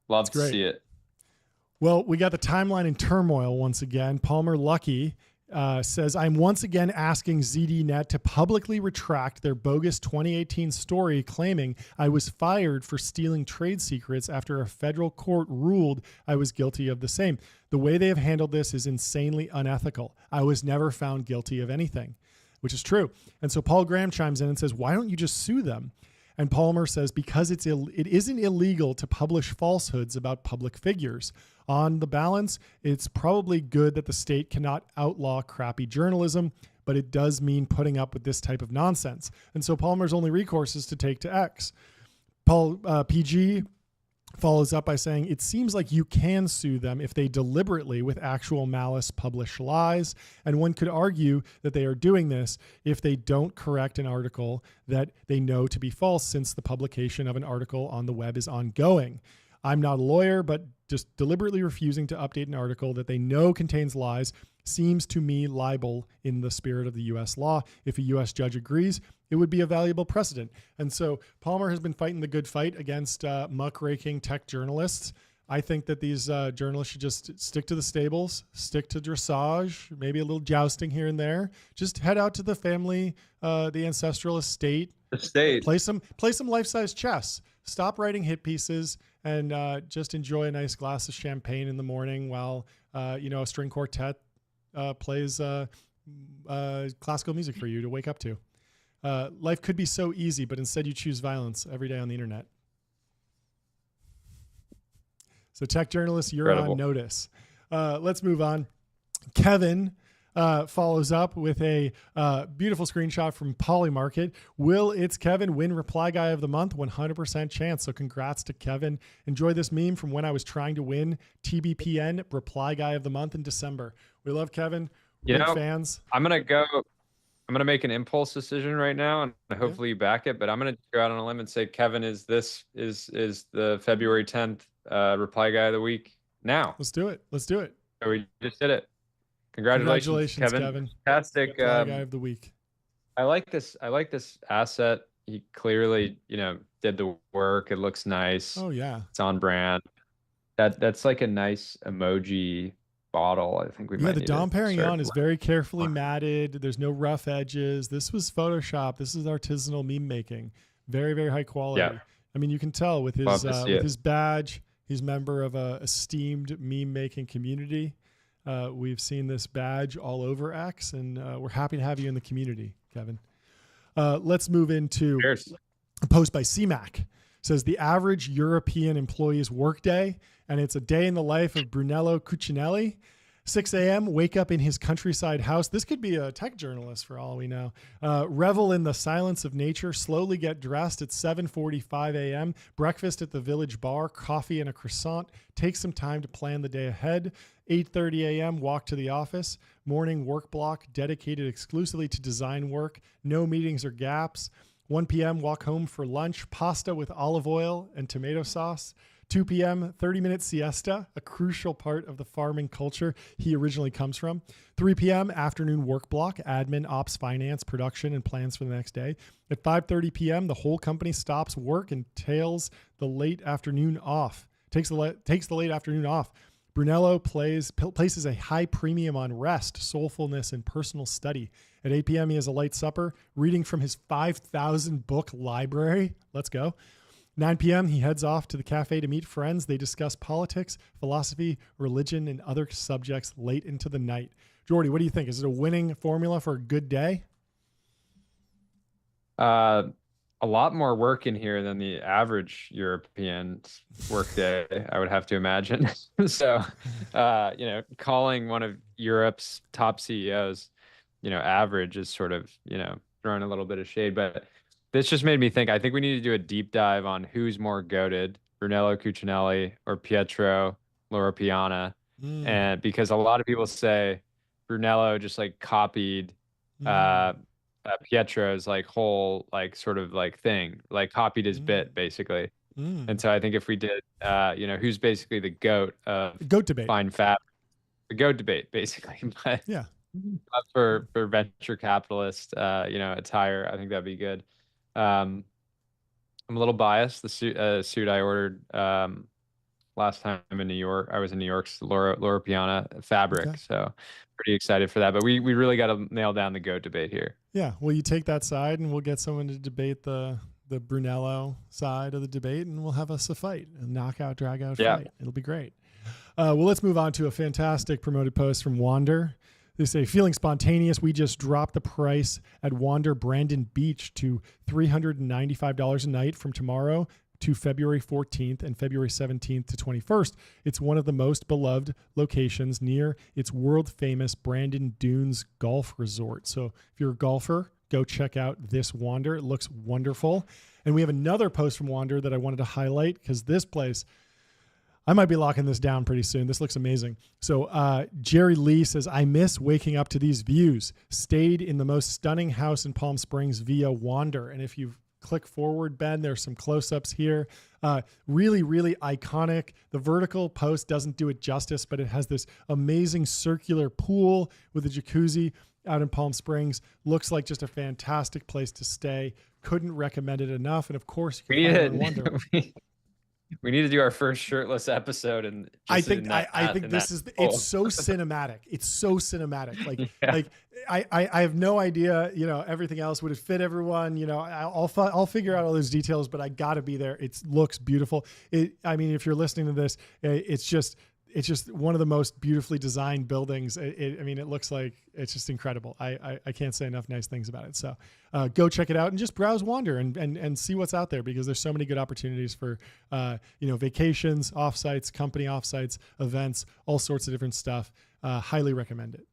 love to great. see it. Well, we got the timeline in turmoil once again. Palmer Lucky says, I'm once again asking ZDNet to publicly retract their bogus 2018 story claiming I was fired for stealing trade secrets after a federal court ruled I was guilty of the same. The way they have handled this is insanely unethical. I was never found guilty of anything, which is true. And so Paul Graham chimes in and says, why don't you just sue them? And Palmer says, because it isn't illegal to publish falsehoods about public figures. On the balance, it's probably good that the state cannot outlaw crappy journalism, but it does mean putting up with this type of nonsense. And so Palmer's only recourse is to take to X. Paul PG follows up by saying, it seems like you can sue them if they deliberately, with actual malice, publish lies. And one could argue that they are doing this if they don't correct an article that they know to be false, since the publication of an article on the web is ongoing. I'm not a lawyer, but just deliberately refusing to update an article that they know contains lies seems to me libel in the spirit of the U.S. law. If a U.S. judge agrees, it would be a valuable precedent. And so Palmer has been fighting the good fight against muckraking tech journalists. I think that these journalists should just stick to the stables, stick to dressage, maybe a little jousting here and there. Just head out to the family, the ancestral estate. Play some life-size chess. Stop writing hit pieces and just enjoy a nice glass of champagne in the morning while a string quartet plays classical music for you to wake up to. Life could be so easy, but instead you choose violence every day on the internet. So tech journalists, you're Incredible. on notice. Let's move on. Kevin follows up with a beautiful screenshot from Polymarket. Will It's Kevin win Reply Guy of the Month? 100% chance. So congrats to Kevin. Enjoy this meme from when I was trying to win TBPN Reply Guy of the Month in December. We love Kevin. We're fans. I'm going to make an impulse decision right now, and hopefully you back it, but I'm going to go out on a limb and say Kevin is the February 10th Reply Guy of the Week now. Let's do it. So we just did it. Congratulations, Kevin. Fantastic. Reply Guy of the Week. I like this asset. He clearly, did the work. It looks nice. Oh yeah. It's on brand. That's like a nice emoji bottle. I think we might. The need Dom to start- Perignon is very carefully matted. There's no rough edges. This was Photoshop. This is artisanal meme making. Very, very high quality. Yeah. I mean, you can tell with his badge, he's a member of a esteemed meme making community. We've seen this badge all over X, and we're happy to have you in the community, Kevin. Let's move into a post by CMAC. It says the average European employee's workday, and it's a day in the life of Brunello Cucinelli. 6 a.m., wake up in his countryside house. This could be a tech journalist for all we know. Revel in the silence of nature, slowly get dressed at 7:45 a.m., breakfast at the village bar, coffee and a croissant, take some time to plan the day ahead. 8:30 a.m., walk to the office, morning work block dedicated exclusively to design work, no meetings or gaps. 1 p.m., walk home for lunch, pasta with olive oil and tomato sauce. 2 p.m., 30-minute siesta, a crucial part of the farming culture he originally comes from. 3 p.m., afternoon work block, admin, ops, finance, production, and plans for the next day. At 5:30 p.m., the whole company stops work and tails the late afternoon off. takes the late afternoon off. Brunello places a high premium on rest, soulfulness, and personal study. At 8 p.m., he has a light supper, reading from his 5,000 book library. Let's go. 9 p.m., he heads off to the cafe to meet friends. They discuss politics, philosophy, religion, and other subjects late into the night. Jordy, what do you think? Is it a winning formula for a good day? A lot more work in here than the average European work day, I would have to imagine. So, calling one of Europe's top CEOs, average is sort of, throwing a little bit of shade. But this just made me think, I think we need to do a deep dive on who's more goated, Brunello Cucinelli or Pietro Loro Piana. And because a lot of people say Brunello just like copied Pietro's like whole like sort of like thing, like copied his bit basically. And so I think if we did, who's basically the goat of goat debate, fine fat, the goat debate basically. But yeah, for venture capitalists, attire, I think that'd be good. I'm a little biased. The suit I ordered last time in New York, I was in New York's Loro Piana fabric. Okay. So pretty excited for that. But we really got to nail down the goat debate here. Yeah. Well, you take that side and we'll get someone to debate the Brunello side of the debate, and we'll have us a fight, a knockout, drag out fight. It'll be great. Well, let's move on to a fantastic promoted post from Wander. They say, feeling spontaneous, we just dropped the price at Wander Brandon Beach to $395 a night from tomorrow to February 14th and February 17th to 21st. It's one of the most beloved locations near its world-famous Brandon Dunes Golf Resort. So if you're a golfer, go check out this Wander. It looks wonderful. And we have another post from Wander that I wanted to highlight because this place, I might be locking this down pretty soon. This looks amazing. So Jerry Lee says, I miss waking up to these views. Stayed in the most stunning house in Palm Springs via Wander. And if you click forward, Ben, there's some close-ups here. Really, really iconic. The vertical post doesn't do it justice, but it has this amazing circular pool with a jacuzzi out in Palm Springs. Looks like just a fantastic place to stay. Couldn't recommend it enough. And of course, you can find it on Wander. We need to do our first shirtless episode, and I think this is it's so cinematic. It's so cinematic. Like I have no idea. Everything else would it fit everyone. I'll figure out all those details, but I got to be there. It looks beautiful. If you're listening to this, it's just one of the most beautifully designed buildings. It looks like it's just incredible. I can't say enough nice things about it. So go check it out and just browse Wander and see what's out there, because there's so many good opportunities for, vacations, offsites, company offsites, events, all sorts of different stuff. Highly recommend it.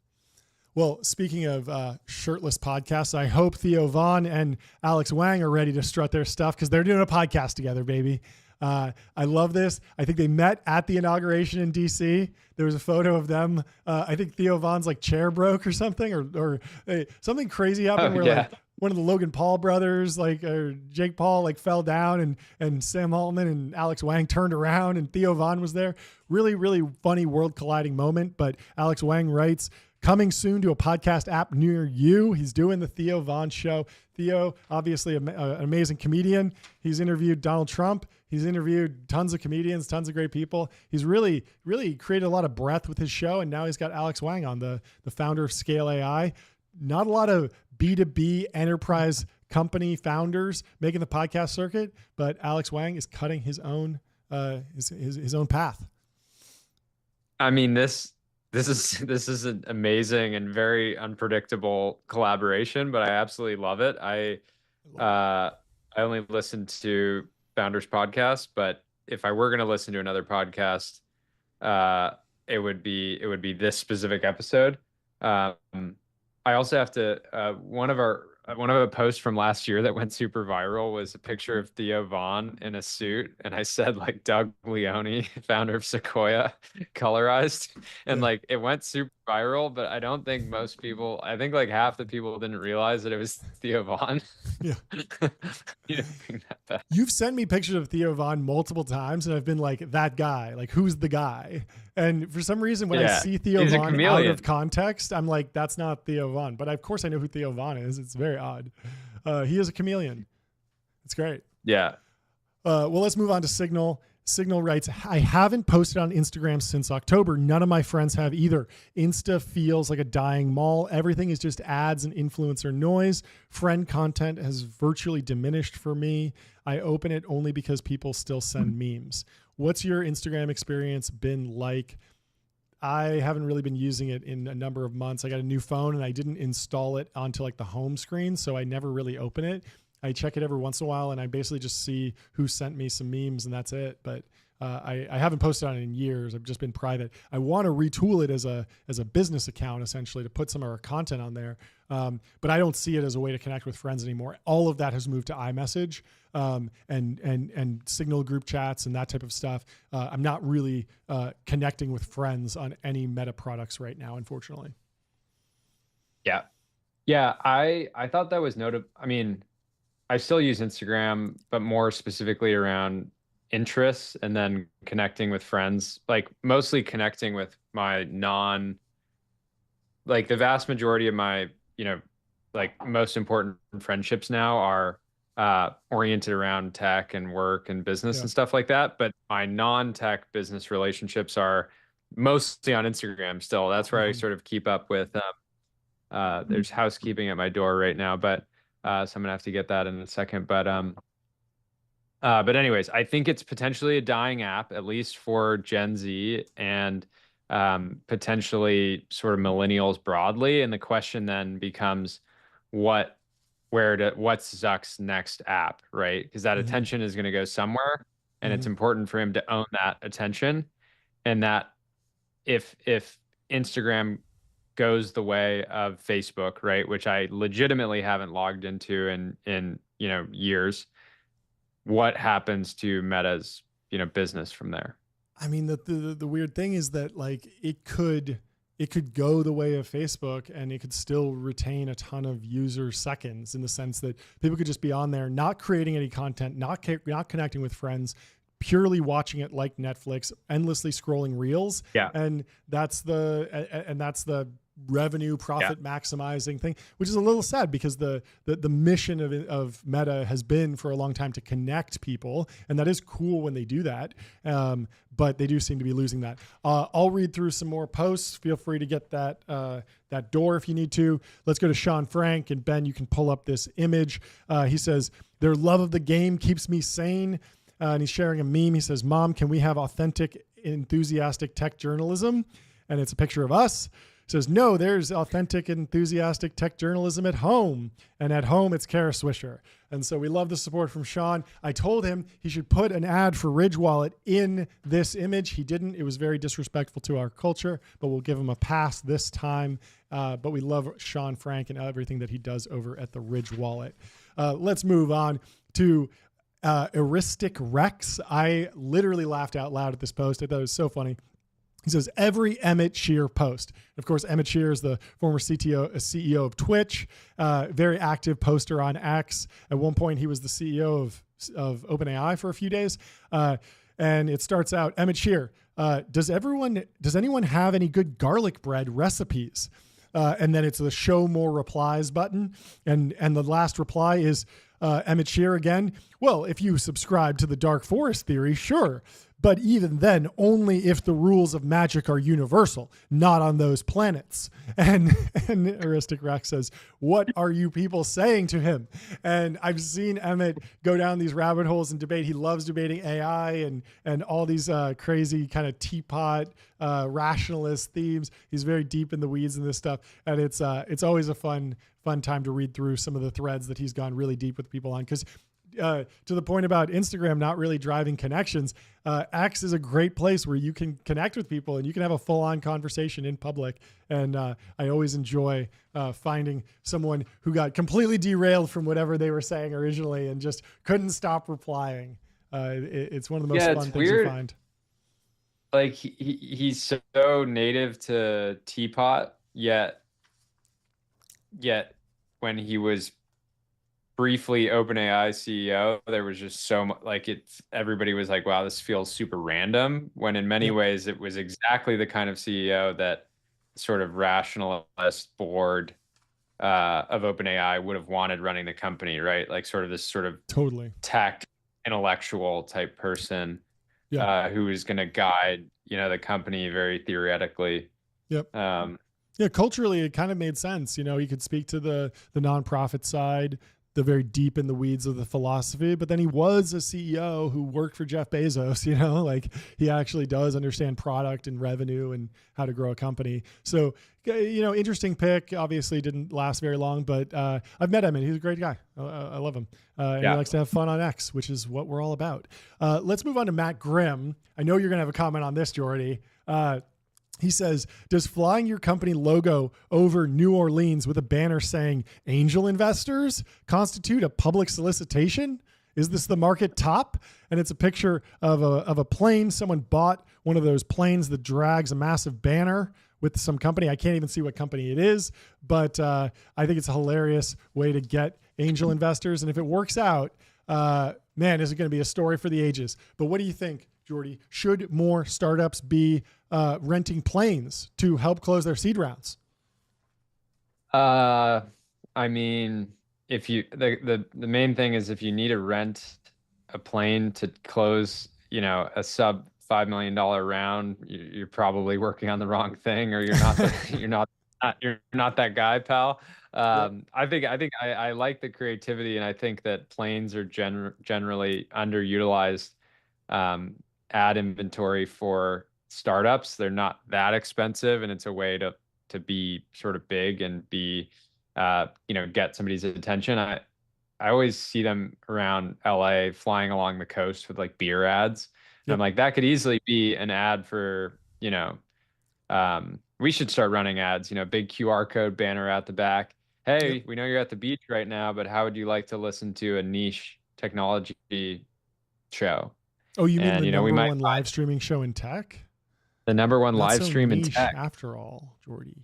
Well, speaking of shirtless podcasts, I hope Theo Von and Alex Wang are ready to strut their stuff, because they're doing a podcast together, baby. I love this. I think they met at the inauguration in DC. There was a photo of them. I think Theo Von's like chair broke or something, or something crazy happened like one of the Logan Paul brothers, or Jake Paul, fell down, and Sam Altman and Alex Wang turned around and Theo Von was there. Really, really funny world colliding moment. But Alex Wang writes, coming soon to a podcast app near you. He's doing the Theo Von Show. Theo, obviously an amazing comedian. He's interviewed Donald Trump. He's interviewed tons of comedians, tons of great people. He's really, really created a lot of breadth with his show. And now he's got Alex Wang on, the founder of Scale AI. Not a lot of B2B enterprise company founders making the podcast circuit, but Alex Wang is cutting his own his own path. This is an amazing and very unpredictable collaboration, but I absolutely love it. I only listened to Founders Podcast, but if I were going to listen to another podcast, it would be this specific episode. I also have to one of the posts from last year that went super viral was a picture of Theo Von in a suit, and I said Doug Leone, founder of Sequoia, colorized, and it went super viral. But I don't think most people, I think half the people didn't realize that it was Theo Von. Yeah. You've sent me pictures of Theo Von multiple times, and I've been that guy, who's the guy? And for some reason, when I see Theo Von out of context, I'm like, that's not Theo Von. But of course I know who Theo Von is. It's very odd. He is a chameleon. It's great. Yeah. Well, let's move on to Signal. Signal writes, I haven't posted on Instagram since October. None of my friends have either. Insta feels like a dying mall. Everything is just ads and influencer noise. Friend content has virtually diminished for me. I open it only because people still send memes. What's your Instagram experience been like? I haven't really been using it in a number of months. I got a new phone and I didn't install it onto like the home screen, so I never really open it. I check it every once in a while, and I basically just see who sent me some memes, and that's it. But I haven't posted on it in years. I've just been private. I want to retool it as a business account, essentially, to put some of our content on there. But I don't see it as a way to connect with friends anymore. All of that has moved to iMessage and Signal group chats and that type of stuff. I'm not really connecting with friends on any Meta products right now, unfortunately. Yeah. Yeah. I thought that was notable. I mean, I still use Instagram, but more specifically around interests and then connecting with friends, like mostly connecting with my like the vast majority of my, like most important friendships now are oriented around tech and work and business Yeah. and stuff like that. But my non-tech business relationships are mostly on Instagram still. That's where I sort of keep up with there's housekeeping at my door right now, but so I'm gonna have to get that in a second. But anyways, I think it's potentially a dying app, at least for Gen Z and potentially sort of millennials broadly. And the question then becomes, what, what's Zuck's next app, right? Because that Mm-hmm. attention is going to go somewhere, and Mm-hmm. it's important for him to own that attention. And that if Instagram goes the way of Facebook, right, which I legitimately haven't logged into in years, what happens to Meta's business from there? I mean, the weird thing is that like it could go the way of Facebook and it could still retain a ton of user seconds, in the sense that people could just be on there, not creating any content, not connecting with friends, purely watching it like Netflix, endlessly scrolling reels. Yeah. And that's the revenue Yeah. profit maximizing thing, which is a little sad, because the mission of Meta has been for a long time to connect people, and that is cool when they do that. But they do seem to be losing that. I'll read through some more posts. Feel free to get that door if you need to. Let's go to Sean Frank, and Ben, you can pull up this image. He says, their love of the game keeps me sane. And he's sharing a meme. He says, Mom, can we have authentic, enthusiastic tech journalism? And it's a picture of us. Says, no, there's authentic, enthusiastic tech journalism at home. And at home, it's Kara Swisher. And so we love the support from Sean. I told him he should put an ad for Ridge Wallet in this image. He didn't. It was very disrespectful to our culture, but we'll give him a pass this time. But we love Sean Frank and everything that he does over at the Ridge Wallet. Let's move on to Heuristic Rex. I literally laughed out loud at this post. I thought it was so funny. He says, every Emmett Shear post. Of course, Emmett Shear is the former CEO of Twitch, very active poster on X. At one point, he was the CEO of OpenAI for a few days. And it starts out, Emmett Shear, does anyone have any good garlic bread recipes? And then it's the show more replies button. And the last reply is Emmett Shear again. Well, if you subscribe to the Dark Forest theory, sure. But even then, only if the rules of magic are universal, not on those planets. And Heuristic Rex says, what are you people saying to him? And I've seen Emmett go down these rabbit holes and debate. He loves debating AI and all these crazy kind of teapot rationalist themes. He's very deep in the weeds in this stuff. And it's always a fun time to read through some of the threads that he's gone really deep with people on. Because to the point about Instagram not really driving connections, X is a great place where you can connect with people and you can have a full-on conversation in public. And I always enjoy finding someone who got completely derailed from whatever they were saying originally and just couldn't stop replying. It's one of the most fun things weird. to find. Like he's so native to Teapot, yet when he was briefly OpenAI CEO, there was just so much, like everybody was like, wow, this feels super random, when in many ways it was exactly the kind of CEO that sort of rationalist board of OpenAI would have wanted running the company, right? Like sort of this sort of Totally tech intellectual type person. Yeah. who is going to guide, the company very theoretically. Yep. Um, Yeah, culturally, it kind of made sense. He could speak to the nonprofit side, the very deep in the weeds of the philosophy. But then he was a CEO who worked for Jeff Bezos. Like he actually does understand product and revenue and how to grow a company. So, interesting pick. Obviously, didn't last very long, but I've met him and he's a great guy. I love him, and he likes to have fun on X, which is what we're all about. Let's move on to Matt Grimm. I know you're gonna have a comment on this, Jordy. He says, does flying your company logo over New Orleans with a banner saying angel investors constitute a public solicitation? Is this the market top? And it's a picture of a plane. Someone bought one of those planes that drags a massive banner with some company. I can't even see what company it is, but I think it's a hilarious way to get angel investors. And if it works out, man, is it going to be a story for the ages. But what do you think, Jordy? Should more startups be renting planes to help close their seed rounds? I mean, if you the main thing is if you need to rent a plane to close, a sub $5 million round, you're probably working on the wrong thing, or you're not you're not that guy, pal. I think I like the creativity, and I think that planes are generally underutilized ad inventory for startups. They're not that expensive, and it's a way to be sort of big and be get somebody's attention. I always see them around LA flying along the coast with like beer ads. And I'm like, that could easily be an ad for, we should start running ads, big QR code banner at the back. Hey, we know you're at the beach right now, but how would you like to listen to a niche technology show? Oh, you mean the number one live streaming show in tech? The number one Not live so stream in niche tech. after all, Jordy.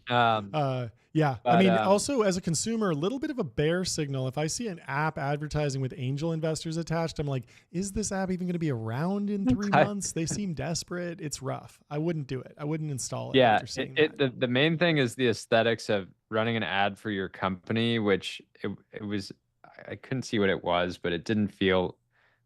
Yeah. But, I mean, also as a consumer, a little bit of a bear signal. If I see an app advertising with angel investors attached, I'm like, is this app even going to be around in 3 months? They seem desperate. It's rough. I wouldn't do it. I wouldn't install it. Yeah. The main thing is the aesthetics of running an ad for your company, which it was, I couldn't see what it was, but it didn't feel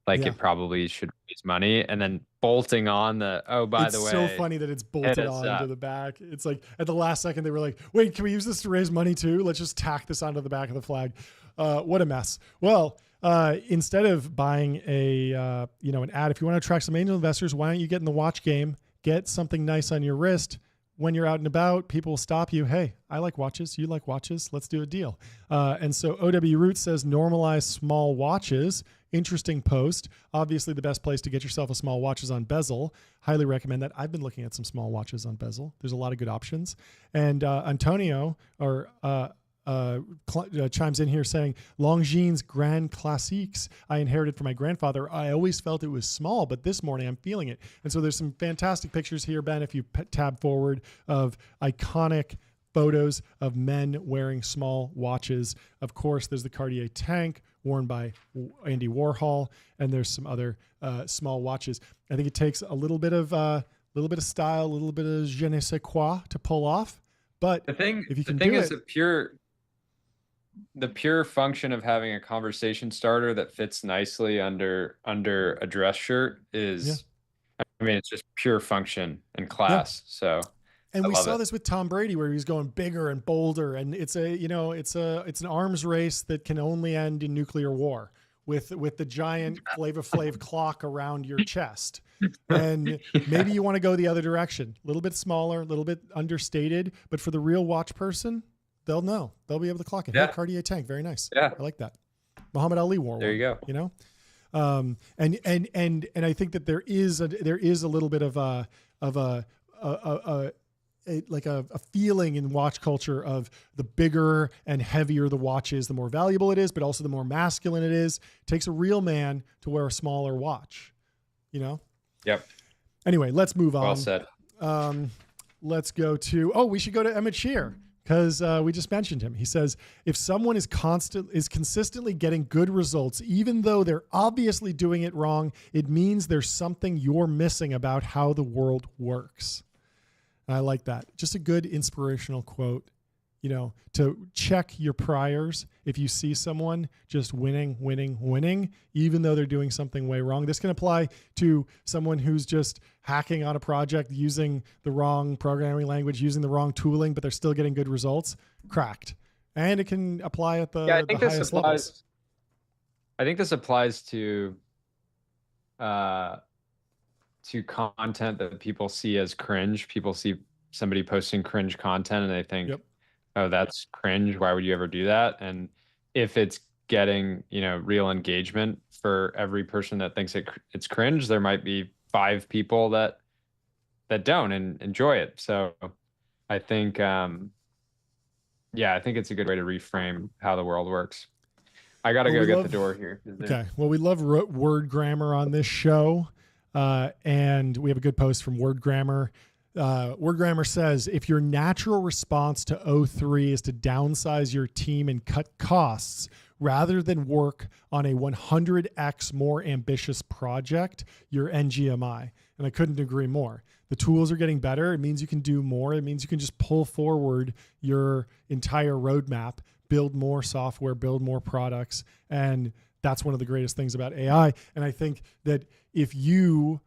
like it probably should raise money. And then bolting on by the way. It's so funny that it's bolted onto the back. It's like at the last second, they were like, wait, can we use this to raise money too? Let's just tack this onto the back of the flag. What a mess. Well, instead of buying an ad, if you want to attract some angel investors, why don't you get in the watch game, get something nice on your wrist. When you're out and about, people will stop you. Hey, I like watches. You like watches. Let's do a deal. And so OW Root says normalize small watches. Interesting post. Obviously, the best place to get yourself a small watch is on Bezel. Highly recommend that. I've been looking at some small watches on Bezel. There's a lot of good options. And Antonio chimes in here saying, Longines Grand Classiques I inherited from my grandfather. I always felt it was small, but this morning I'm feeling it. And so there's some fantastic pictures here, Ben, if you tab forward, of iconic photos of men wearing small watches. Of course, there's the Cartier Tank worn by Andy Warhol, and there's some other small watches. I think it takes a little bit of style, a little bit of je ne sais quoi to pull off. But if you can do it, the pure function of having a conversation starter that fits nicely under a dress shirt is, I mean, it's just pure function and class. So. And we saw this with Tom Brady, where he was going bigger and bolder, and it's an arms race that can only end in nuclear war with the giant Flavor Flav clock around your chest. And maybe you want to go the other direction, a little bit smaller, a little bit understated, but for the real watch person, they'll know. They'll be able to clock it. Hey, Cartier Tank, very nice. Yeah, I like that. Muhammad Ali wore one. There you go. And I think that there is a little bit of a feeling in watch culture of the bigger and heavier the watch is, the more valuable it is, but also the more masculine it is. It takes a real man to wear a smaller watch, Yep. Anyway, let's move on. Well said. Let's go to, we should go to Emmett Shear, because we just mentioned him. He says, if someone is consistently getting good results, even though they're obviously doing it wrong, it means there's something you're missing about how the world works. I like that. Just a good inspirational quote. to check your priors. If you see someone just winning, even though they're doing something way wrong, this can apply to someone who's just hacking on a project using the wrong programming language, using the wrong tooling, but they're still getting good results. Cracked. And it can apply at the, I think the this highest applies. levels. I think this applies to content that people see as cringe. People see somebody posting cringe content and they think, Yep. oh, that's cringe. Why would you ever do that? And if it's getting, real engagement for every person that thinks it's cringe, there might be 5 people that don't and enjoy it. So I think, I think it's a good way to reframe how the world works. I got to go get the door here. Okay. Well, we love word grammar on this show. And we have a good post from Word Grammar. Word Grammar says, if your natural response to O3 is to downsize your team and cut costs rather than work on a 100x more ambitious project, you're NGMI. And I couldn't agree more. The tools are getting better. It means you can do more. It means you can just pull forward your entire roadmap, build more software, build more products. And that's one of the greatest things about AI. And I think that if you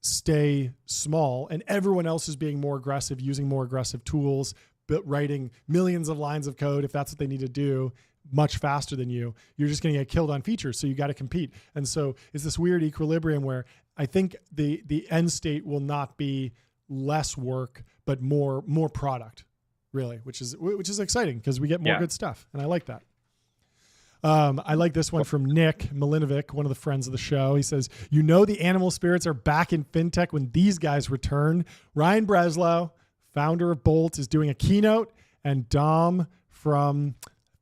stay small and everyone else is being more aggressive, using more aggressive tools, but writing millions of lines of code, if that's what they need to do, much faster than you're just going to get killed on features. So you got to compete. And so it's this weird equilibrium where I think the end state will not be less work, but more product, really, which is exciting because we get more good stuff. And I like that. I like this one from Nick Milinovic, one of the friends of the show. He says, the animal spirits are back in fintech when these guys return. Ryan Breslow, founder of Bolt, is doing a keynote, and Dom from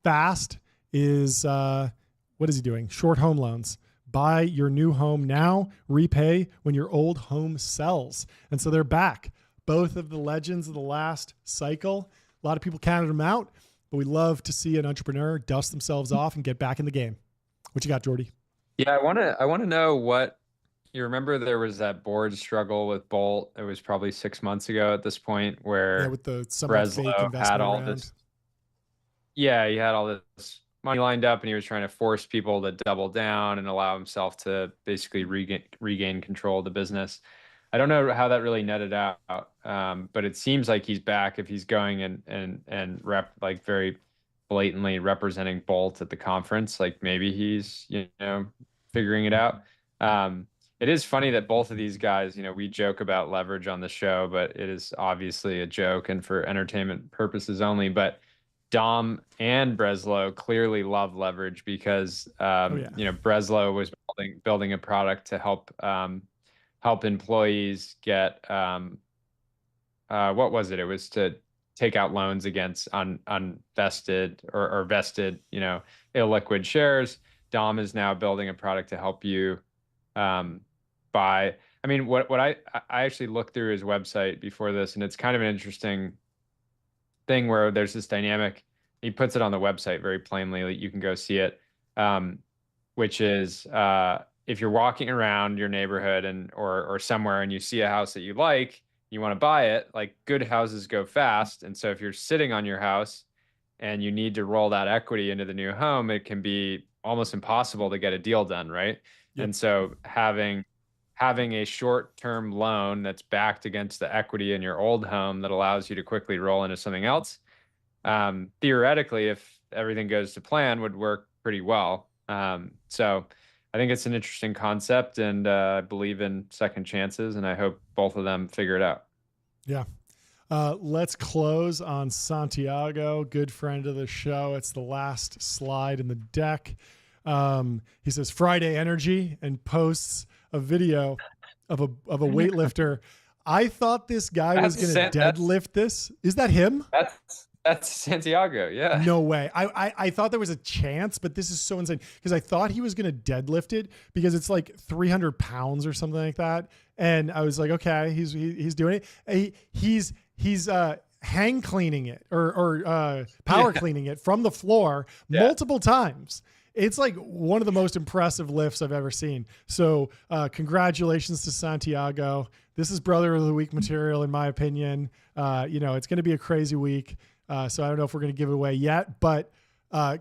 Fast is, what is he doing? Short home loans. Buy your new home now, repay when your old home sells. And so they're back. Both of the legends of the last cycle. A lot of people counted them out. But we love to see an entrepreneur dust themselves off and get back in the game. What you got, Jordy? Yeah, I want to know what you remember. There was that board struggle with Bolt. It was probably 6 months ago at this point where with the Breslow had all this. Yeah, he had all this money lined up, and he was trying to force people to double down and allow himself to basically regain control of the business. I don't know how that really netted out, but it seems like he's back if he's going and very blatantly representing Bolt at the conference. Like maybe he's figuring it out. It is funny that both of these guys, we joke about leverage on the show, but it is obviously a joke and for entertainment purposes only. But Dom and Breslow clearly love leverage because Breslow was building a product to help employees get what was it? It was to take out loans against unvested or vested, illiquid shares. Dom is now building a product to help you buy. I mean, what I actually looked through his website before this, and it's kind of an interesting thing where there's this dynamic. He puts it on the website very plainly. You can go see it, which is if you're walking around your neighborhood or somewhere and you see a house that you like, you want to buy it, like good houses go fast. And so if you're sitting on your house and you need to roll that equity into the new home, it can be almost impossible to get a deal done, right? Yep. And so having a short-term loan that's backed against the equity in your old home that allows you to quickly roll into something else, theoretically, if everything goes to plan, would work pretty well. So I think it's an interesting concept, and I believe in second chances, and I hope both of them figure it out. Yeah. Let's close on Santiago, good friend of the show. It's the last slide in the deck. He says Friday energy and posts a video of a weightlifter. I thought this guy was going to deadlift this. Is that him? That's Santiago, yeah. No way. I thought there was a chance, but this is so insane because I thought he was going to deadlift it because it's like 300 pounds or something like that. And I was like, okay, he's doing it. He's hang cleaning it or power cleaning it from the floor multiple times. It's like one of the most impressive lifts I've ever seen. So congratulations to Santiago. This is Brother of the Week material, in my opinion. It's going to be a crazy week. So I don't know if we're going to give it away yet, but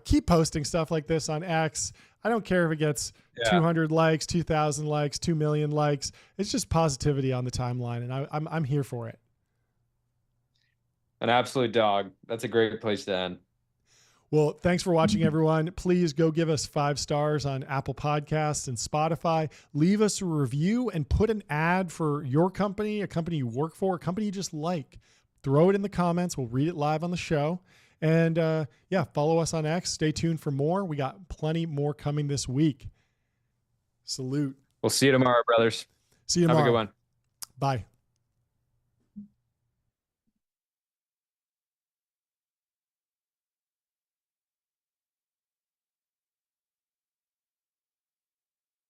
keep posting stuff like this on X. I don't care if it gets 200 likes, 2,000 likes, 2 million likes. It's just positivity on the timeline, and I'm here for it. An absolute dog. That's a great place to end. Well, thanks for watching, everyone. Please go give us 5 stars on Apple Podcasts and Spotify. Leave us a review and put an ad for your company, a company you work for, a company you just like. Throw it in the comments. We'll read it live on the show. And follow us on X. Stay tuned for more. We got plenty more coming this week. Salute. We'll see you tomorrow, brothers. See you tomorrow. Have a good one. Bye.